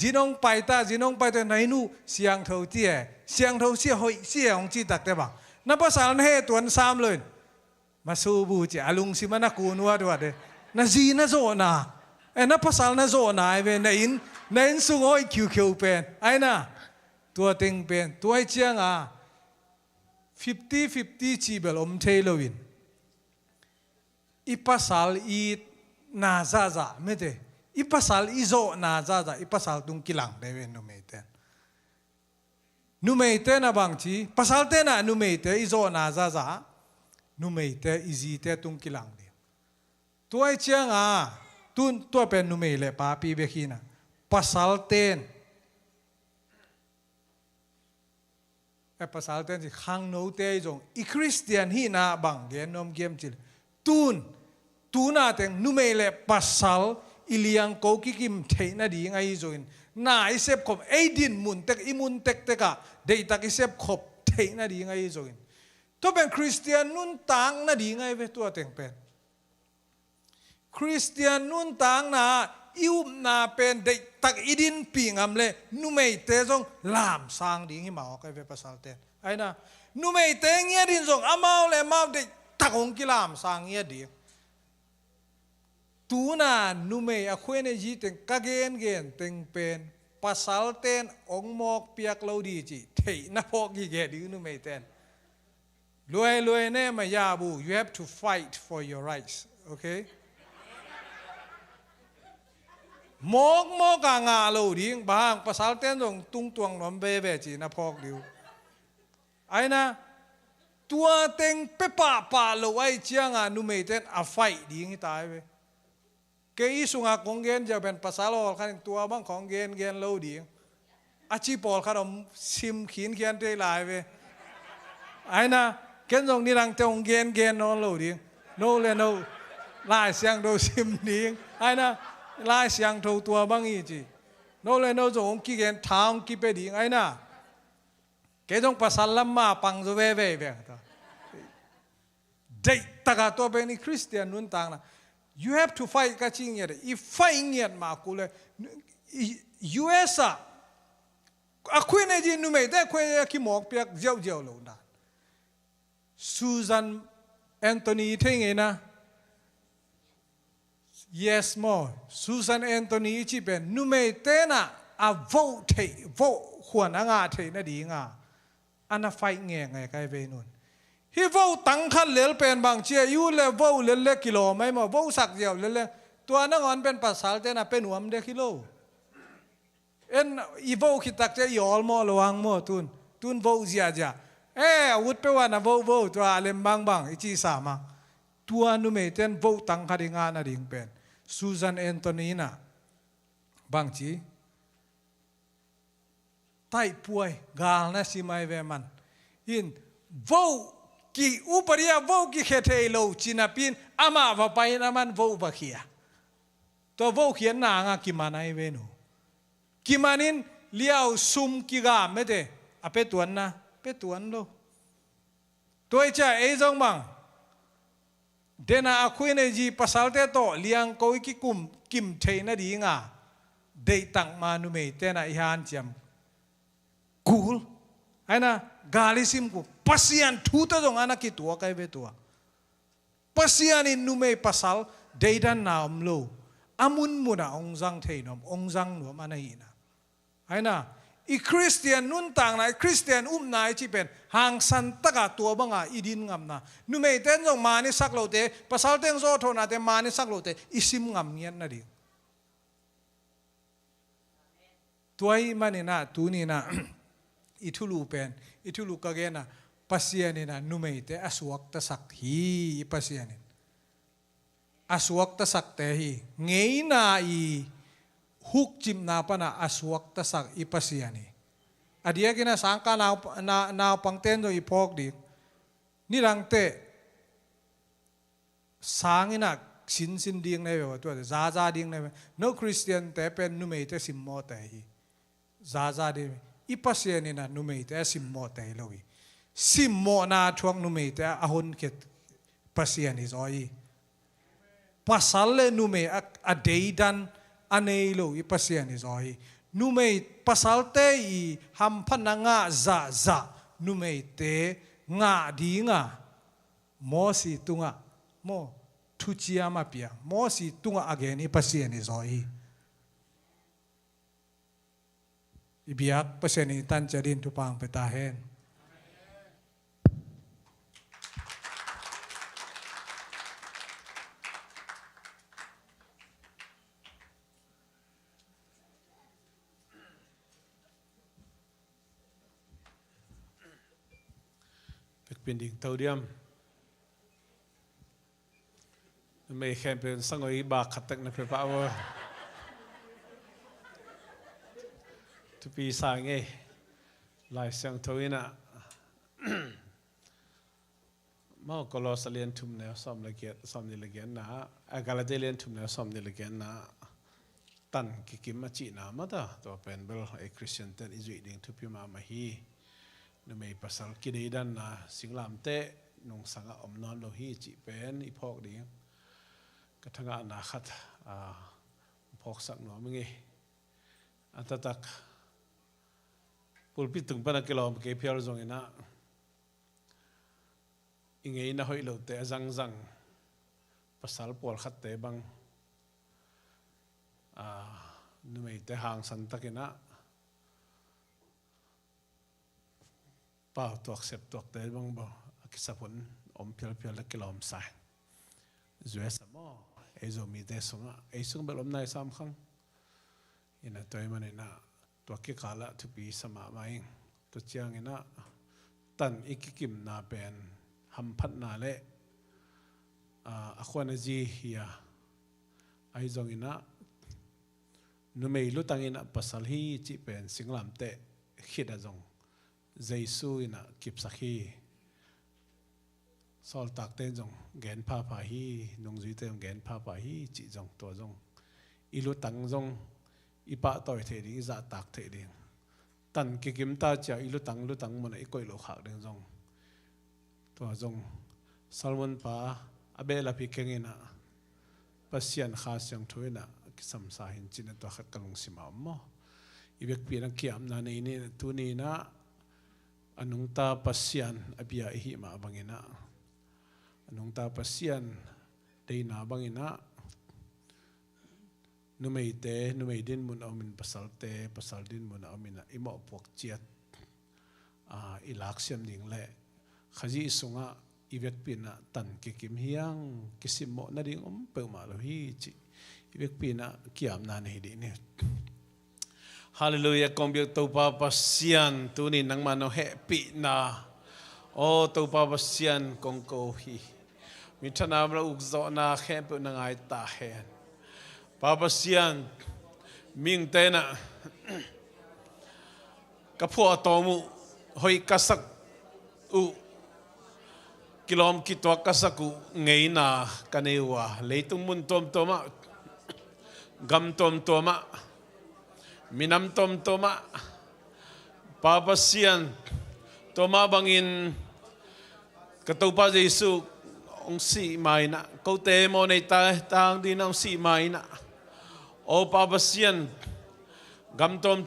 จีนงไปตาจีนงไปแต่ไหนนู่เสียงเท่าเตี้ยเสียงเท่าเสียหอยเสียของจีตักแต่บังนับภาษาเฮตัวนซ้ำเลยมาสู้บูจีอาลุงสิมันนักกูนัวด้วยเด้น่าจีน่าโซน่านับภาษาน่าโซน่าไอ้เว้นในอินสุงหอยคิวเป็นไอ้น่ะตัวเต็งเป็นตัวไอ้เจียง50-50จีเบลอมเทโลวินอีภาษาอีน่าจ้าไม่เด้อีภาษาอีโซน่าจ้าอีภาษาตุงกิลังได้เว้นนูเมเตนะบางทีภาษาเตนะนูเมเตอีโซน่าจ้านูเมเตอีจีเตตุงกิลังเดียตัวไอ้เชียงตุนตัวเป็นนูเมเลปาปีเบคีนะภาษาเตนไอ้ภาษาเตนที่ข้างโน้ตเตยจงอีคริสเตียนฮีน่าบางเดียนนมเกมจิลตูน่าเตงนูเมเลภาษาอิเลียงโกกิกิมเทน่าดีไงโจนน่าอิเซบขบไอ้ดินมุนเตกอิมุนเตกะเดตักอิเซบขบเทน่าดีไงโจนตัวเป็นคริสเตียนนุ่นต่างน่าดีไงเวตัวเต็งเป็นคริสเตียนนุ่นต่างน่ะอิวน่าเป็นเดตักอิดินปีงามเลยนุ่มไม่เตจงลามสร้างดีให้มาออกไอ้เวภาษาเตนไอ้น่ะนุ่มไม่เตงเงี้ยดินจงอามาเลยมาเดตักองกิลามสร้างเงี้ยดีตูน่ะนุ่มไม่อคุยในจีเต็งกะเกนเต็งเป็นภาษาเตนองมอกเปียกเราดีจีเทน่ะพอกี่แกดีนุ่มไม่เตนรวยเนี่ยมายาบู you have to fight for your rights okay มอกกางาเราดิ้งบางภาษาเต้นตรงตุ้งตวงหนอมเบจีนะพอกดิวไอ้นะตัวเต็งเปป่าเราไอ้เจียงนุ่มเมเต้นไฟดิ้งให้ตายไปเกย์สุงากงเกนจะเป็นภาษาโลกขันตัวบางของเกนเราดิ้งอาชีพอลขนมซิมขีนเขียนได้หลายไปไอ้นะเกณฑ์ตรงนี้รังเตงเกณฑ์นอนโลดิโนเลยโนลายเสียงโดซิมดิ้งไอ้นะลายเสียงโทตัวบางอีจีโนเลยโนจงกี่เกณฑ์ทางกี่ไปดิ้งไอ้นะเกณฑ์ตรงภาษาลัมมาปังจะเว่เด็กตะกาตัวเป็นคริสเตียนนุ่นต่างนะ you have to fight กันจริงเนี่ยอีไฟเงียบมากูเลย US อะคุยในจีนนุ่มแต่คุยขี้หมอกเปียกเจียวเลยนะซูซานแอนโทนีเท่งไงนะ yes more ซูซานแอนโทนีที่เป็นนุ่มเต้น่ะvote ขวานอ่างเทน่ะดีง่ะอันนั้นไฟเงี้ยไงใครไปนู่นฮีvoteตั้งขั้นเลี้ยเป็นบางเชียยูเลยvoteเลี้ยกิโลไม่มาvoteสักเดียวเลี้ยตัวนั่งอ่อนเป็นภาษาเต้น่ะเป็นหัวมันเด็กกิโลอีvoteคิดตักจะยอลมอระวังมอตุนvoteเจียวุฒไปว่านะโวตัวเล่มบางอีจีสามาตัวนุ่มเต้นโวตั้งคดีงานอะไรเป็นซูซานแอนโทนีน่ะบางทีไต้ป่วยกาลนะสิไม่เวมันอินโวกี่อุปริยโวกี่เขตเฮโลจีน่ะพินอามาว่าไปนะมันโวบะเขียตัวโวเขียนนางกิมานาเวนูกิมานินเลี้ยวซุมกิกาไม่เตอเปตัวนนะเปตัวนโลตัวเจ้าจงบังเดน่าคุยในจีภาษาเตโตเลี้ยงโกยกิมเทน่ะดีง่ะเดตังมานุเมเตน่ะอิฮานจำกูลไอ้น่ะกาลิซิมกูภาษาทูตจงอานักตัวใครเวตัวภาษาอินุเมภาษาเดดันนามโลอามุนมุนะองจังเทนอมองจังหนูมันอะไรนะไอ้น่ะ อีคริสเตียนนุ่นต่างไหนคริสเตียนนายที่เป็นหางสันตะกาตัวบังอาอีดินงำนะนุ่มเต้นจงมานี่สักโลเตภาษาเต้นโซโทนาเตมานี่สักโลเตอิซิมงำเงียนนะดิตัวอีมันนี่นะตัวนี่นะอิทุลูเป็นอิทุลูกะเกนะปัสยานี่นะนุ่มเตอสวกตะสักฮีปัสยานี่อสวกตะสักเตฮีเงยนาอีฮุกจิมนาปนะอสวกตะสักอีปัสยานี่อดียกินะสังกานาวปังเต้นโดยอีพอกดินี่รังเตสังอินะสินดิ้งในแบบตัวซาดิ้งในแบบโนคริสเตียนแต่เป็นนุ่มเตสิมโมเตฮีซาดิ้งอีปัสยานี่นะนุ่มเตสิมโมเตฮีโลวีสิมโมนาทวงนุ่มเตอหุนเกตปัสยานี่จอยpasal le nume a deidan aneilo I pasien is oi nume pasal te I hampananga za nume te nga dinga mo si tunga mo tuchia mapia mo si tunga again I pasien is oi ibiak pasien I tan charin tupang petahenเป็นดิ่งเท่าเดิมไม่แค่เป็นสังเวยบากขัดตักนักพระว่าทุกปีสางไงหลายเสียงทวินะมาก็รอสเลียนทุ่มแนวซ้อมละเกียดซ้อมนิละเกียดนะอากาศเดเลียนทุ่มแนวซ้อมนิละเกียดนะตันกิมมาจีนามาตาตัวเป็นเบลไอคริสเตียนเตนอิจุยดิ่งทุกปีมาฮีนไม่ภาษากิเลดันนะสิงลามเตะนงสังอมนอนโลหิจิเป็นอีพอกดีกระทั่งอนาคตพอกสักหน่อยมึงไงอันตักปุลปิตึงปนักกิโลมเกี่ยวกับจงอินะอิงไงนะหอยโลเตะจังภาษาปวดขัดเตะบังนไม่เตะห่างสันตักินะป่าวตัวเสพตัวเตะบังบ่กิสผลอมเพียวและกิโลมใส่จวยสมอไอโซมีเตสงะไอซึ่งแบบลมในสามครั้งอินะตัวมันอินะตัวกิกาละทุปีสมามาเองตัวเจียงอินะตันอีกกิมนาเป็นหัมพัดนาเละอควานจีเฮียไอจงอินะนุ่มลุตังอินะภาษาฮีจิเป็นสิงลามเตะคิดอะจงเจสุอินะกิบสักฮีสอลตักเต้นจงแกนพาพาฮีนงจุยเต้นแกนพาพาฮีจิจงตัวจงอิลุตังจงอีปะต่อยเทดิจะตักเทดิตันกิมตาจะอิลุตังมันไอ้ก้อยโลหะเด้งจงตัวจงซาลมอนปาอเบลาพิเกงินะปัสยันข้าเสียงถอยนะกิสัมสาหินจินตัวขัดกลงสิมาหมออีเบกปีนักเกี่ยมนาในนี้ตัวนี้นะอนุงตาปัสยันอภิยาหิมาบังอินะอนุงตาปัสยันเดนาบังอินะนุไม่เตนุไม่ดินมุนเอามินภาษาเตภาษาดินมุนเอามินะอิมอพวกเจียดอิลักเซียมดิ่งเละขจีสุงะอีเวกปีนะตันกิมเฮียงกิสิมโมนาดิ่งเปิลมาโลฮีจิอีเวกปีนะกิยามนานให้ดีเนี่ยฮาเลลูยาคอมเบียตัวปาปัสยันตัวนี้นังมาโนเฮปีนะโอ้ตัวปาปัสยันกงโกฮีมิถนามเราอุกโซนาแค่เป็นนังไอตาเฮนPapasian ming tena kapua tomu hoi kasak u kilom kitwa kasaku ngeina kanewa leitung mun tom toma gam tom toma minam tom toma Papasian toma bangin katupa Jesu ong si maina kau temo nei tang din ang si maina o Papasian gam tom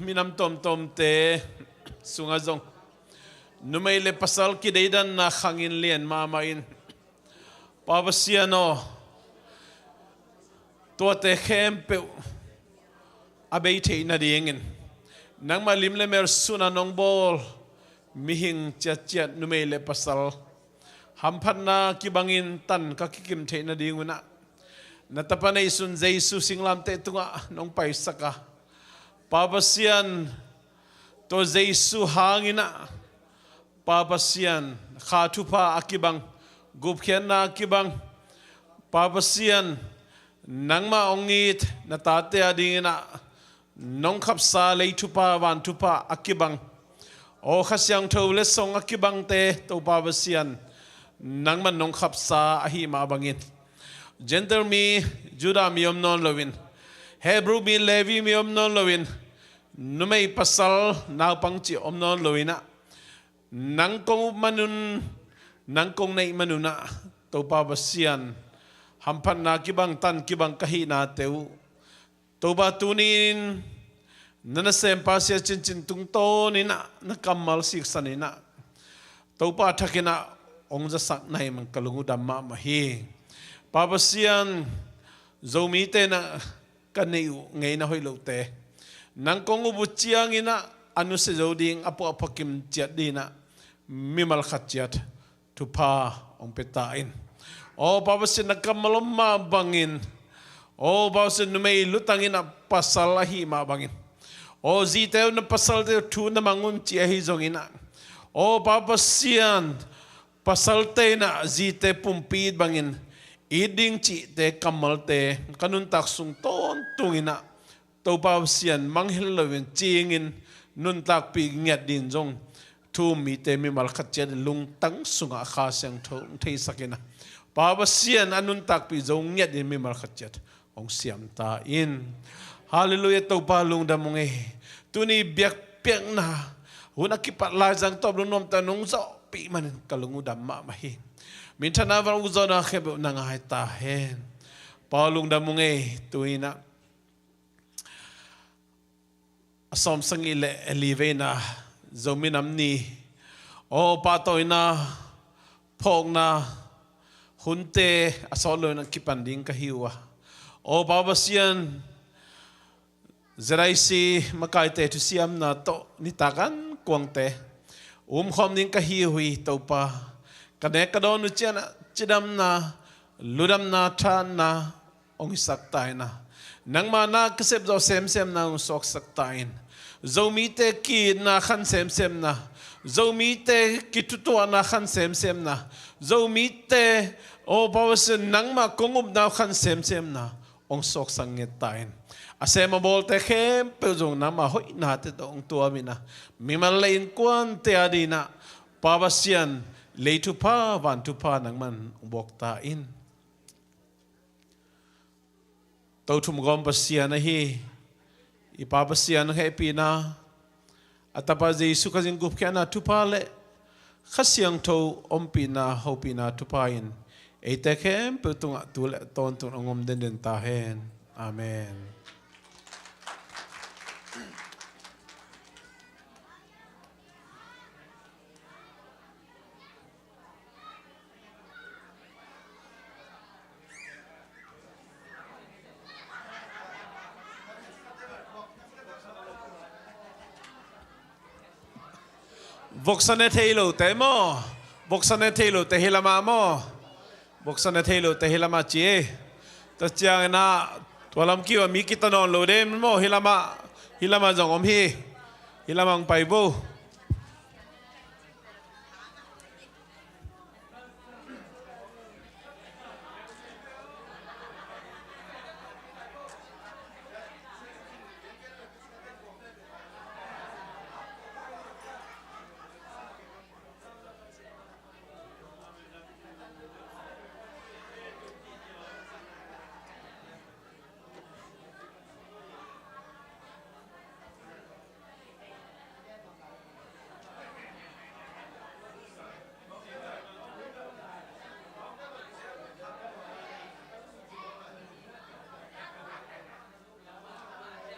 minam tom te sungazong numay le pasal kidaidan na khangin lian mamain Papasian o to te khempe abei te na dingin nang malim le mer suna nong bol mihing chat numei le pasal hampan na kibangin tan ka kikim the na dinguna natapanay sun Jesu singlam te tunga nong paisaka papasian to Jesu hangina papasian khatupa akibang gupkhen na akibang papasian nangma ongit natate adingina nong khapsa leitupa wan tupa akibang o khasyang thole song akibang te to babasian nangman nong khapsa ahi ma bangin gender mi juda mi non lowin hebrew mi levi mi non lowin numei pasal na pangchi non lowina nang kong manun nang kong nei manuna to babasian hampan na kibang tan kibang kahi na teu toba tunin nana sempasya cincin tung to nina nakamal siksanina topa thakina ongja sak nai mang kalungu damma mahi papasian zomi te na kaneu ngei na hoilote nang kongu buchiang ina anu se joding apo apakim chiat dina mimal khachiat tupa ong petain o papasian nakamalom ma bangin o bausen numei lutangin a pasal ahi ma bangin o ziteu na pasal te tu na mangun chi ahi zongina o papasian pasal te na zite pumpid bangin iding chi te kamal te kanun tak sung ton tungina to papasian manghil lawin chingin nun tak pi ngat din jong tu mi te mi mal khatchen lung tang sunga kha sang thong thei sakina papasian anun tak pi jong ngat din mi mal khatchet ong siam ta in hallelujah to palung da mong tuni biak piang na huna kipat la jang top nom ta nong zo pi man kalungu dam ma mahi min thana wa uzo na khebe na ngai ta hen palung da mong tuina asom sangi le elivena zominam ni o patoina phokna hunte asolo na kipanding ka hiwa o babasian zeraisi makai te tu siam na to nitakan kuangte khom ning ka hi hui topa kane kadon chana chidam na ludam na than na ong sak tai na nangma na kasep zo sem na sok sak tain zomi te ki na khan sem na zomi te kitutu na khan sem na zomi te o babasian nangma kongum na khan sem na ong sok sang ngetain asema bol te khem pe jong na ma hoi na te ong tua mina mimal lein kwan te adina pabasian leitu pa van tu pa nang man bok ta in to thum gom pasian hi I pabasian happy na atapa Jesu ka jing gup kana tu pa le khasiang tho ompi na hopi na tu pa in eite khem pe tunga tule ton tun ngom den ta hen amen voksane thelo te mo voksane thelo te hilama mo voksane thelo te hilama chi to chiang na tolam ki wa mi kitanon lo dem mo hilama jong om hi hilamang pai bo